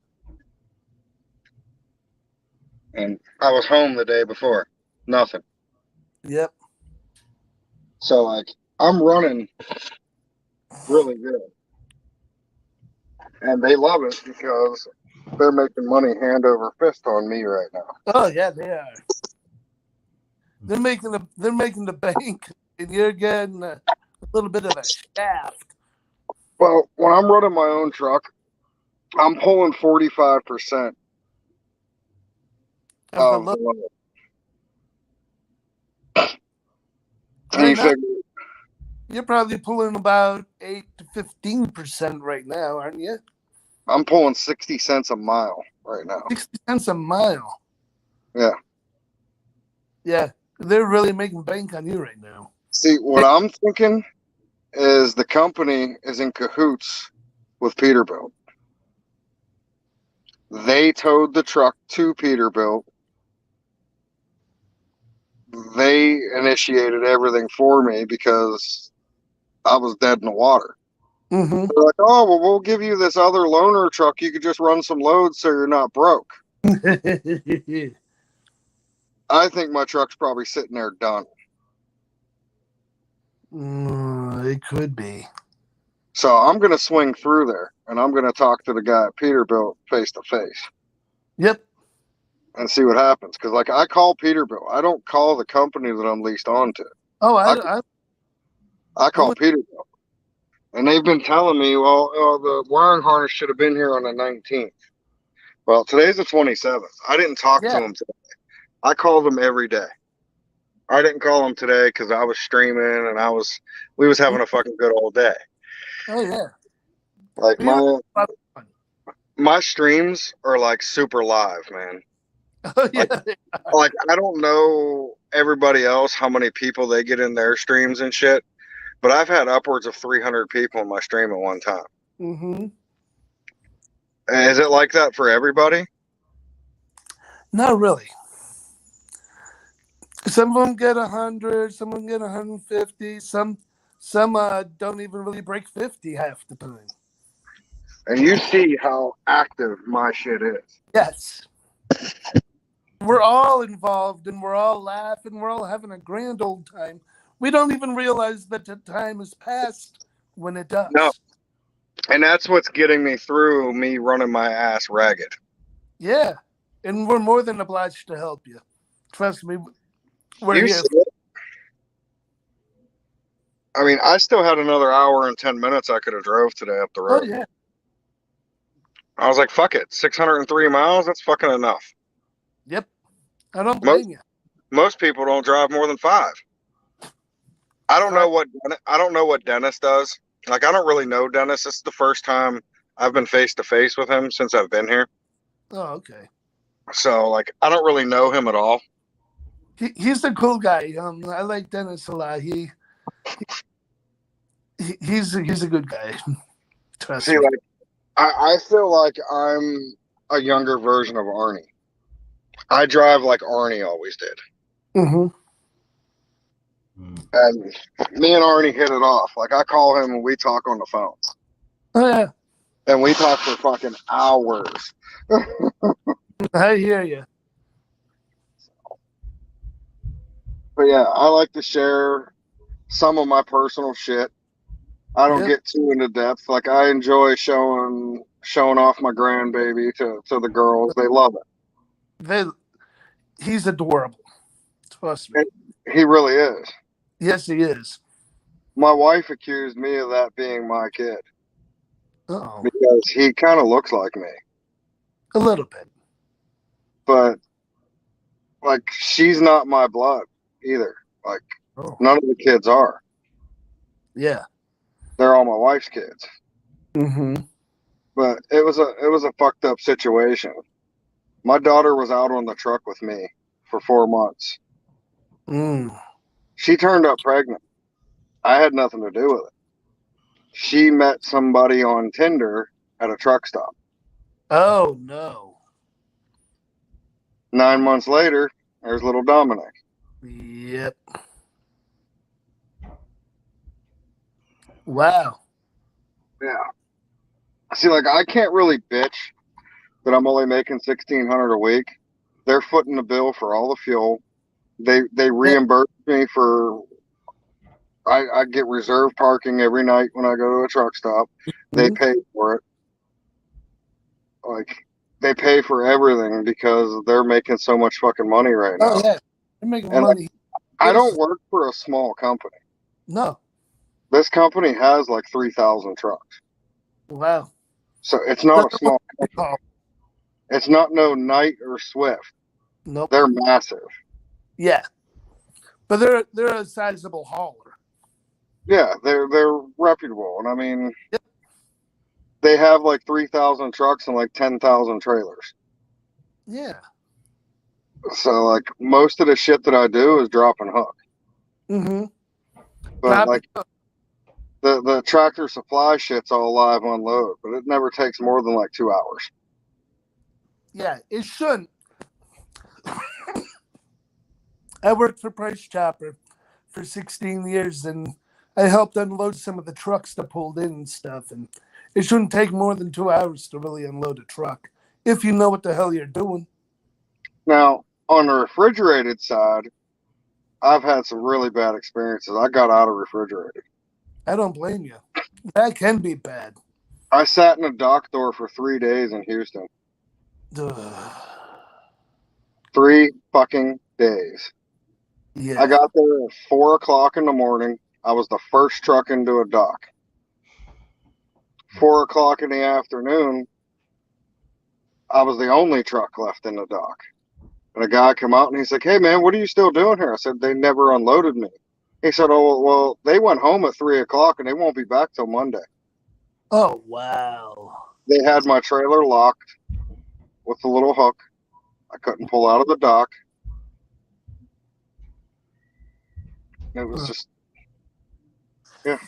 Speaker 14: And I was home the day before. Nothing.
Speaker 5: Yep.
Speaker 14: So like I'm running really good. And they love it because they're making money hand over fist on me right now.
Speaker 5: Oh yeah, they are. They're making the bank, and you're getting a little bit of a shaft.
Speaker 14: Well, when I'm running my own truck, I'm pulling 45% of the load.
Speaker 5: Right now, you're probably pulling about 8 to 15% right now, aren't you?
Speaker 14: I'm pulling 60 cents a mile right now.
Speaker 5: 60 cents a mile.
Speaker 14: Yeah.
Speaker 5: Yeah, they're really making bank on you right now.
Speaker 14: See, what I'm thinking is the company is in cahoots with Peterbilt. They towed the truck to Peterbilt. They initiated everything for me because I was dead in the water.
Speaker 5: Mm-hmm.
Speaker 14: They're like, oh, well, we'll give you this other loaner truck. You could just run some loads so you're not broke. I think my truck's probably sitting there done.
Speaker 5: It could be.
Speaker 14: So I'm going to swing through there, and I'm going to talk to the guy at Peterbilt face to face.
Speaker 5: Yep.
Speaker 14: And see what happens. Because, like, I call Peterbilt. I don't call the company that I'm leased on to.
Speaker 5: Oh,
Speaker 14: I call Peterbilt. And they've been telling me, well, the wiring harness should have been here on the 19th. Well, today's the 27th. I didn't talk to them today. I called them every day. I didn't call them today because I was streaming and we was having a fucking good old day.
Speaker 5: Oh yeah.
Speaker 14: Like my streams are like super live, man.
Speaker 5: Oh yeah.
Speaker 14: Like I don't know everybody else how many people they get in their streams and shit, but I've had upwards of 300 people in my stream at one time.
Speaker 5: Mm-hmm.
Speaker 14: Is it like that for everybody?
Speaker 5: Not really. Some of them get 100, some of them get 150, some don't even really break 50 half the time.
Speaker 14: And you see how active my shit is.
Speaker 5: Yes. We're all involved and we're all laughing, we're all having a grand old time. We don't even realize that the time has passed when it does.
Speaker 14: No. And that's what's getting me through me running my ass ragged.
Speaker 5: Yeah. And we're more than obliged to help you. Trust me. We're
Speaker 14: You
Speaker 5: here.
Speaker 14: see it? I mean, I still had another hour and 10 minutes I could have drove today up the road.
Speaker 5: Oh, yeah.
Speaker 14: I was like, fuck it. 603 miles? That's fucking enough.
Speaker 5: Yep. I don't blame you.
Speaker 14: Most people don't drive more than 5. I don't know what Dennis does. Like, I don't really know Dennis. This is the first time I've been face to face with him since I've been here.
Speaker 5: Oh, okay.
Speaker 14: So, like, I don't really know him at all.
Speaker 5: He's a cool guy. I like Dennis a lot. He's a good guy. Trust me.
Speaker 14: Like, I feel like I'm a younger version of Arnie. I drive like Arnie always did.
Speaker 5: Mm-hmm.
Speaker 14: And me and Arnie hit it off. Like, I call him and we talk on the phone.
Speaker 5: Oh, yeah.
Speaker 14: And we talk for fucking hours.
Speaker 5: I hear you.
Speaker 14: But yeah, I like to share some of my personal shit. I don't get too into depth. Like, I enjoy showing off my grandbaby to the girls. They love it.
Speaker 5: He's adorable. Trust me.
Speaker 14: He really is.
Speaker 5: Yes, he is.
Speaker 14: My wife accused me of that being my kid.
Speaker 5: Uh-oh.
Speaker 14: Because he kind of looks like me.
Speaker 5: A little bit.
Speaker 14: But, like, she's not my blood either. Like, none of the kids are.
Speaker 5: Yeah.
Speaker 14: They're all my wife's kids.
Speaker 5: Mm-hmm.
Speaker 14: But it was a fucked up situation. My daughter was out on the truck with me for 4 months.
Speaker 5: Mm.
Speaker 14: She turned up pregnant. I had nothing to do with it. She met somebody on Tinder at a truck stop.
Speaker 5: Oh, no.
Speaker 14: 9 months later, there's little Dominic.
Speaker 5: Yep. Wow.
Speaker 14: Yeah. See, like, I can't really bitch that I'm only making $1,600 a week. They're footing the bill for all the fuel. They reimburse me for. I get reserved parking every night when I go to a truck stop. They pay for it. Like, they pay for everything because they're making so much fucking money right now.
Speaker 5: Oh, yeah. They're making money.
Speaker 14: Like, I don't work for a small company.
Speaker 5: No.
Speaker 14: This company has like 3,000 trucks.
Speaker 5: Wow.
Speaker 14: So it's not a small company. It's not no Knight or Swift.
Speaker 5: Nope.
Speaker 14: They're massive.
Speaker 5: Yeah. But they're a sizable hauler.
Speaker 14: Yeah, they're reputable. And I mean, they have like 3,000 trucks and like 10,000 trailers.
Speaker 5: Yeah.
Speaker 14: So like most of the shit that I do is drop and hook.
Speaker 5: Mm-hmm.
Speaker 14: But like the tractor supply shit's all live unload, but it never takes more than like 2 hours.
Speaker 5: Yeah, it shouldn't. I worked for Price Chopper for 16 years, and I helped unload some of the trucks that pulled in and stuff, and it shouldn't take more than 2 hours to really unload a truck, if you know what the hell you're doing.
Speaker 14: Now, on the refrigerated side, I've had some really bad experiences. I got out of refrigerated.
Speaker 5: I don't blame you. That can be bad.
Speaker 14: I sat in a dock door for 3 days in Houston. 3 fucking days.
Speaker 5: Yeah.
Speaker 14: I got there at 4 o'clock in the morning. I was the first truck into a dock. 4 o'clock in the afternoon, I was the only truck left in the dock. And a guy come out and he's like, "Hey man, what are you still doing here?" I said, "They never unloaded me." He said, "Oh, well, they went home at 3 o'clock and they won't be back till Monday."
Speaker 5: Oh, wow.
Speaker 14: They had my trailer locked with the little hook. I couldn't pull out of the dock. It was just, yeah.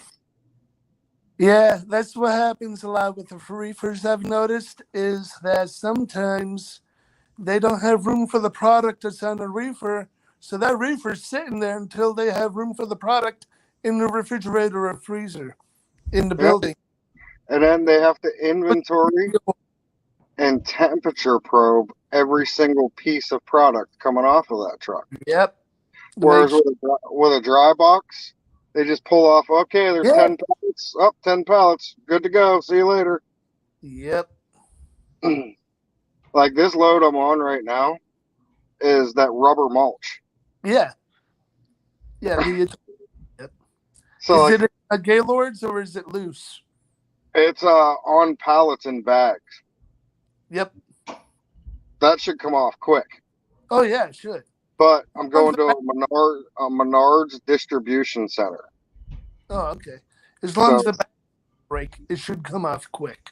Speaker 5: Yeah, that's what happens a lot with the reefers. I've noticed is that sometimes they don't have room for the product that's on the reefer, so that reefer's sitting there until they have room for the product in the refrigerator or freezer in the building.
Speaker 14: And then they have to inventory and temperature probe every single piece of product coming off of that truck.
Speaker 5: Yep.
Speaker 14: Whereas with a dry box, they just pull off, okay, there's 10 pallets. Oh, 10 pallets. Good to go. See you later.
Speaker 5: Yep.
Speaker 14: Like this load I'm on right now is that rubber mulch.
Speaker 5: Yeah. Yeah. Yep.
Speaker 14: So
Speaker 5: is it a Gaylords or is it loose?
Speaker 14: It's on pallets and bags.
Speaker 5: Yep.
Speaker 14: That should come off quick.
Speaker 5: Oh yeah, it should.
Speaker 14: But I'm going to a Menards distribution center.
Speaker 5: Oh, okay. As long as the back break, it should come off quick.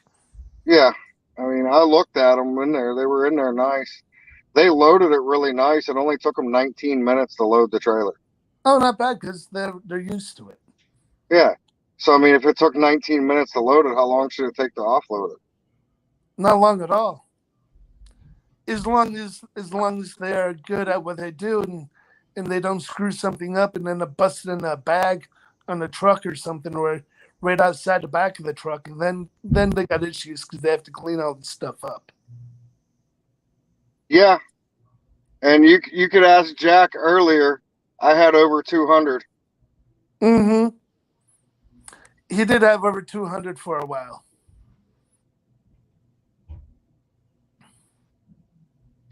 Speaker 14: Yeah. I mean, I looked at them in there. They were in there nice. They loaded it really nice. It only took them 19 minutes to load the trailer.
Speaker 5: Oh, not bad because they're used to it.
Speaker 14: Yeah. So, I mean, if it took 19 minutes to load it, how long should it take to offload it?
Speaker 5: Not long at all. As long as they are good at what they do and they don't screw something up and then bust it in a bag on the truck or something or right outside the back of the truck, and then they got issues because they have to clean all the stuff up.
Speaker 14: Yeah. And you could ask Jack earlier. I had over 200.
Speaker 5: Mm-hmm. He did have over 200 for a while.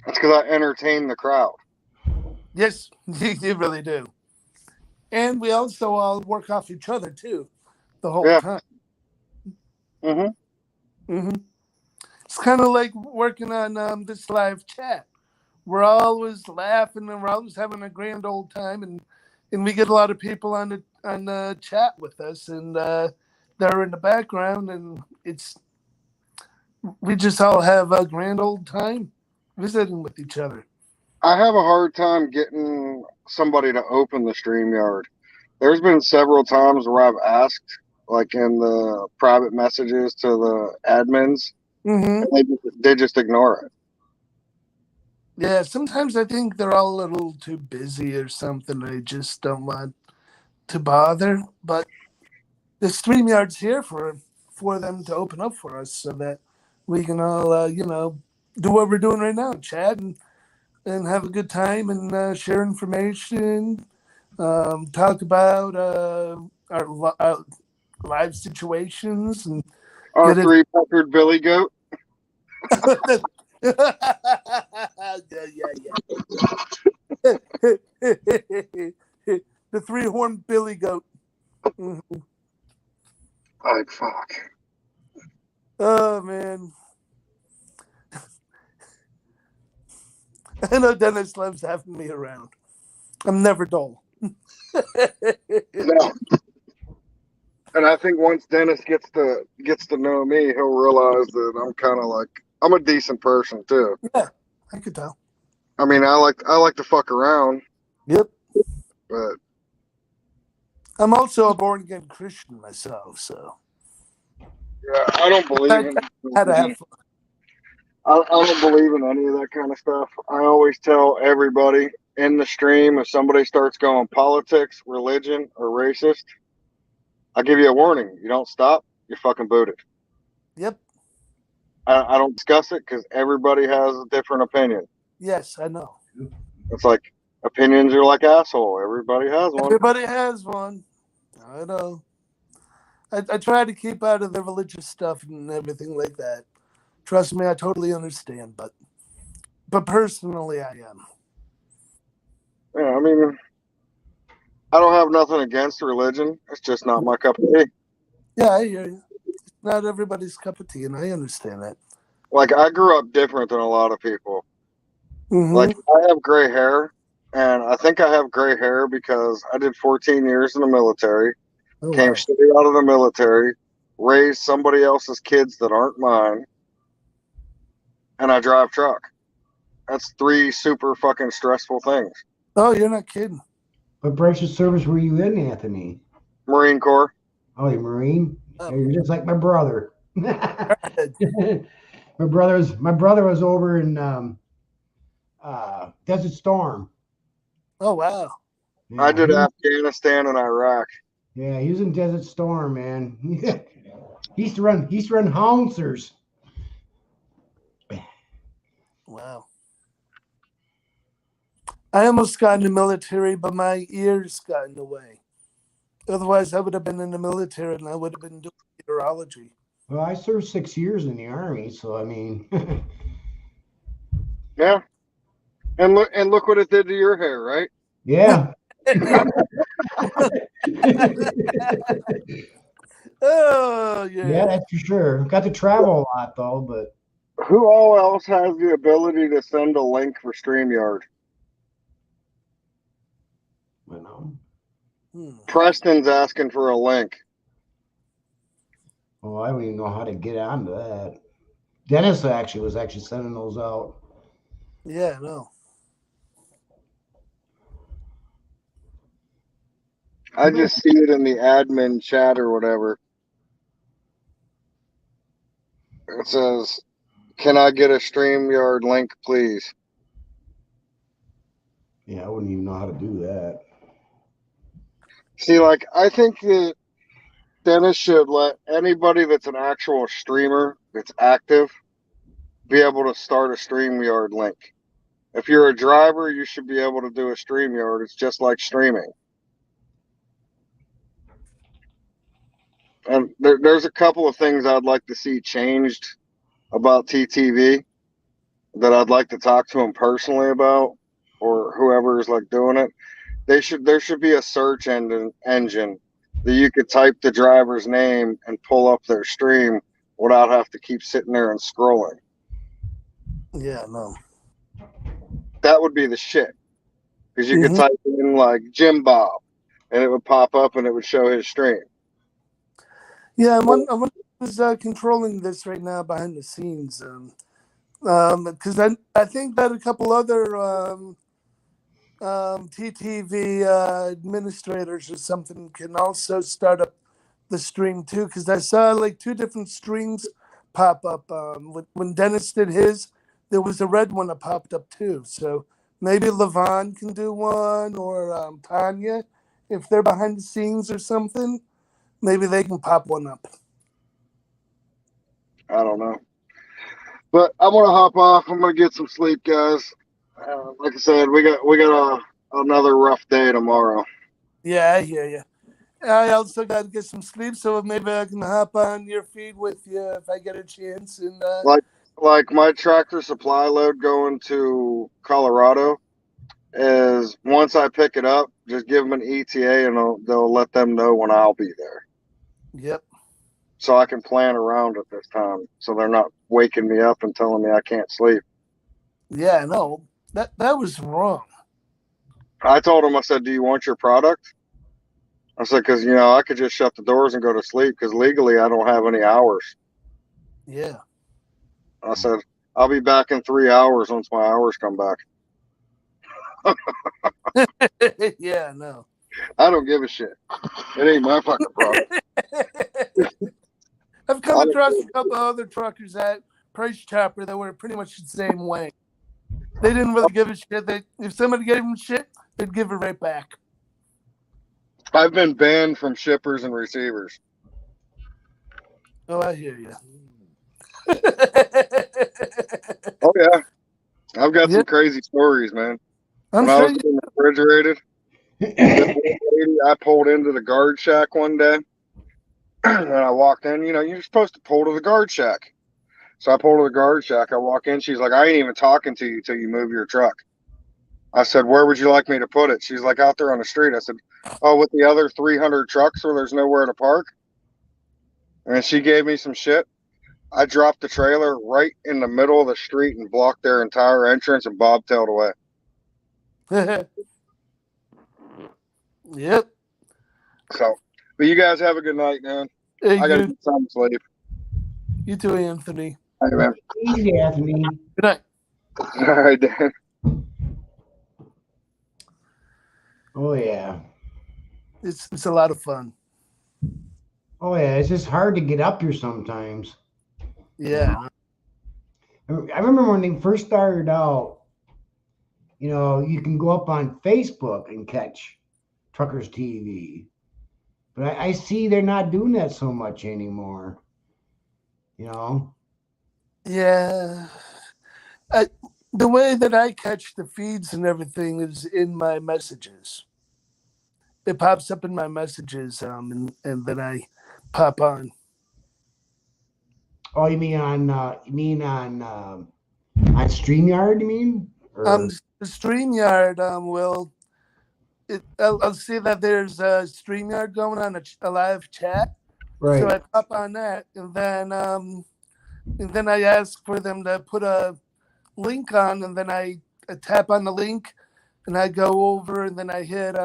Speaker 14: That's because I entertain the crowd.
Speaker 5: Yes, you really do. And we also all work off each other too, the whole time.
Speaker 14: Mm-hmm.
Speaker 5: Mm-hmm. It's kind of like working on this live chat. We're always laughing and we're always having a grand old time, and we get a lot of people on the chat with us, and they're in the background, and we just all have a grand old time visiting with each other.
Speaker 14: I have a hard time getting somebody to open the StreamYard. There's been several times where I've asked, like in the private messages to the admins, and they just ignore it.
Speaker 5: Yeah, sometimes I think they're all a little too busy or something. They just don't want to bother. But the StreamYard's here for them to open up for us so that we can all, do what we're doing right now, chat and have a good time and share information, talk about our live situations. And
Speaker 14: our 3-peppered Billy Goat.
Speaker 5: Yeah. The 3-horned Billy Goat. Mm-hmm.
Speaker 14: Like, fuck.
Speaker 5: Oh, man. I know Dennis loves having me around. I'm never dull.
Speaker 14: No. And I think once Dennis gets to know me, he'll realize that I'm kind of like, I'm a decent person too.
Speaker 5: Yeah, I could tell.
Speaker 14: I mean, I like to fuck around.
Speaker 5: Yep.
Speaker 14: But
Speaker 5: I'm also a born again Christian myself, so.
Speaker 14: Yeah, I don't believe in.
Speaker 5: How to have fun.
Speaker 14: I don't believe in any of that kind of stuff. I always tell everybody in the stream, if somebody starts going politics, religion, or racist, I give you a warning. You don't stop, you're fucking booted.
Speaker 5: Yep.
Speaker 14: I don't discuss it because everybody has a different opinion.
Speaker 5: Yes, I know.
Speaker 14: It's like opinions are like asshole. Everybody has one.
Speaker 5: Everybody has one. I know. I try to keep out of the religious stuff and everything like that. Trust me, I totally understand, but personally, I am.
Speaker 14: Yeah, I mean, I don't have nothing against religion. It's just not my cup of tea.
Speaker 5: Yeah, I hear you. not everybody's cup of tea, and I understand that.
Speaker 14: Like, I grew up different than a lot of people.
Speaker 5: Mhm.
Speaker 14: Like, I have gray hair, and I think I have gray hair because I did 14 years in the military,
Speaker 5: Oh,
Speaker 14: came
Speaker 5: wow.
Speaker 14: straight out of the military, raised somebody else's kids that aren't mine, and I drive truck. That's 3 super fucking stressful things.
Speaker 5: Oh, you're not kidding.
Speaker 6: What branch of service were you in, Anthony?
Speaker 14: Marine Corps.
Speaker 6: Oh, you're Marine?
Speaker 5: Oh.
Speaker 6: Yeah, you're just like my brother. My brother was over in Desert Storm.
Speaker 5: Oh, wow.
Speaker 6: Yeah,
Speaker 14: I did
Speaker 6: he-
Speaker 14: Afghanistan and Iraq.
Speaker 6: Yeah, he was in Desert Storm, man. he used to run houncers.
Speaker 5: Wow. I almost got in the military, but my ears got in the way. Otherwise, I would have been in the military and I would have been doing urology.
Speaker 6: Well, I served 6 years in the Army, so I mean,
Speaker 14: Yeah. And look what it did to your hair, right?
Speaker 6: yeah.
Speaker 5: Oh, yeah.
Speaker 6: Yeah, that's for sure. Got to travel a lot though, but
Speaker 14: Who all else has the ability to send a link for StreamYard?
Speaker 6: you know.
Speaker 14: Preston's asking for a link.
Speaker 6: Oh, I don't even know how to get onto that. Dennis was actually sending those out.
Speaker 5: Yeah, no.
Speaker 14: I just see it in the admin chat or whatever. It says, "Can I get a StreamYard link, please?"
Speaker 6: Yeah, I wouldn't even know how to do that.
Speaker 14: See, like, I think that Dennis should let anybody that's an actual streamer that's active be able to start a StreamYard link. If you're a driver, you should be able to do a StreamYard. It's just like streaming. And there's a couple of things I'd like to see changed about TTV that I'd like to talk to him personally about, or whoever is like doing it. There should be a search engine that you could type the driver's name and pull up their stream without have to keep sitting there and scrolling.
Speaker 5: Yeah, no.
Speaker 14: That would be the shit. Because you could type in like Jim Bob and it would pop up and it would show his stream.
Speaker 5: Yeah, I wonder who's controlling this right now behind the scenes. Because I think that a couple other TTV administrators or something can also start up the stream too. Because I saw like 2 different streams pop up. When Dennis did his, there was a red one that popped up too. So maybe Levon can do one, or Tanya, if they're behind the scenes or something. Maybe they can pop one up.
Speaker 14: I don't know. But I want to hop off. I'm going to get some sleep, guys. Like I said, we got another rough day tomorrow.
Speaker 5: Yeah, I hear you. I also got to get some sleep, so maybe I can hop on your feed with you if I get a chance. And
Speaker 14: like my Tractor Supply load going to Colorado is, once I pick it up, just give them an ETA and they'll let them know when I'll be there.
Speaker 5: Yep.
Speaker 14: So I can plan around it this time, so they're not waking me up and telling me I can't sleep.
Speaker 5: Yeah, no, that was wrong.
Speaker 14: I told them, I said, "Do you want your product?" I said, "Because I could just shut the doors and go to sleep, because legally I don't have any hours."
Speaker 5: Yeah.
Speaker 14: I said, "I'll be back in 3 hours once my hours come back."
Speaker 5: Yeah, no.
Speaker 14: I don't give a shit. It ain't my fucking problem.
Speaker 5: I've come across a couple of other truckers at Price Chopper that were pretty much the same way. They didn't really give a shit. If somebody gave them shit, they'd give it right back.
Speaker 14: I've been banned from shippers and receivers.
Speaker 5: Oh, I hear you.
Speaker 14: Oh yeah, I've got some crazy stories, man.
Speaker 5: I'm
Speaker 14: when
Speaker 5: sure
Speaker 14: I was being refrigerated, I pulled into the guard shack one day, and I walked in. You're supposed to pull to the guard shack. So I pull to the guard shack. I walk in. She's like, "I ain't even talking to you till you move your truck." I said, "Where would you like me to put it?" She's like, "Out there on the street." I said, "Oh, with the other 300 trucks where there's nowhere to park?" and she gave me some shit. I dropped the trailer right in the middle of the street and blocked their entire entrance and bobtailed away.
Speaker 5: Yep.
Speaker 14: So, but you guys have a good night, man.
Speaker 5: Hey,
Speaker 14: I gotta get some sleep.
Speaker 5: You too, Anthony.
Speaker 14: All right, man.
Speaker 6: Easy, Anthony.
Speaker 5: Good night.
Speaker 14: All right, Dan.
Speaker 6: Oh yeah.
Speaker 5: It's a lot of fun.
Speaker 6: Oh yeah. It's just hard to get up here sometimes.
Speaker 5: Yeah.
Speaker 6: I remember when they first started out, you know, you can go up on Facebook and catch Truckers TV. But I see they're not doing that so much anymore. You know?
Speaker 5: Yeah. The way that I catch the feeds and everything is in my messages. It pops up in my messages, and then I pop on.
Speaker 6: Oh, you mean on StreamYard, you mean? Or-
Speaker 5: The StreamYard, I'll see that there's a StreamYard going on, a live chat.
Speaker 6: Right.
Speaker 5: So I pop on that, and then I ask for them to put a link on, and then I tap on the link, and I go over, and then I hit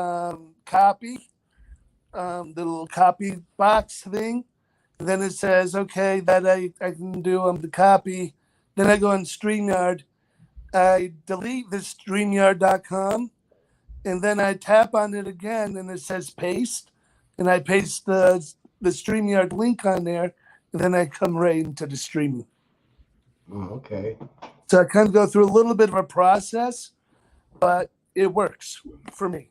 Speaker 5: copy, the little copy box thing. And then it says, okay, that I can do the copy. Then I go on StreamYard. I delete the StreamYard.com, and then I tap on it again, and it says paste, and I paste the StreamYard link on there, and then I come right into the streaming.
Speaker 6: Oh, okay.
Speaker 5: So I kind of go through a little bit of a process, but it works for me.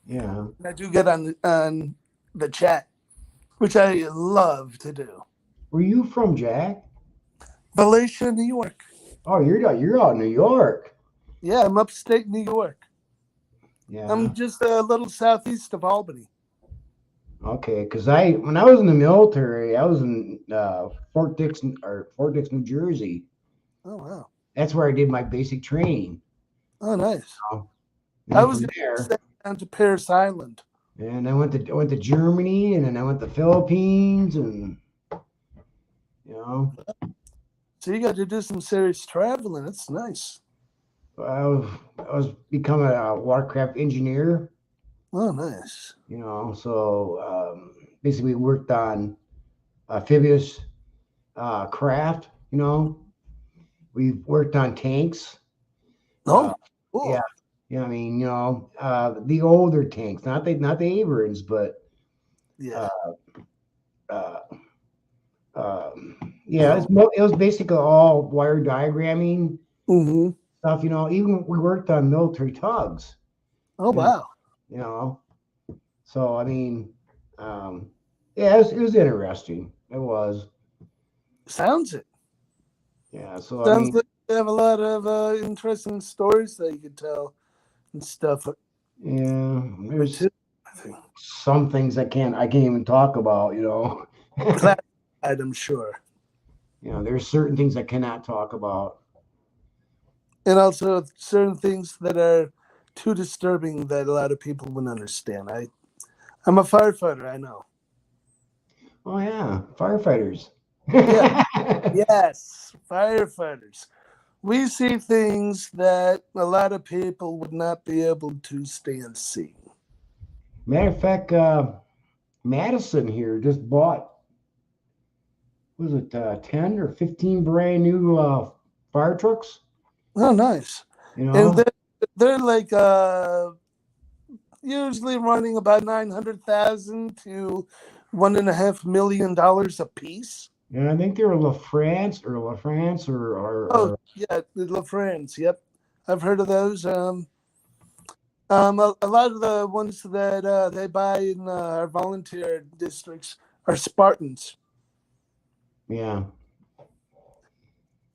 Speaker 6: Yeah.
Speaker 5: And I do get on the chat, which I love to do.
Speaker 6: Where you from, Jack?
Speaker 5: Valencia, New York.
Speaker 6: Oh, you're out in New York.
Speaker 5: Yeah, I'm upstate New York.
Speaker 6: Yeah.
Speaker 5: I'm just a little southeast of Albany.
Speaker 6: Okay, because when I was in the military, I was in Fort Dix, New Jersey.
Speaker 5: Oh wow.
Speaker 6: That's where I did my basic training.
Speaker 5: Oh, nice.
Speaker 6: And
Speaker 5: I was
Speaker 6: from there,
Speaker 5: down to Paris Island.
Speaker 6: and I went to Germany, and then I went to Philippines, and you know.
Speaker 5: So you got to do some serious traveling. It's nice.
Speaker 6: I was becoming a watercraft engineer.
Speaker 5: Oh, nice.
Speaker 6: You know, so basically worked on amphibious craft. You know, we worked on tanks.
Speaker 5: Oh, cool.
Speaker 6: Yeah. Yeah, I mean, you know, the older tanks, not the Abrams, but
Speaker 5: yeah.
Speaker 6: Yeah, it was basically all wire diagramming stuff. You know, even we worked on military tugs.
Speaker 5: Oh wow!
Speaker 6: You know, so I mean, yeah, it was interesting. It was.
Speaker 5: Sounds it.
Speaker 6: Yeah. So
Speaker 5: Sounds
Speaker 6: I mean,
Speaker 5: like you have a lot of interesting stories that you could tell and stuff.
Speaker 6: yeah, there's some things I can't even talk about. You know.
Speaker 5: I'm sure.
Speaker 6: You know, there's certain things I cannot talk about.
Speaker 5: And also certain things that are too disturbing that a lot of people wouldn't understand. I'm a firefighter, I know.
Speaker 6: Oh yeah, firefighters.
Speaker 5: Yeah. Yes, firefighters. We see things that a lot of people would not be able to stand seeing.
Speaker 6: Matter of fact, Madison here just bought, was it 10 or 15 brand new fire trucks?
Speaker 5: Oh, nice.
Speaker 6: You know,
Speaker 5: and they're like usually running about $900,000 to $1.5 million a piece.
Speaker 6: and I think they're LaFrance or
Speaker 5: yeah, the LaFrance. Yep, I've heard of those. A lot of the ones that they buy in our volunteer districts are Spartans.
Speaker 6: Yeah.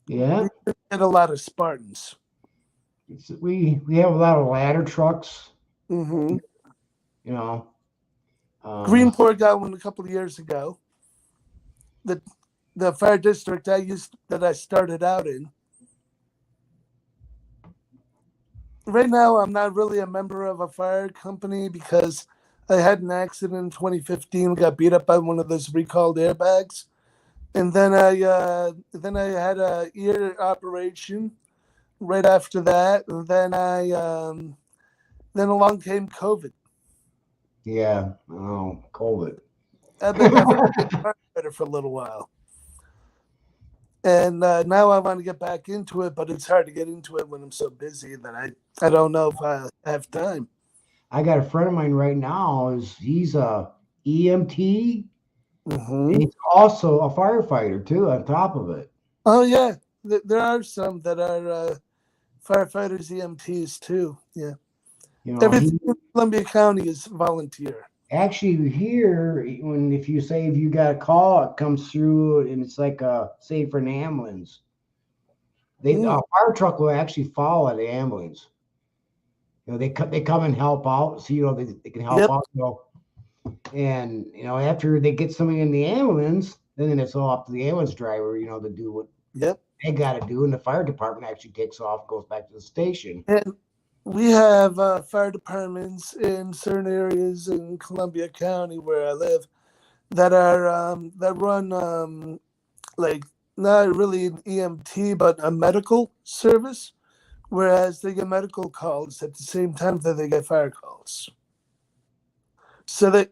Speaker 6: Yeah.
Speaker 5: We get a lot of Spartans.
Speaker 6: We have a lot of ladder trucks.
Speaker 5: Mm-hmm.
Speaker 6: You know.
Speaker 5: Greenport got one a couple of years ago. The fire district that I started out in. Right now, I'm not really a member of a fire company because I had an accident in 2015. Got beat up by one of those recalled airbags, and then I had a ear operation right after that, and then then along came COVID.
Speaker 6: Yeah. Oh, COVID.
Speaker 5: I've been a firefighter for a little while, and now I want to get back into it, but it's hard to get into it when I'm so busy that I don't know if I have time.
Speaker 6: I got a friend of mine right now. He's a EMT.
Speaker 5: Mm-hmm.
Speaker 6: And he's also a firefighter too. On top of it.
Speaker 5: Oh yeah, there are some that are firefighters, EMTs too. Yeah,
Speaker 6: You know,
Speaker 5: everything in Columbia County is volunteer.
Speaker 6: actually here, if you got a call, it comes through and it's like say for an ambulance. A fire truck will actually follow the ambulance. You know, they come and help out, so they can help out. And after they get somebody in the ambulance, then it's all up to the ambulance driver, to do what they got to do, and the fire department actually takes off, goes back to the station.
Speaker 5: And we have fire departments in certain areas in Columbia County where I live that are that run like not really an EMT but a medical service, whereas they get medical calls at the same time that they get fire calls. So that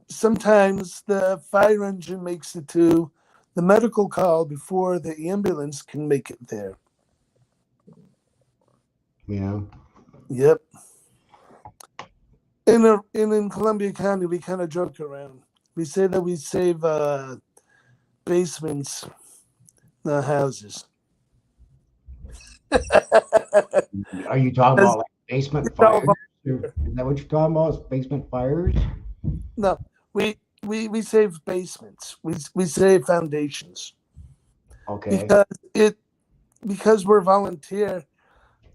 Speaker 5: sometimes the fire engine makes it to the medical call before the ambulance can make it there.
Speaker 6: Yeah.
Speaker 5: Yep. In Columbia County, we kind of joke around. We say that we save basements, not houses.
Speaker 6: Are you talking about like basement fires? Is that what you're talking about? Is basement fires?
Speaker 5: No, we save basements. We save foundations.
Speaker 6: Okay.
Speaker 5: Because we're volunteer.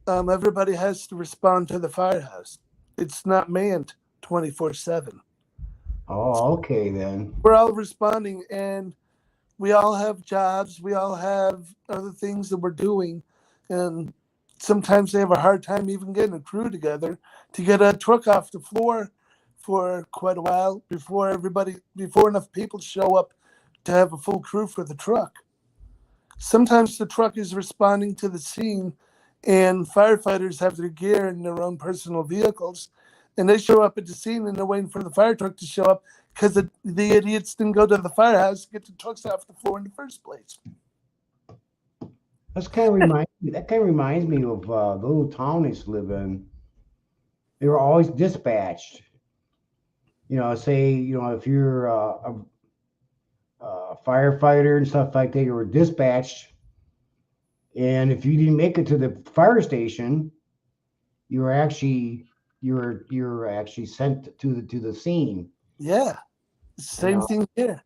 Speaker 5: Everybody has to respond to the firehouse. It's not manned 24/7.
Speaker 6: Oh, okay then.
Speaker 5: We're all responding, and we all have jobs. We all have other things that we're doing, and sometimes they have a hard time even getting a crew together to get a truck off the floor for quite a while before enough people show up to have a full crew for the truck. Sometimes the truck is responding to the scene, and firefighters have their gear in their own personal vehicles, and they show up at the scene and they're waiting for the fire truck to show up because the idiots didn't go to the firehouse to get the trucks off the floor in the first place.
Speaker 6: That kind of reminds me of the little town I used to live in. They were always dispatched. Say if you're a firefighter and stuff like that, you were dispatched. And if you didn't make it to the fire station, you were actually sent to the scene.
Speaker 5: Yeah, same thing here.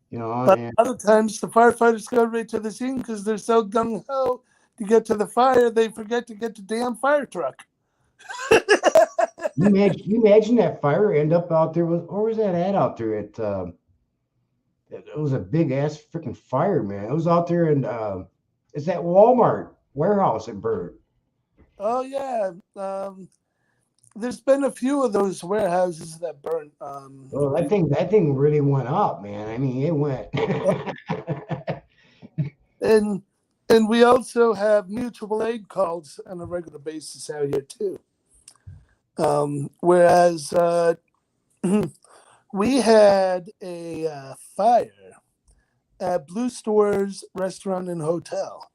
Speaker 6: But
Speaker 5: a lot of times the firefighters go right to the scene because they're so gung ho to get to the fire, they forget to get the damn fire truck.
Speaker 6: You imagine that fire end up out there? Where was that at out there? It was a big ass freaking fire, man. It was out there in it's that Walmart warehouse that burned.
Speaker 5: Oh yeah, there's been a few of those warehouses that burned.
Speaker 6: Well, that thing really went up, man. I mean, it went.
Speaker 5: and we also have mutual aid calls on a regular basis out here too. Whereas we had a fire at Blue Stores Restaurant and Hotel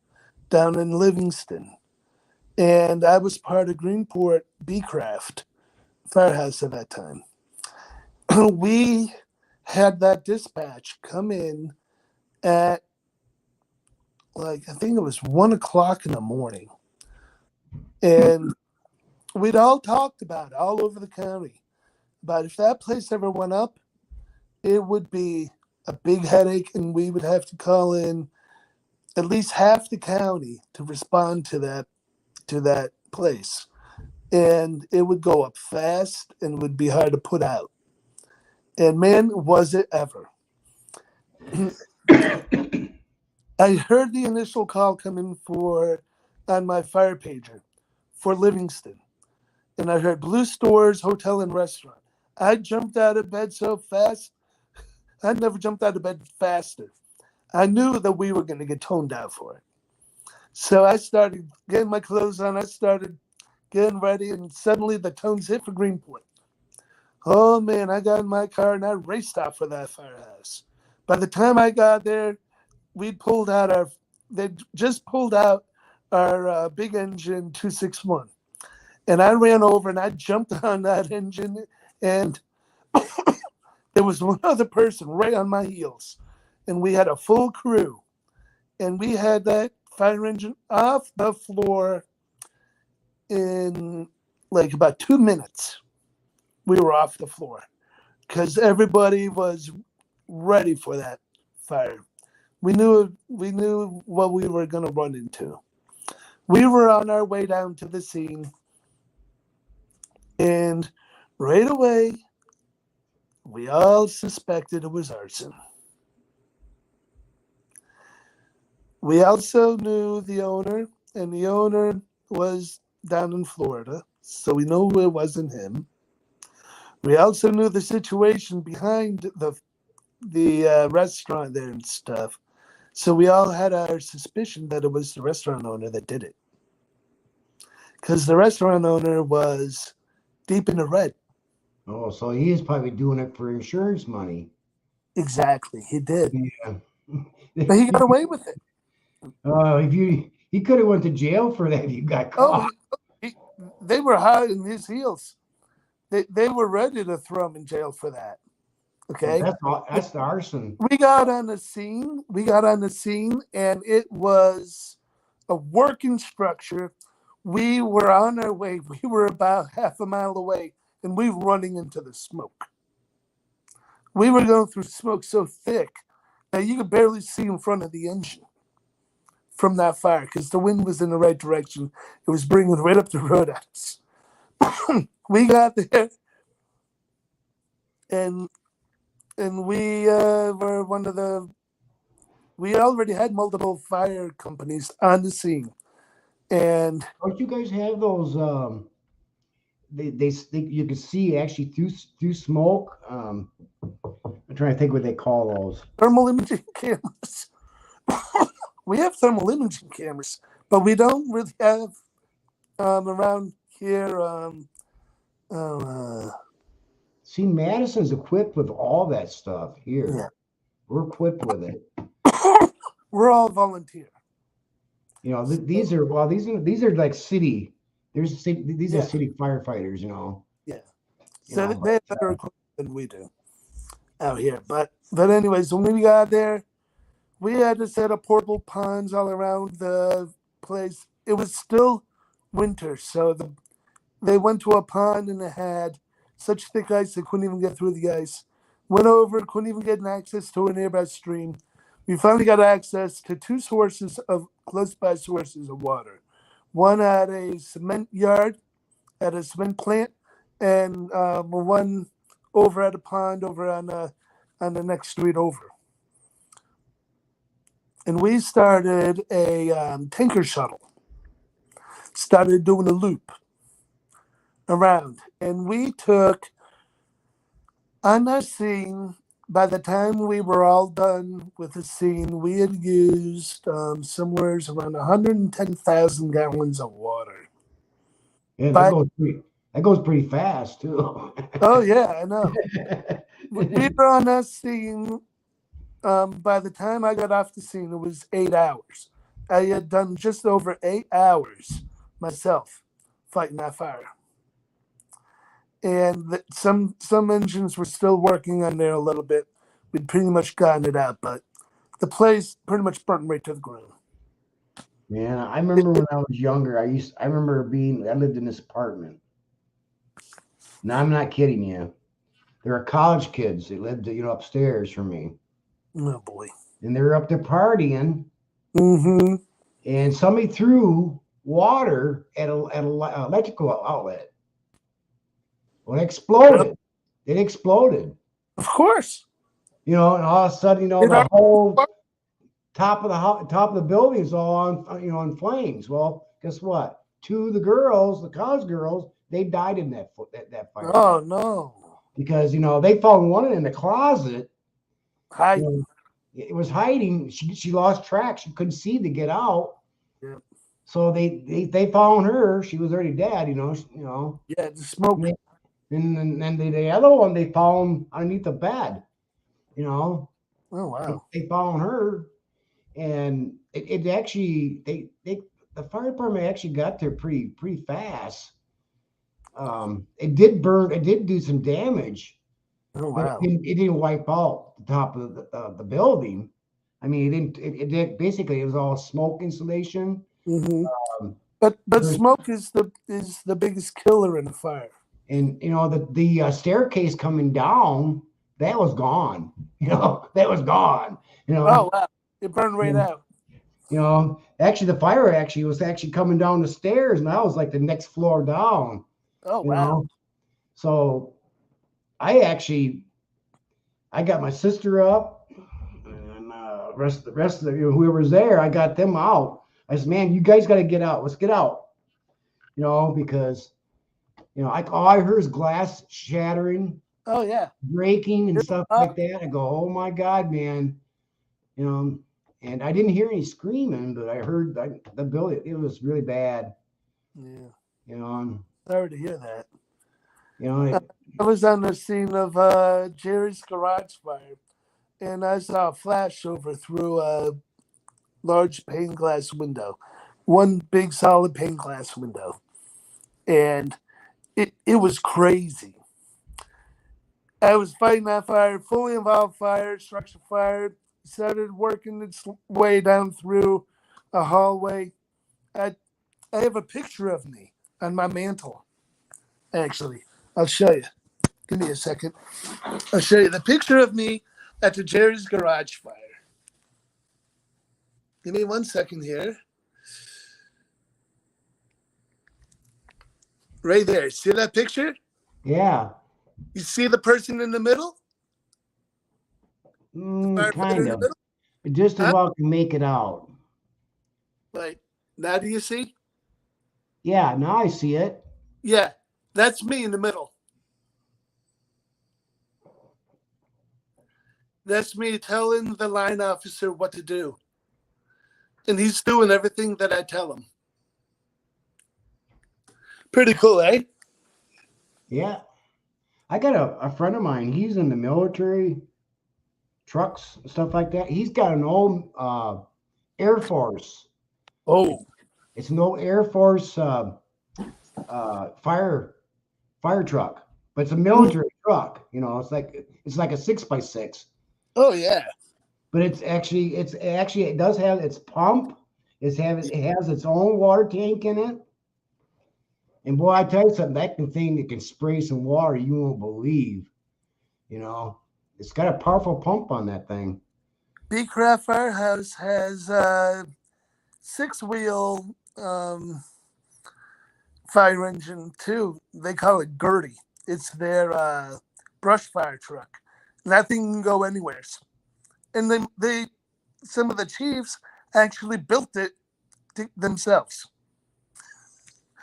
Speaker 5: down in Livingston. And I was part of Greenport Beecraft Firehouse at that time. We had that dispatch come in at I think it was 1:00 in the morning. And we'd all talked about it all over the county. But if that place ever went up, it would be a big headache, and we would have to call in at least half the county to respond to that place. And it would go up fast and would be hard to put out. And man, was it ever. I heard the initial call come in on my fire pager for Livingston. And I heard Blue Stores Hotel and Restaurant. I jumped out of bed so fast. I never jumped out of bed faster. I knew that we were going to get toned out for it. So I started getting my clothes on. I started getting ready, and suddenly the tones hit for Greenpoint. Oh, man, I got in my car, and I raced out for that firehouse. By the time I got there, they just pulled out our big engine 261. And I ran over, and I jumped on that engine, and there was one other person right on my heels. And we had a full crew. And we had that fire engine off the floor in like about 2 minutes. We were off the floor because everybody was ready for that fire. We knew what we were going to run into. We were on our way down to the scene, and right away, we all suspected it was arson. We also knew the owner, and the owner was down in Florida, so we know it wasn't him. We also knew the situation behind the restaurant there and stuff, so we all had our suspicion that it was the restaurant owner that did it, because the restaurant owner was deep in the red.
Speaker 6: Oh, so he is probably doing it for insurance money.
Speaker 5: Exactly, he did.
Speaker 6: Yeah.
Speaker 5: But he got away with it.
Speaker 6: He could have went to jail for that if you got caught.
Speaker 5: They were hot in his heels. They were ready to throw him in jail for that. Okay,
Speaker 6: that's the arson.
Speaker 5: We got on the scene, and it was a working structure. We were on our way. We were about half a mile away, and we were running into the smoke. We were going through smoke so thick that you could barely see in front of the engine from that fire because the wind was in the right direction. It was bringing right up the road at us. We got there, and we were one of the. We already had multiple fire companies on the scene, and
Speaker 6: don't you guys have those? They you can see actually through smoke. I'm trying to think what they call those.
Speaker 5: Thermal imaging cameras. We have thermal imaging cameras, but we don't really have around here.
Speaker 6: See, Madison's equipped with all that stuff here.
Speaker 5: Yeah.
Speaker 6: We're equipped with it.
Speaker 5: We're all volunteer.
Speaker 6: You know, these are like city. These are city firefighters. You know.
Speaker 5: Yeah. So they have better equipment than we do out here. But anyways, when we got there, we had to set up portable ponds all around the place. It was still winter, so they went to a pond and it had such thick ice they couldn't even get through the ice. Went over, couldn't even get access to a nearby stream. We finally got access to two close by sources of water. One at a cement yard, at a cement plant, and one over at a pond over on the next street over. And we started a tanker shuttle. Started doing a loop around. And we took, on that scene, by the time we were all done with the scene, we had used somewhere around 110,000 gallons of water.
Speaker 6: Yeah, that goes pretty fast, too.
Speaker 5: Oh, yeah, I know. We were on that scene. By the time I got off the scene, it was 8 hours. I had done just over 8 hours myself fighting that fire. And some engines were still working on there a little bit. We'd pretty much gotten it out, but the place pretty much burnt right to the ground.
Speaker 6: Man, I remember when I was younger, I lived in this apartment. Now, I'm not kidding you. There were college kids that lived, upstairs from me.
Speaker 5: Oh, boy.
Speaker 6: And they were up there partying.
Speaker 5: Mm-hmm.
Speaker 6: And somebody threw water at an electrical outlet. Well, it exploded. It exploded.
Speaker 5: Of course.
Speaker 6: And all of a sudden, the whole top of the building is all on flames. Well, guess what? Two of the girls, the college girls, they died in that fire.
Speaker 5: Oh no!
Speaker 6: because they found one in the closet.
Speaker 5: Hiding.
Speaker 6: It was hiding. She lost track. She couldn't see to get out.
Speaker 5: Yeah.
Speaker 6: So they found her. She was already dead.
Speaker 5: Yeah, the smoke.
Speaker 6: And then the other one they found underneath the bed.
Speaker 5: Oh wow.
Speaker 6: They found her, and it actually the fire department actually got there pretty fast. It did burn. It did do some damage.
Speaker 5: Oh
Speaker 6: But
Speaker 5: wow.
Speaker 6: it didn't wipe out the top of the building. I mean, it didn't. It did basically. It was all smoke insulation.
Speaker 5: Mm-hmm. But smoke is the biggest killer in a fire.
Speaker 6: And the staircase coming down, that was gone. That was gone.
Speaker 5: Oh wow, it burned right out.
Speaker 6: Actually, the fire was coming down the stairs, and I was like the next floor down.
Speaker 5: Oh wow.
Speaker 6: So I got my sister up, and the rest of whoever's there, I got them out. I said, man, you guys got to get out. Let's get out. Because all I heard is glass shattering.
Speaker 5: Oh yeah.
Speaker 6: Breaking and stuff like that. I go, oh my God, man. And I didn't hear any screaming, but I heard the building. It was really bad.
Speaker 5: Yeah. Sorry to hear that.
Speaker 6: I
Speaker 5: was on the scene of Jerry's garage fire, and I saw a flashover through a large pane glass window, one big solid pane glass window, and it was crazy. I was fighting that fire, fully involved fire, structure fire, started working its way down through a hallway. I have a picture of me on my mantle, actually. I'll show you. Give me a second. I'll show you the picture of me at the Jerry's garage fire. Give me 1 second here. Right there. See that picture?
Speaker 6: Yeah.
Speaker 5: You see the person in the middle?
Speaker 6: Kind of. Just about to make it out.
Speaker 5: Like, now do you see?
Speaker 6: Yeah, now I see it.
Speaker 5: Yeah, that's me in the middle. That's me telling the line officer what to do. And he's doing everything that I tell him. Pretty cool, eh?
Speaker 6: Yeah. I got a friend of mine. He's in the military, trucks, stuff like that. He's got an old Air Force.
Speaker 5: Oh.
Speaker 6: It's an old Air Force fire truck, but it's a military truck. It's like a 6x6.
Speaker 5: Oh yeah.
Speaker 6: But it does have its pump. It has its own water tank in it. And boy, I tell you something, that thing that can spray some water, you won't believe. It's got a powerful pump on that thing.
Speaker 5: Beecraft Firehouse has 6-wheel fire engine too. They call it Gertie. It's their brush fire truck. That thing can go anywhere. And then some of the chiefs actually built it themselves.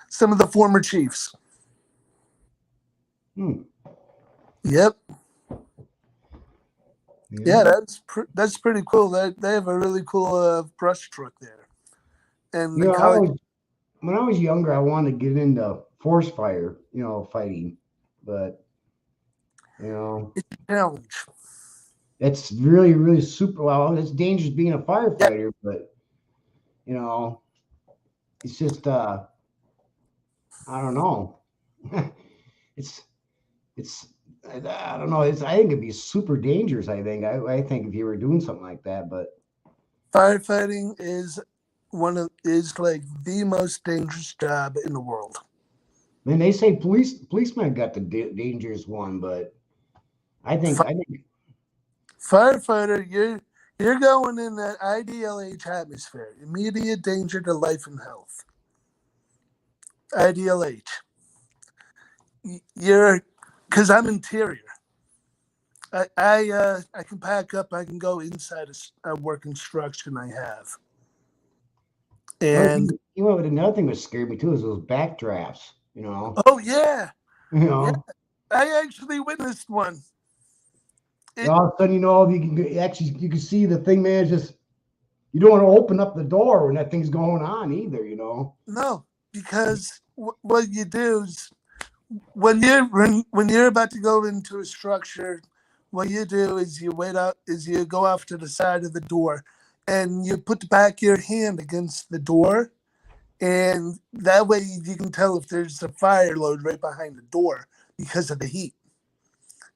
Speaker 5: Some of the former chiefs. Yep. Yeah, that's pretty cool. They have a really cool brush truck there. And
Speaker 6: when I was younger, I wanted to get into force fire, fighting, but
Speaker 5: it's a challenge.
Speaker 6: It's really, really super. Well, it's dangerous being a firefighter, but it's just I don't know. it's I don't know. I think it'd be super dangerous. I think if you were doing something like that, but
Speaker 5: firefighting is like the most dangerous job in the world.
Speaker 6: I mean, they say policemen got the dangerous one, but I think
Speaker 5: firefighter, you're going in that IDLH atmosphere, immediate danger to life and health. IDLH. Because I'm interior. I can pack up. I can go inside a work instruction I have. And
Speaker 6: another thing that scared me too is those backdrafts.
Speaker 5: Oh yeah.
Speaker 6: Yeah.
Speaker 5: I actually witnessed one.
Speaker 6: And all of a sudden, you can see the thing, man. Just you don't want to open up the door when that thing's going on either,
Speaker 5: No, because what you do is when you're about to go into a structure, what you do is you go off to the side of the door, and you put the back of your hand against the door, and that way you can tell if there's a fire load right behind the door because of the heat.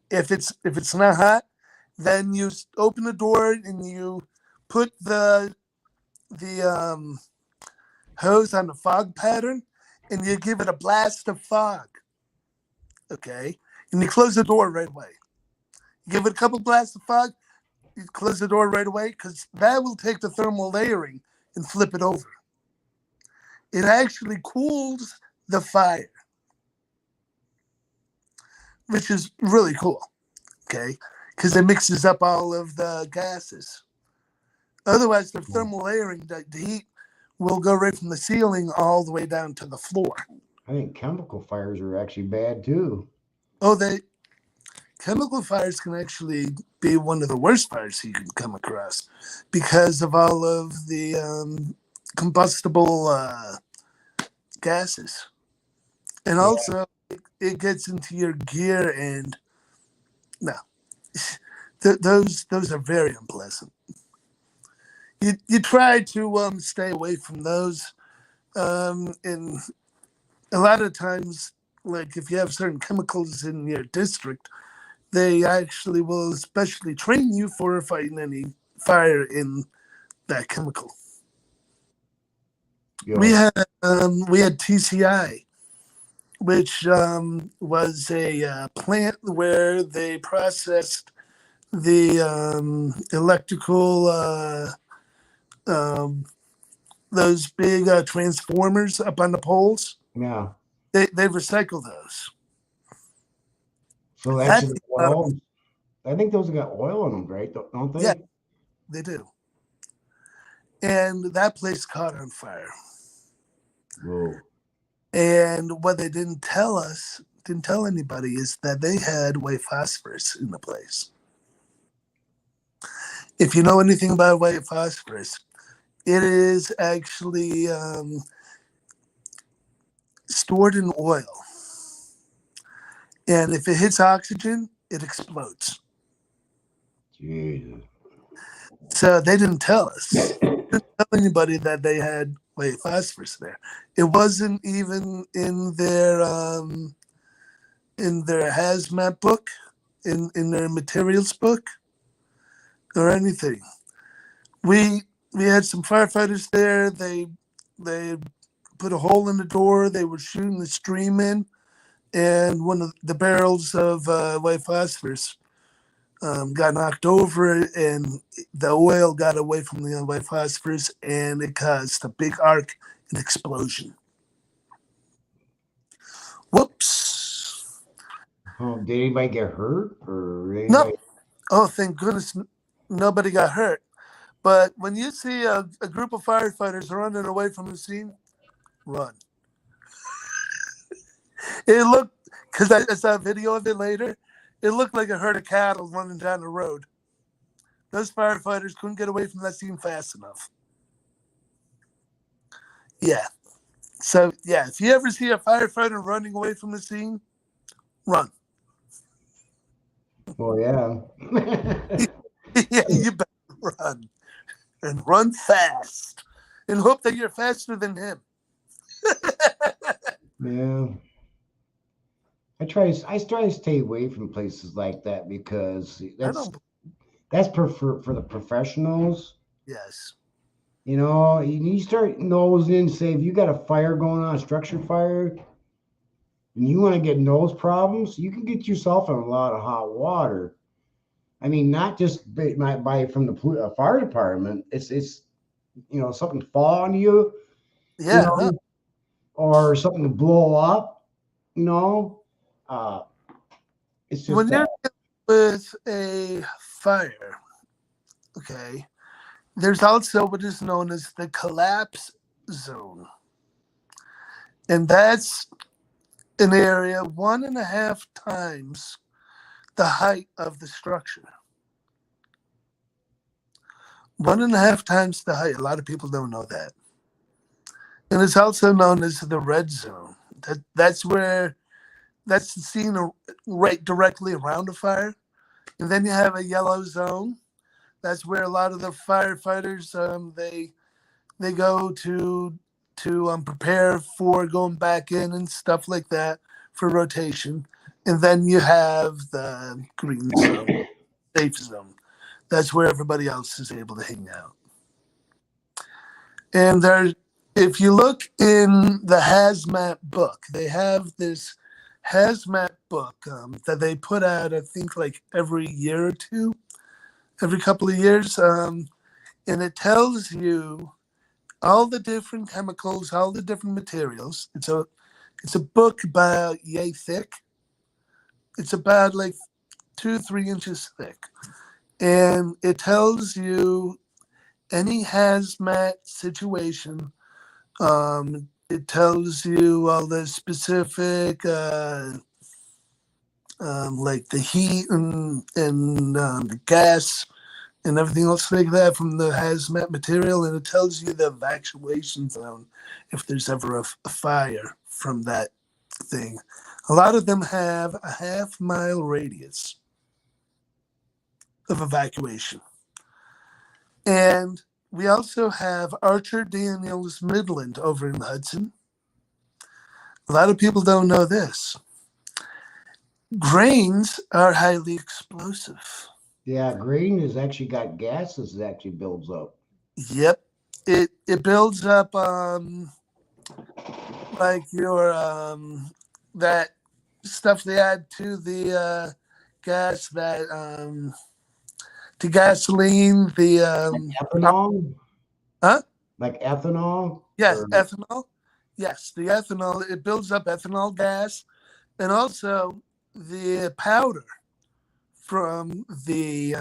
Speaker 5: If it's not hot, then you open the door and you put the hose on the fog pattern, and you give it a blast of fog. Okay, and you close the door right away. You give it a couple blasts of fog, you close the door right away, because that will take the thermal layering and flip it over. It actually cools the fire, which is really cool. Okay, because it mixes up all of the gases. Otherwise, the thermal layering, the heat will go right from the ceiling all the way down to the floor.
Speaker 6: I think chemical fires are actually bad too.
Speaker 5: Oh, chemical fires can actually be one of the worst fires you can come across because of all of the combustible gases. And also, it gets into your gear, and no, those are very unpleasant. You try to stay away from those, and a lot of times, like if you have certain chemicals in your district, they actually will especially train you for fighting any fire in that chemical. Yeah. We had TCI, which was a plant where they processed the electrical those big transformers up on the poles.
Speaker 6: Yeah.
Speaker 5: They recycle those.
Speaker 6: So actually, oil, I think those have got oil in them, right? Don't they?
Speaker 5: Yeah, they do. And that place caught on fire.
Speaker 6: Whoa.
Speaker 5: And what they didn't tell anybody, is that they had white phosphorus in the place. If you know anything about white phosphorus, it is actually stored in oil. And if it hits oxygen, it explodes.
Speaker 6: Jesus.
Speaker 5: So they didn't tell us. They didn't tell anybody that they had white phosphorus there. It wasn't even in their hazmat book, in their materials book, or anything. We had some firefighters there. They put a hole in the door. They were shooting the stream in, and one of the barrels of white phosphorus got knocked over, and the oil got away from the white phosphorus, and it caused a big arc and explosion. Whoops.
Speaker 6: Oh, did anybody get hurt?
Speaker 5: No. Oh, thank goodness nobody got hurt. But when you see a group of firefighters running away from the scene, run. It looked, because I saw a video of it later, it looked like a herd of cattle running down the road. Those firefighters couldn't get away from that scene fast enough. Yeah. So, yeah, if you ever see a firefighter running away from the scene, run.
Speaker 6: Oh, yeah.
Speaker 5: Yeah, you better run. And run fast. And hope that you're faster than him.
Speaker 6: Yeah. I try to stay away from places like that, because that's for the professionals.
Speaker 5: Yes.
Speaker 6: You start nosing, say if you got a fire going on, a structure fire, and you want to get nose problems, you can get yourself in a lot of hot water. I mean, not just by from the fire department. It's something fall on you,
Speaker 5: yeah,
Speaker 6: or something to blow up. It's just
Speaker 5: when you're with a fire, okay, there's also what is known as the collapse zone. And that's an area 1.5 times the height of the structure. 1.5 times the height. A lot of people don't know that. And it's also known as the red zone. That's the scene right directly around a fire. And then you have a yellow zone. That's where a lot of the firefighters they go to prepare for going back in and stuff like that for rotation. And then you have the green zone, safe zone. That's where everybody else is able to hang out. And if you look in the hazmat book, they have this hazmat book that they put out, I think, like every year or two, every couple of years. And it tells you all the different chemicals, all the different materials. It's a book about yay thick. It's about like 2-3 inches thick. And it tells you any hazmat situation. It tells you all the specific, like the heat and the gas and everything else like that from the hazmat material. And it tells you the evacuation zone if there's ever a fire from that thing. A lot of them have a 1/2 mile radius of evacuation. And we also have Archer Daniels Midland over in Hudson. A lot of people don't know this. Grains are highly explosive.
Speaker 6: Yeah, grain has actually got gases that actually builds up.
Speaker 5: Yep. It builds up like your that stuff they add to the gas that to gasoline, the
Speaker 6: ethanol?
Speaker 5: Huh?
Speaker 6: Like ethanol?
Speaker 5: Yes,
Speaker 6: Or-
Speaker 5: ethanol. Yes, the ethanol, it builds up ethanol gas, and also the powder from the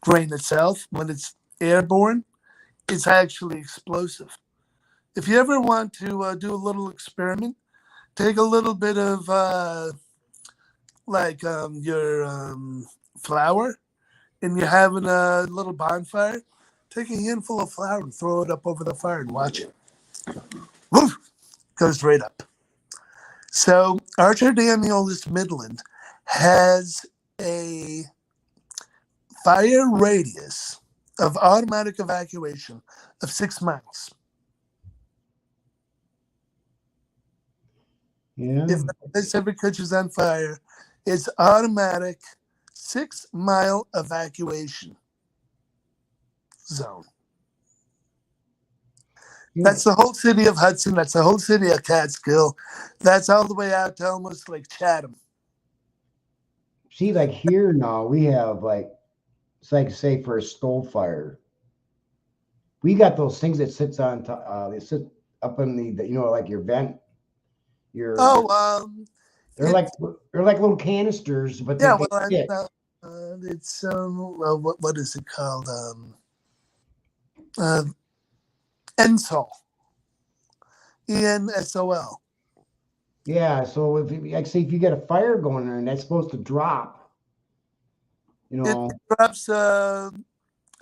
Speaker 5: grain itself, when it's airborne, it's actually explosive. If you ever want to do a little experiment, take a little bit of your flour, and you're having a little bonfire, take a handful of flour and throw it up over the fire and watch it. Woof! Goes right up. So Archer Daniels Midland has a fire radius of automatic evacuation of 6 miles.
Speaker 6: Yeah.
Speaker 5: If this ever catches on fire, it's automatic 6 mile evacuation zone. That's the whole city of Hudson. That's the whole city of Catskill. That's all the way out to almost like Chatham.
Speaker 6: See, like here now, we have it's like say for a stove fire. We got those things that sits on top. They sit up in the like your vent. They're like little canisters, but
Speaker 5: yeah,
Speaker 6: they
Speaker 5: well,
Speaker 6: fit.
Speaker 5: it's what is it called? ENSOL. ENSOL.
Speaker 6: Yeah, so if you get a fire going there and that's supposed to drop,
Speaker 5: it drops a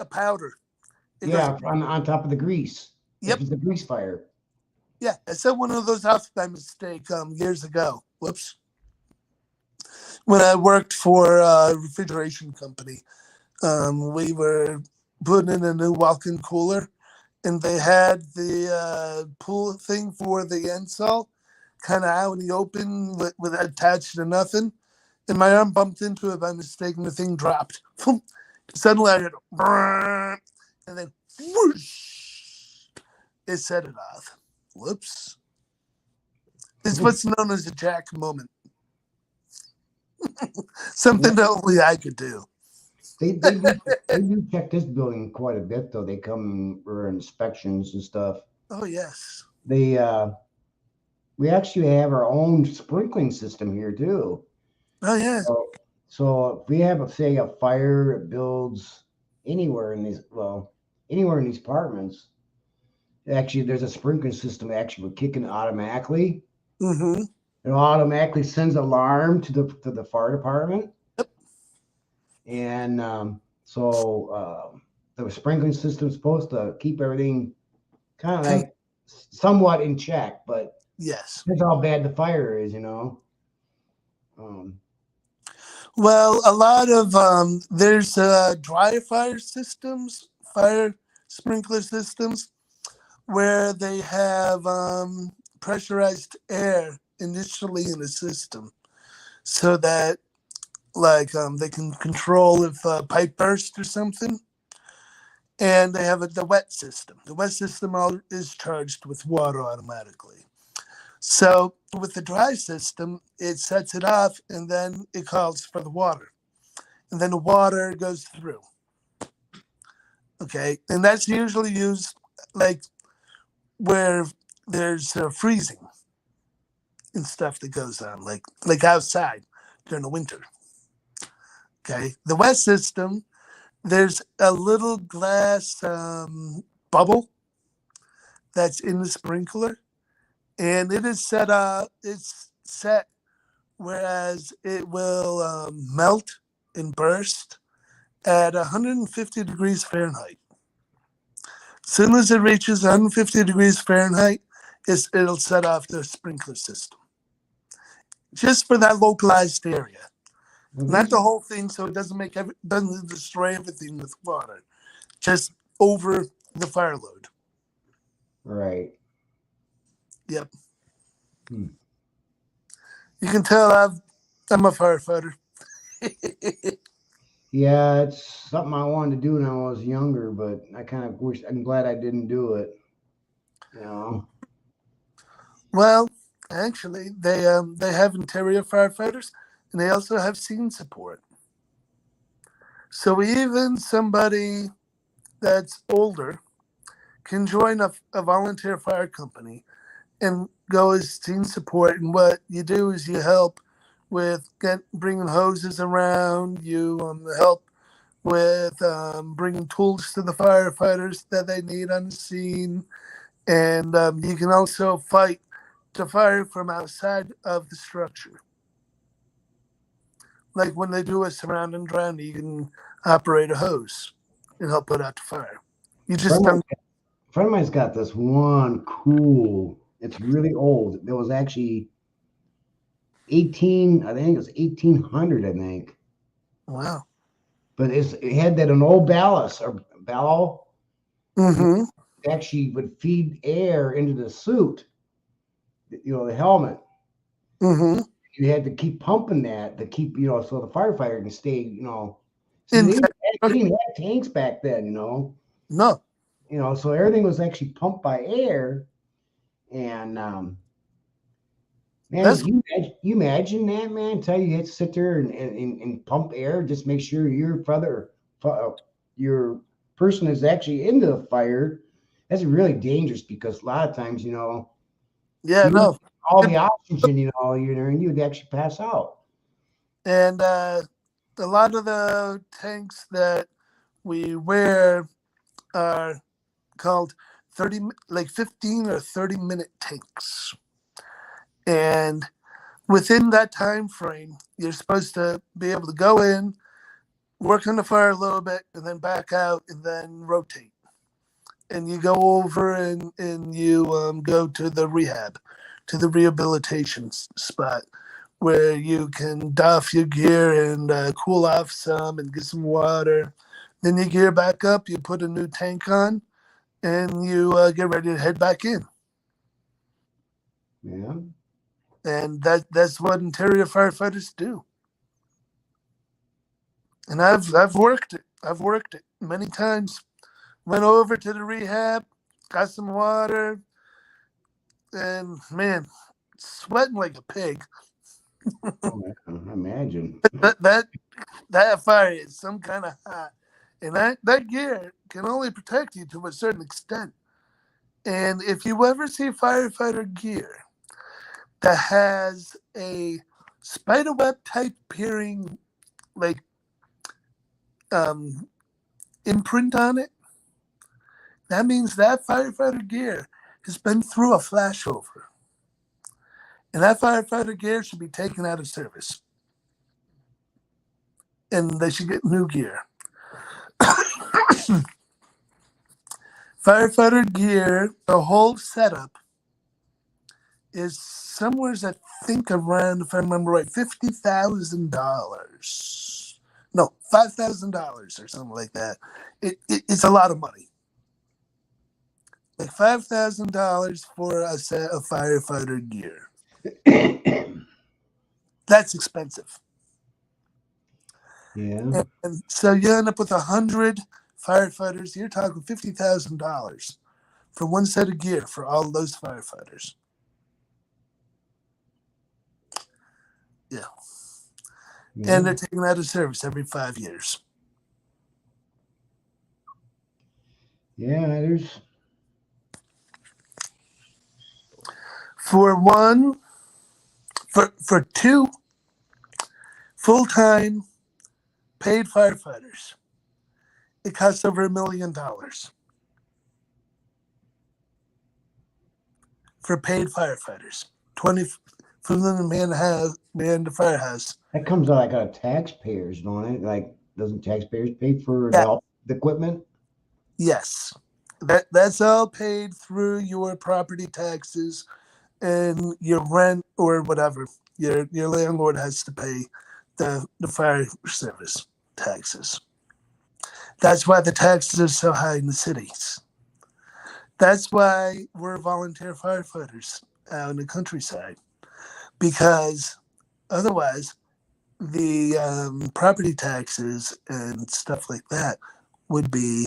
Speaker 5: powder.
Speaker 6: On top of the grease.
Speaker 5: Yep.
Speaker 6: If it's a grease fire.
Speaker 5: Yeah, I said one of those off by mistake years ago. Whoops. When I worked for a refrigeration company, we were putting in a new walk-in cooler, and they had the pull thing for the ENSOL kind of out in the open with attached to nothing. And my arm bumped into it by mistake, and the thing dropped. Suddenly I heard a and then whoosh, it set it off. Whoops. It's what's known as a Jack moment. Something that only I could do.
Speaker 6: They do check this building quite a bit, though. They come for inspections and stuff.
Speaker 5: Oh, yes.
Speaker 6: We actually have our own sprinkling system here, too.
Speaker 5: Oh, yeah.
Speaker 6: So if we have, say, a fire that builds anywhere in these apartments, actually, there's a sprinkling system that actually would kick in automatically.
Speaker 5: Mm-hmm.
Speaker 6: It automatically sends alarm to the fire department.
Speaker 5: Yep.
Speaker 6: And the sprinkling system is supposed to keep everything kind of like somewhat in check, but
Speaker 5: yes,
Speaker 6: that's how bad the fire is,
Speaker 5: Well, a lot of there's dry fire systems, fire sprinkler systems, where they have pressurized air initially in the system, so that like they can control if a pipe bursts or something. And they have the wet system. The wet system is charged with water automatically. So with the dry system, it sets it off and then it calls for the water. And then the water goes through. Okay. And that's usually used like where there's freezing and stuff that goes on, like outside during the winter. Okay. The wet system, there's a little glass bubble that's in the sprinkler, and it is set up. It's set whereas it will melt and burst at 150 degrees Fahrenheit. As soon as it reaches 150 degrees Fahrenheit, it'll set off the sprinkler system, just for that localized area. Not the whole thing, so it doesn't destroy everything with water, just over the fire load.
Speaker 6: Right.
Speaker 5: Yep. You can tell I'm a firefighter.
Speaker 6: Yeah, it's something I wanted to do when I was younger, but I kind of wish. I'm glad I didn't do it.
Speaker 5: Well, actually, they have interior firefighters, and they also have scene support. So even somebody that's older can join a volunteer fire company and go as scene support. And what you do is you help with bringing hoses around. You help with bringing tools to the firefighters that they need on the scene. And you can also fight the fire from outside of the structure. Like when they do a surround and drown, you can operate a hose and help put out the fire. You just don't.
Speaker 6: A friend of mine's got this one cool. It's really old. It was actually 1800, I think.
Speaker 5: Wow.
Speaker 6: But it had an old ballast or bellow.
Speaker 5: Mm-hmm.
Speaker 6: Actually would feed air into the suit, the helmet.
Speaker 5: Mm-hmm.
Speaker 6: You had to keep pumping that to keep, so the firefighter can stay,
Speaker 5: they
Speaker 6: didn't have tanks back then,
Speaker 5: No.
Speaker 6: So everything was actually pumped by air. And man, you imagine that, man? Tell you had to sit there and pump air, just make sure your person is actually into the fire. That's really dangerous because a lot of times, all the oxygen, you'd actually pass out.
Speaker 5: And a lot of the tanks that we wear are called 15 or 30-minute tanks. And within that time frame, you're supposed to be able to go in, work on the fire a little bit, and then back out and then rotate. And you go over and you go to the rehab, to the rehabilitation spot where you can doff your gear and cool off some and get some water. Then you gear back up, you put a new tank on, and you get ready to head back in.
Speaker 6: Yeah.
Speaker 5: And that's what interior firefighters do. And I've worked it. I've worked it many times. Went over to the rehab, got some water, and man, sweating like a pig.
Speaker 6: I imagine.
Speaker 5: That fire is some kind of hot. And that gear can only protect you to a certain extent. And if you ever see firefighter gear that has a spiderweb type peering imprint on it, that means that firefighter gear has been through a flashover. And that firefighter gear should be taken out of service. And they should get new gear. Firefighter gear, the whole setup is somewhere, I think, around, if I remember right, $50,000. No, $5,000 or something like that. It's a lot of money. Like $5,000 for a set of firefighter gear. That's expensive.
Speaker 6: Yeah.
Speaker 5: And so you end up with 100 firefighters. You're talking $50,000 for one set of gear for all those firefighters. Yeah. And they're taken out of service every 5 years.
Speaker 6: Yeah, there's
Speaker 5: For two full-time paid firefighters, it costs over $1 million. For paid firefighters, 20 from the man to firehouse.
Speaker 6: that comes out of taxpayers, don't it? Like, doesn't taxpayers pay for the equipment?
Speaker 5: Yes, that's all paid through your property taxes and your rent or whatever. Your landlord has to pay the fire service taxes. That's why the taxes are so high in the cities. That's why we're volunteer firefighters out in the countryside, because otherwise the property taxes and stuff like that would be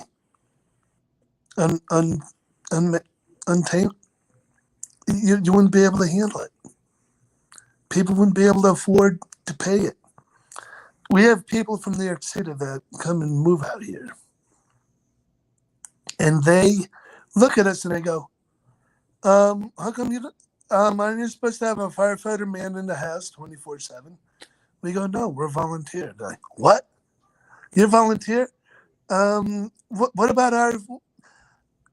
Speaker 5: untamed. You wouldn't be able to handle it. People wouldn't be able to afford to pay it. We have people from New York City that come and move out here, and they look at us and they go, how come aren't you supposed to have a firefighter man in the house 24/7? We go, no, we're volunteer. They're like, what? You're volunteer? What about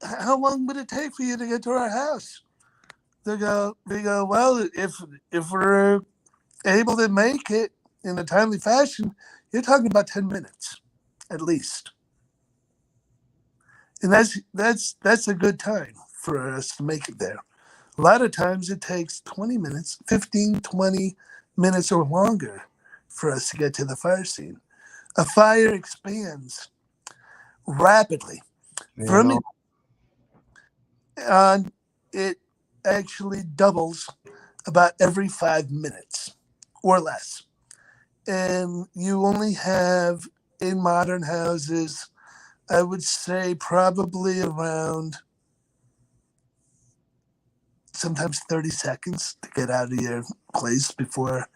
Speaker 5: how long would it take for you to get to our house? We go, well, if we're able to make it in a timely fashion, you're talking about 10 minutes at least. And that's a good time for us to make it there. A lot of times it takes 20 minutes, 15, 20 minutes or longer for us to get to the fire scene. A fire expands rapidly. For me, it actually doubles about every 5 minutes or less. And you only have, in modern houses, I would say probably around sometimes 30 seconds to get out of your place before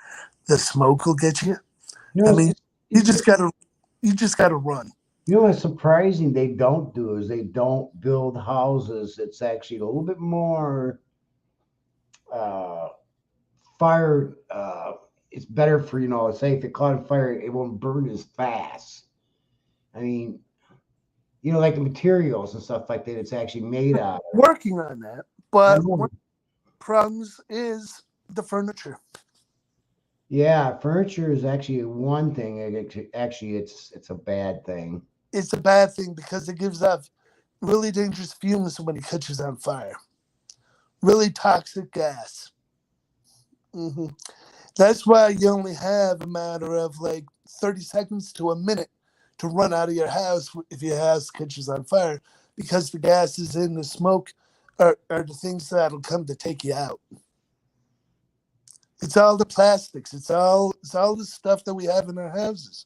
Speaker 5: the smoke will get you. I mean, you just gotta run.
Speaker 6: You know what's surprising they don't do is they don't build houses. It's actually a little bit more fire. It's better for, say if it caught on fire, it won't burn as fast. I mean, like the materials and stuff like that, it's actually made out of.
Speaker 5: Working on that, but one of the problems is the furniture.
Speaker 6: Yeah, furniture is actually one thing. It's a bad thing.
Speaker 5: It's a bad thing because it gives off really dangerous fumes when it catches on fire. Really toxic gas. Mm-hmm. That's why you only have a matter of like 30 seconds to a minute to run out of your house if your house catches on fire, because the gases in the smoke are the things that'll come to take you out. It's all the plastics. It's all the stuff that we have in our houses.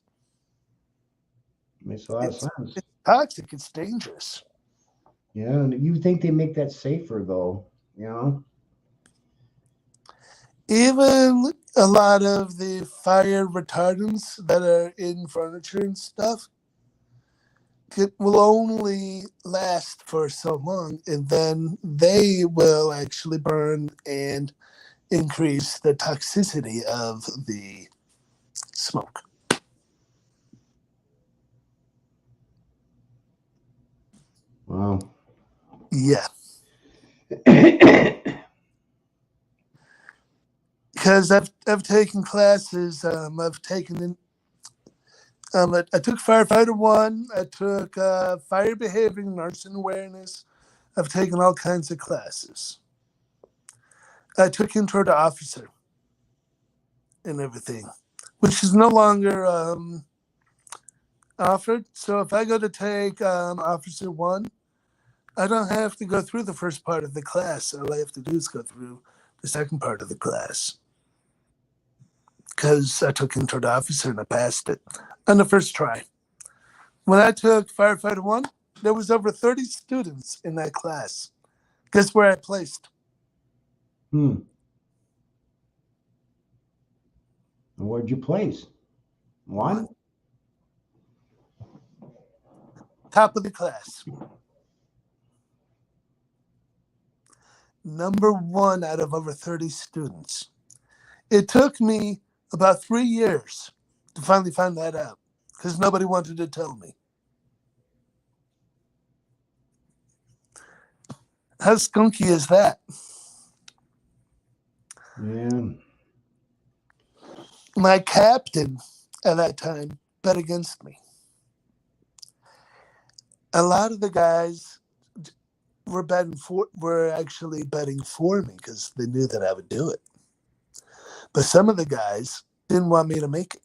Speaker 6: Makes a lot of sense.
Speaker 5: It's toxic. It's dangerous.
Speaker 6: Yeah, and you think they make that safer though,
Speaker 5: Even a lot of the fire retardants that are in furniture and stuff will only last for so long, and then they will actually burn and increase the toxicity of the smoke.
Speaker 6: Wow.
Speaker 5: Yeah. because I've taken classes. I've taken in. I took firefighter 1. I took fire behavior and arson awareness. I've taken all kinds of classes. I took intro to officer and everything, which is no longer offered. So if I go to take officer 1, I don't have to go through the first part of the class. All I have to do is go through the second part of the class. Because I took intro to officer and I passed it on the first try. When I took firefighter 1, there was over 30 students in that class. Guess where I placed?
Speaker 6: Where'd you place? 1?
Speaker 5: Top of the class. Number 1 out of over 30 students. It took me about 3 years to finally find that out because nobody wanted to tell me. How skunky is that?
Speaker 6: Yeah.
Speaker 5: My captain at that time bet against me. A lot of the guys were actually betting for me because they knew that I would do it. But some of the guys didn't want me to make it.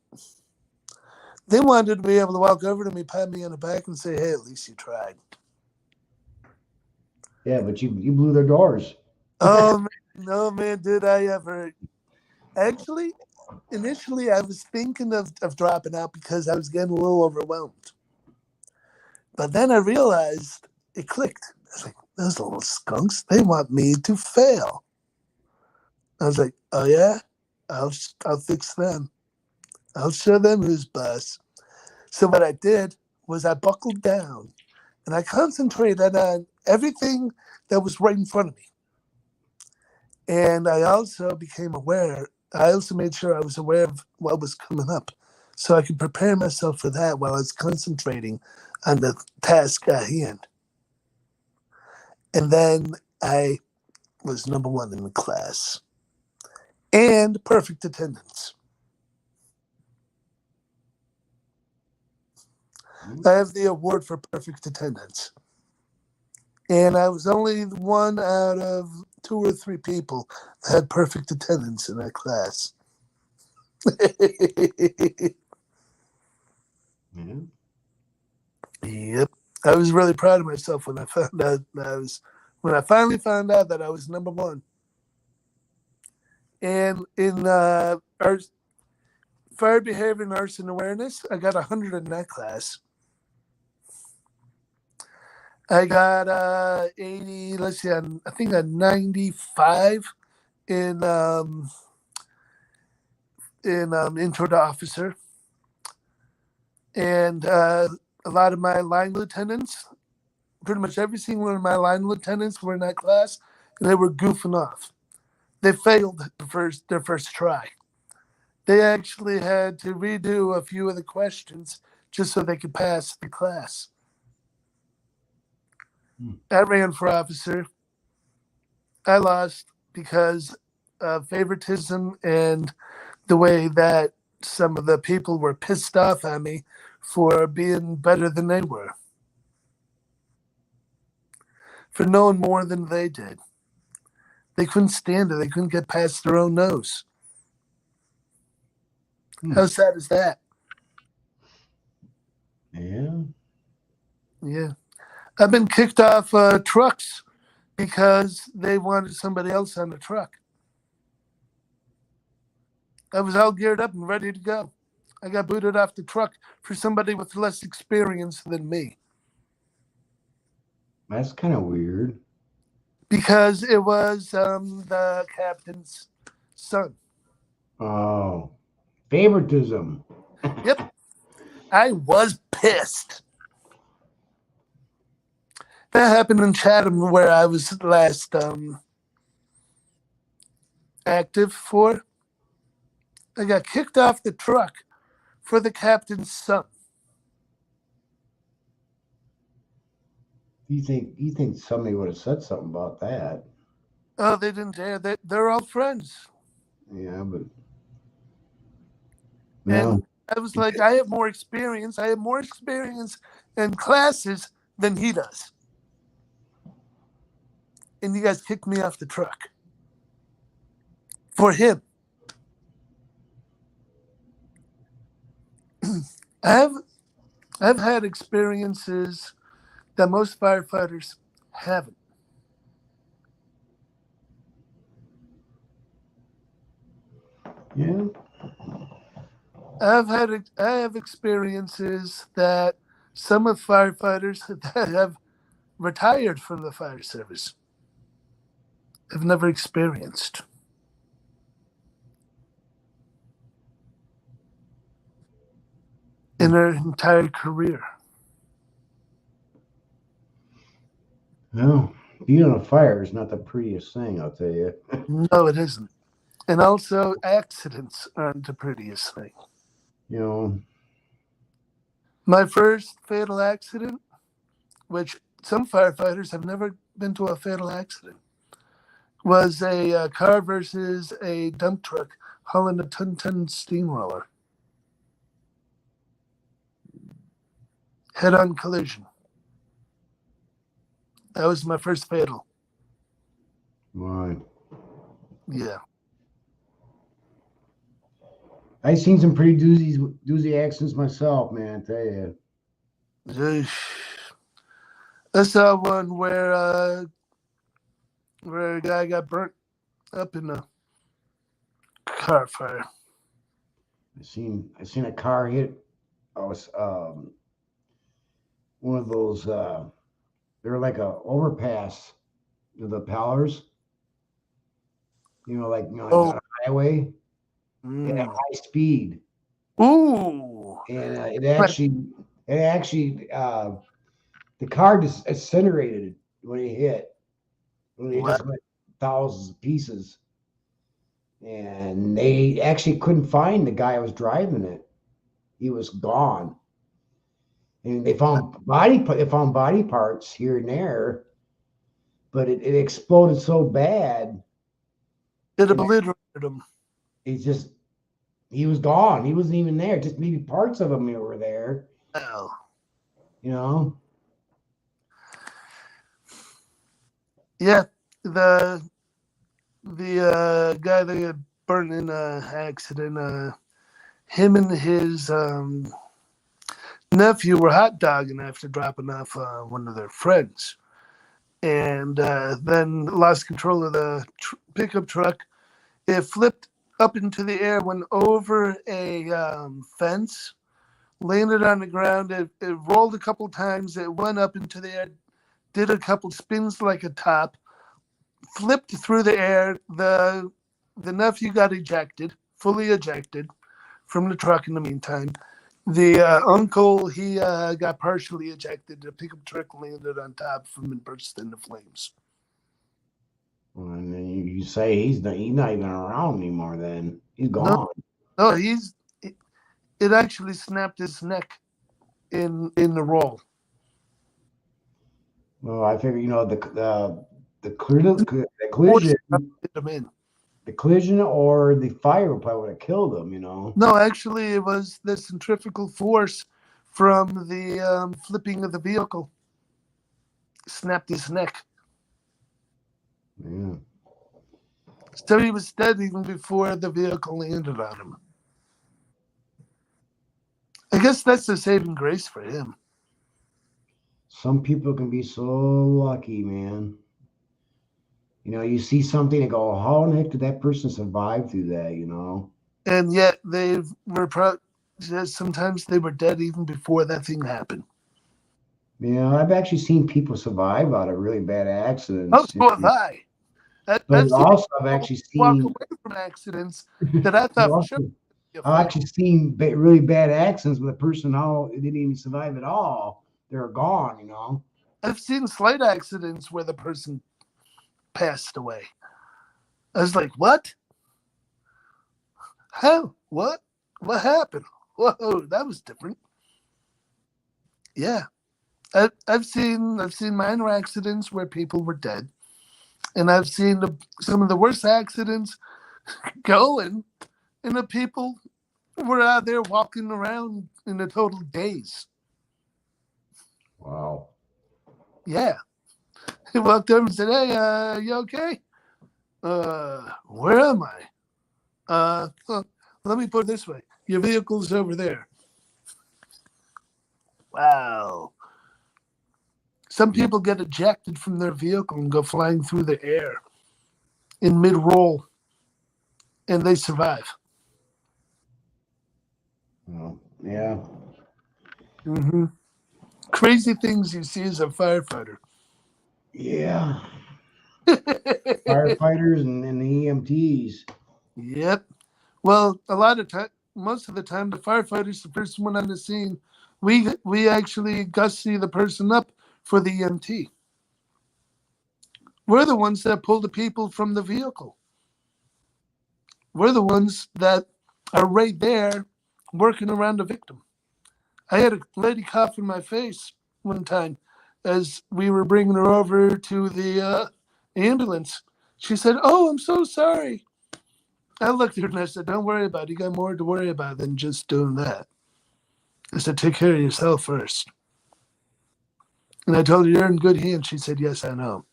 Speaker 5: They wanted to be able to walk over to me, pat me on the back, and say, "Hey, at least you tried."
Speaker 6: Yeah, but you blew their doors.
Speaker 5: Oh, man, no, man, did I ever. Actually, initially, I was thinking of dropping out because I was getting a little overwhelmed. But then I realized it clicked. I was like, those little skunks, they want me to fail. I was like, oh, yeah? I'll fix them. I'll show them who's boss. So what I did was I buckled down and I concentrated on everything that was right in front of me. And I also became aware. I also made sure I was aware of what was coming up so I could prepare myself for that while I was concentrating on the task at hand. And then I was number 1 in the class and perfect attendance. I have the award for perfect attendance. And I was only 1 out of 2 or 3 people that had perfect attendance in that class. Yep. I was really proud of myself when I found out that when I finally found out that I was number 1. And in our fire behavior and arson awareness, I got 100 in that class. I got 80, let's see, I think a 95 in intro to officer. And a lot of my line lieutenants, pretty much every single one of my line lieutenants were in that class, and they were goofing off. They failed their first try. They actually had to redo a few of the questions just so they could pass the class. I ran for officer. I lost because of favoritism and the way that some of the people were pissed off at me for being better than they were. For knowing more than they did. They couldn't stand it. They couldn't get past their own nose. How sad is that?
Speaker 6: Yeah.
Speaker 5: Yeah. I've been kicked off trucks because they wanted somebody else on the truck. I was all geared up and ready to go. I got booted off the truck for somebody with less experience than me.
Speaker 6: That's kind of weird.
Speaker 5: Because it was the captain's son.
Speaker 6: Oh, favoritism.
Speaker 5: Yep. I was pissed. That happened in Chatham where I was last active for. I got kicked off the truck for the captain's son.
Speaker 6: You think somebody would have said something about that?
Speaker 5: Oh, they didn't dare. They're all friends.
Speaker 6: Yeah, but
Speaker 5: And
Speaker 6: no.
Speaker 5: I was like, I have more experience. I have more experience in classes than he does. And you guys kicked me off the truck for him. I've had experiences that most firefighters haven't.
Speaker 6: Yeah.
Speaker 5: I have experiences that some of firefighters that have retired from the fire service have never experienced. In their entire career.
Speaker 6: No, being on a fire is not the prettiest thing, I'll tell you.
Speaker 5: No, it isn't. And also, accidents aren't the prettiest thing.
Speaker 6: You know,
Speaker 5: My first fatal accident, which some firefighters have never been to a fatal accident, was a car versus a dump truck hauling a ton steamroller. Head-on collision. That was my first fatal.
Speaker 6: right.
Speaker 5: Yeah.
Speaker 6: I've seen some pretty doozy accidents myself, man, I tell you.
Speaker 5: Eesh. I saw one where a guy got burnt up in a car fire.
Speaker 6: I seen a car hit. I was one of those they're like a overpass, the Pallers. Like on a highway at a high speed.
Speaker 5: Ooh.
Speaker 6: And it actually the car just incinerated when it hit. It just went thousands of pieces. And they actually couldn't find the guy who was driving it. He was gone. And they found body parts here and there, but it exploded so bad.
Speaker 5: It obliterated him.
Speaker 6: He was gone. He wasn't even there. Just maybe parts of him were there.
Speaker 5: Oh. Yeah, the guy that got burned in an accident, him and his nephew were hot dogging after dropping off one of their friends, and then lost control of the pickup truck. It flipped up into the air, went over a fence, landed on the ground. It rolled a couple times. It went up into the air, did a couple spins like a top, flipped through the air. The nephew got fully ejected from the truck in the meantime. The uncle, he got partially ejected. The pickup truck landed on top of him and burst into flames.
Speaker 6: And then you say he's not even around anymore. Then he's gone.
Speaker 5: No, it actually snapped his neck in the roll.
Speaker 6: Well, I figure the collision or the fire probably would have killed him.
Speaker 5: No, actually, it was the centrifugal force from the flipping of the vehicle snapped his neck.
Speaker 6: Yeah.
Speaker 5: So he was dead even before the vehicle landed on him. I guess that's the saving grace for him.
Speaker 6: Some people can be so lucky, man. You see something and go, how in the heck did that person survive through that,
Speaker 5: And yet sometimes they were dead even before that thing happened.
Speaker 6: Yeah, I've actually seen people survive out of really bad accidents.
Speaker 5: Oh, so have I.
Speaker 6: But also, I've actually seen
Speaker 5: walk away from accidents that I thought for sure.
Speaker 6: I've actually seen really bad accidents with a person it didn't even survive at all. They're gone,
Speaker 5: I've seen slight accidents where the person passed away. I was like, what? How? What? What happened? Whoa, that was different. Yeah. I've seen minor accidents where people were dead. And I've seen some of the worst accidents going, and the people were out there walking around in a total daze.
Speaker 6: Wow.
Speaker 5: Yeah. He walked over and said, "Hey, you okay? Where am I? Let me put it this way. Your vehicle's over there." Wow. Some people get ejected from their vehicle and go flying through the air in mid-roll, and they survive.
Speaker 6: Well, yeah.
Speaker 5: Mm-hmm. Crazy things you see as a firefighter.
Speaker 6: Yeah. Firefighters and the EMTs.
Speaker 5: Yep. Well, a lot of time, most of the time, the firefighter's the first one on the scene. We actually gussy the person up for the EMT. We're the ones that pull the people from the vehicle. We're the ones that are right there working around the victim. I had a lady cough in my face one time as we were bringing her over to the ambulance. She said, "Oh, I'm so sorry." I looked at her and I said, "Don't worry about it. You got more to worry about than just doing that." I said, "Take care of yourself first." And I told her, "You're in good hands." She said, "Yes, I know."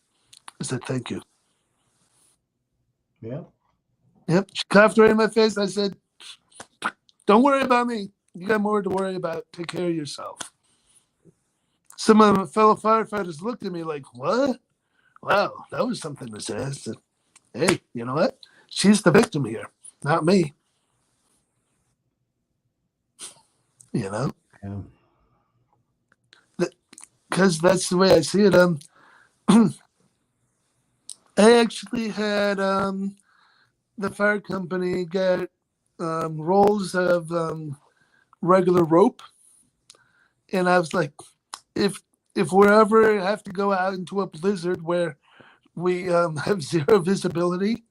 Speaker 5: I said, "Thank you."
Speaker 6: Yeah.
Speaker 5: Yep. She coughed right in my face. I said, "Don't worry about me. You got more to worry about. Take care of yourself." Some of my fellow firefighters looked at me like, "What? Wow, that was something to say." I said, "Hey, you know what? She's the victim here, not me." You know?
Speaker 6: Yeah.
Speaker 5: Because that's the way I see it. I actually had the fire company get rolls of regular rope, and I was like, if we ever have to go out into a blizzard where we have zero visibility,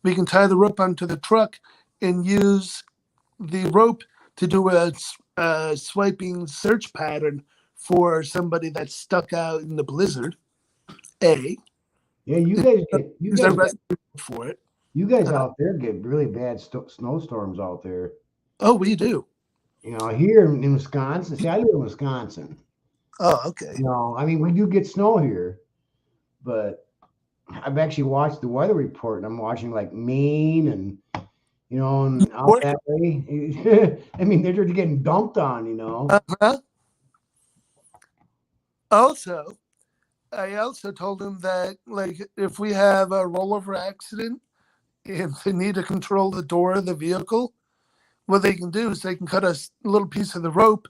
Speaker 5: we can tie the rope onto the truck and use the rope to do a swiping search pattern for somebody that's stuck out in the blizzard.
Speaker 6: Yeah, you guys
Speaker 5: for it.
Speaker 6: You guys out there get really bad snowstorms out there.
Speaker 5: Oh, we do.
Speaker 6: You know, here in Wisconsin. See, I live in Wisconsin.
Speaker 5: Oh, okay.
Speaker 6: You know, I mean, we do get snow here, but I've actually watched the weather report, and I'm watching like Maine and and out that way. I mean, they're just getting dumped on.
Speaker 5: Also, I also told them that, like, if we have a rollover accident and they need to control the door of the vehicle, what they can do is they can cut a little piece of the rope,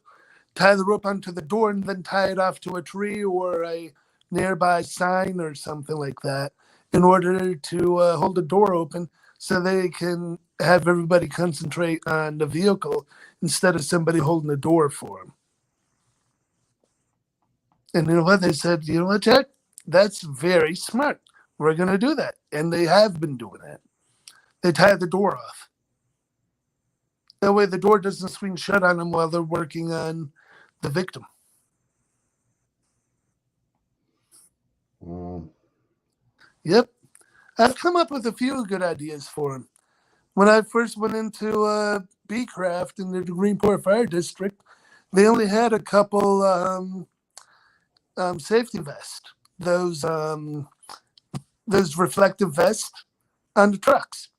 Speaker 5: tie the rope onto the door, and then tie it off to a tree or a nearby sign or something like that in order to hold the door open so they can have everybody concentrate on the vehicle instead of somebody holding the door for them. And you know what? They said, "You know what, Jack? That's very smart. We're going to do that." And they have been doing that. They tie the door off. That way the door doesn't swing shut on them while they're working on the victim. Yep. I've come up with a few good ideas for them. When I first went into Beecraft in the Greenport Fire District, they only had a couple safety vests, those reflective vests on the trucks.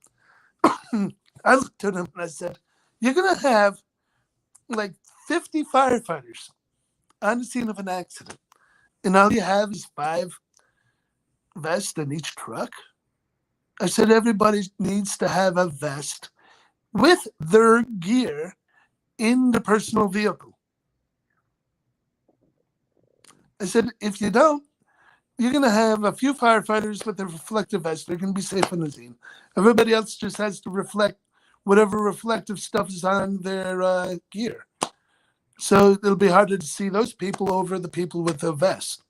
Speaker 5: I looked at them and I said, "You're going to have like 50 firefighters on the scene of an accident, and all you have is 5 vests in each truck?" I said, "Everybody needs to have a vest with their gear in the personal vehicle." I said, "If you don't, you're going to have a few firefighters with a reflective vest. They're going to be safe on the scene. Everybody else just has to reflect whatever reflective stuff is on their gear. So it'll be harder to see those people over the people with a vest."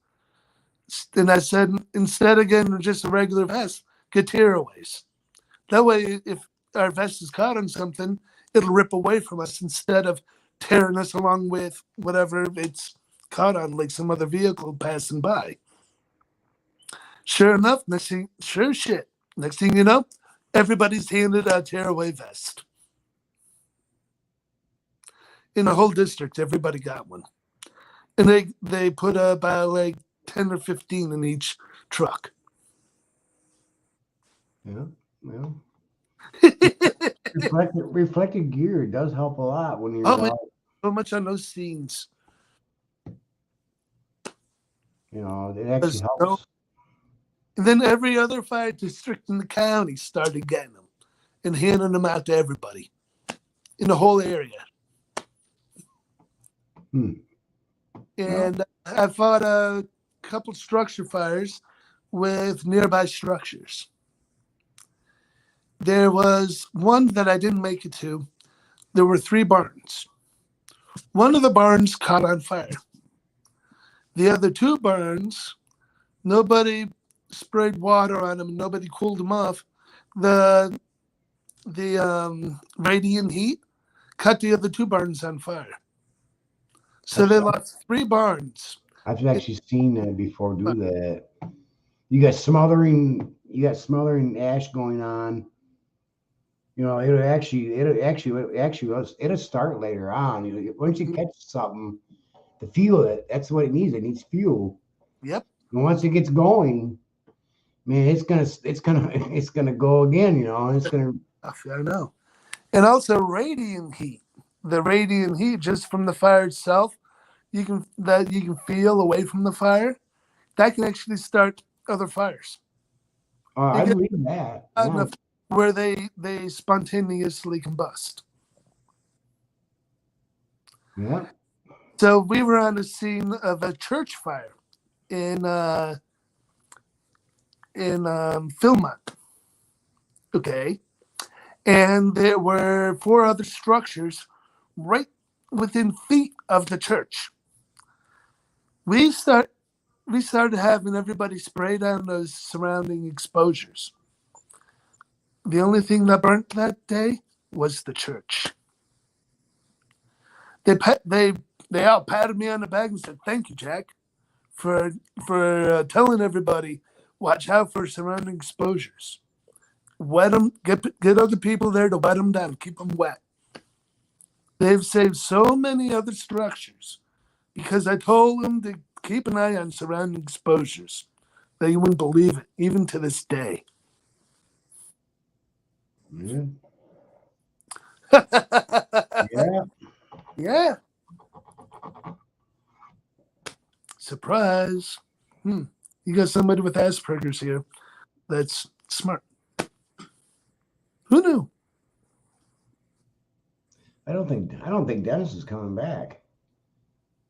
Speaker 5: And I said, instead of getting just a regular vest, get tearaways. That way, if our vest is caught on something, it'll rip away from us instead of tearing us along with whatever it's caught on, like some other vehicle passing by. Sure enough, next thing you know, everybody's handed a tearaway vest. In the whole district, everybody got one. And they put about like 10 or 15 in each truck.
Speaker 6: Yeah, well. reflective gear does help a lot when you're out.
Speaker 5: So much on those scenes.
Speaker 6: You know, it actually helps.
Speaker 5: And then every other fire district in the county started getting them and handing them out to everybody in the whole area. And I fought a couple structure fires with nearby structures. There was one that I didn't make it to. There were 3 barns. One of the barns caught on fire. The other 2 barns, nobody sprayed water on them. Nobody cooled them off. The radiant heat cut the other 2 barns on fire. So they lost 3 barns.
Speaker 6: I've actually seen that before do that. You got smothering ash going on. You know, it'll start later on. You know, once you catch something, to fuel it, that's what it needs. It needs fuel.
Speaker 5: Yep.
Speaker 6: And once it gets going, man, it's gonna go again. You know, it's gonna.
Speaker 5: I know. And also radiant heat. The radiant heat just from the fire itself, you can feel away from the fire. That can actually start other fires.
Speaker 6: I believe that. Yeah.
Speaker 5: Where they spontaneously combust.
Speaker 6: Yeah.
Speaker 5: So we were on the scene of a church fire in Philmont. Okay. And there were 4 other structures right within feet of the church. We started having everybody spray down those surrounding exposures. The only thing that burnt that day was the church. They all patted me on the back and said, "Thank you, Jack, for telling everybody, watch out for surrounding exposures. Wet them, get other people there to wet them down, keep them wet." They've saved so many other structures because I told them to keep an eye on surrounding exposures. They wouldn't believe it, even to this day.
Speaker 6: Yeah.
Speaker 5: Yeah. Yeah. Surprise. You got somebody with Asperger's here. That's smart. Who knew?
Speaker 6: I don't think Dennis is coming back.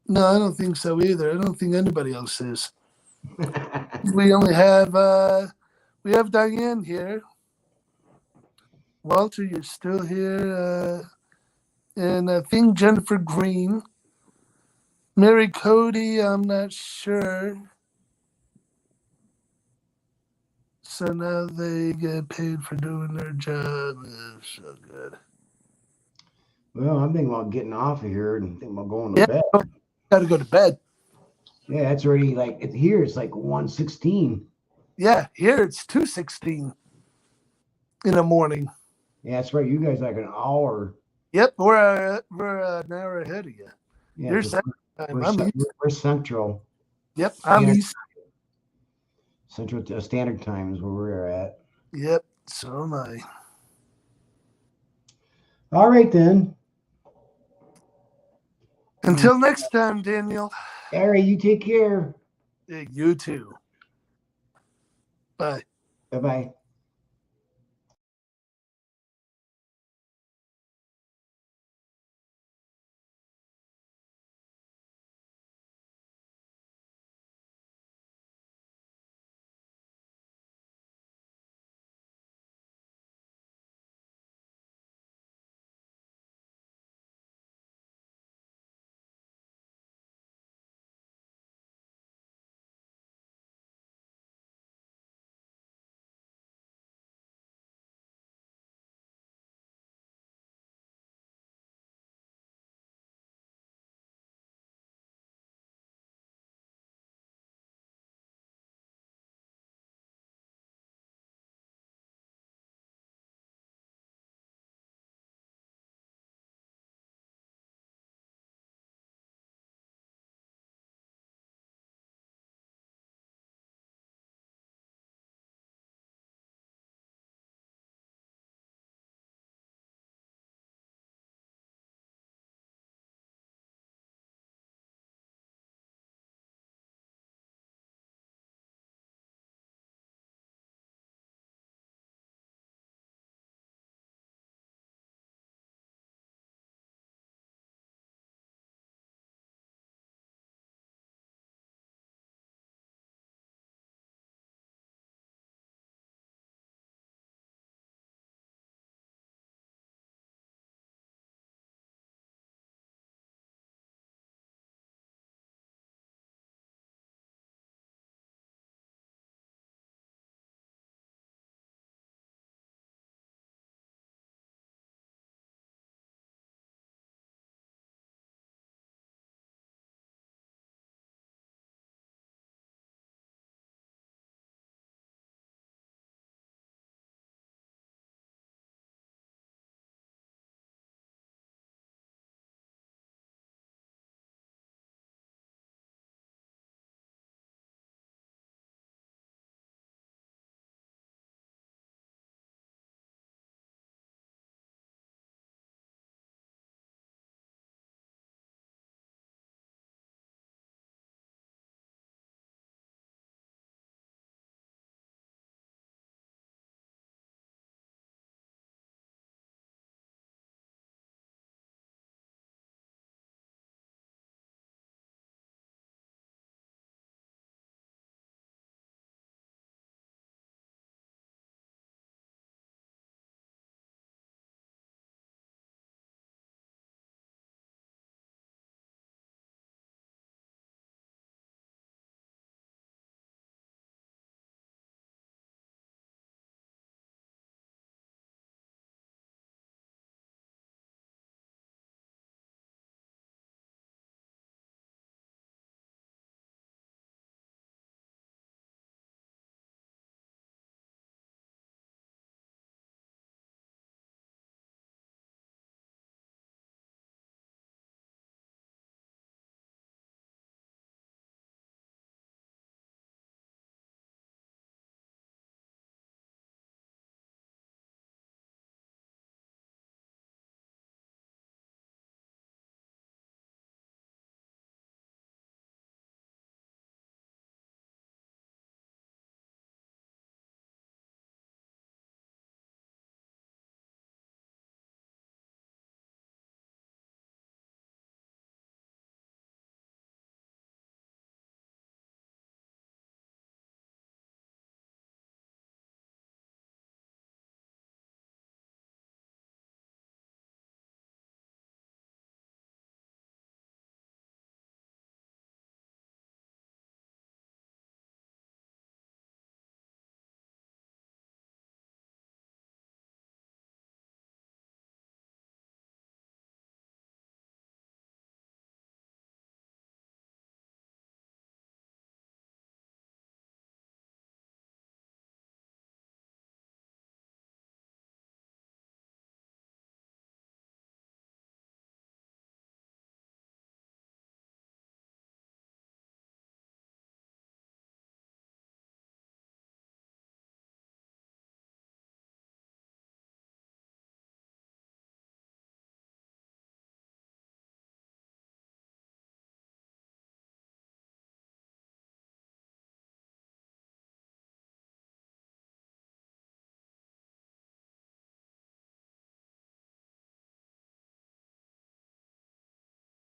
Speaker 5: No, I don't think so either. I don't think anybody else is. We only have Diane here. Walter, you're still here. And I think Jennifer Green. Mary Cody, I'm not sure. So now they get paid for doing their job. It's so good.
Speaker 6: Well, I'm thinking about getting off of here and thinking about going to bed.
Speaker 5: Got to go to bed.
Speaker 6: Yeah, it's already here it's like 1:16.
Speaker 5: Yeah, here it's 2:16 in the morning.
Speaker 6: Yeah, that's right. You guys like an hour.
Speaker 5: Yep, we're an hour ahead of you.
Speaker 6: Yeah,
Speaker 5: You're Central Time.
Speaker 6: We're Central.
Speaker 5: Yep, I'm East.
Speaker 6: Central Standard Time is where we're at.
Speaker 5: Yep, so am I.
Speaker 6: All right, then.
Speaker 5: Until next time, Daniel.
Speaker 6: All right, you take care.
Speaker 5: Yeah, you too. Bye.
Speaker 6: Bye-bye.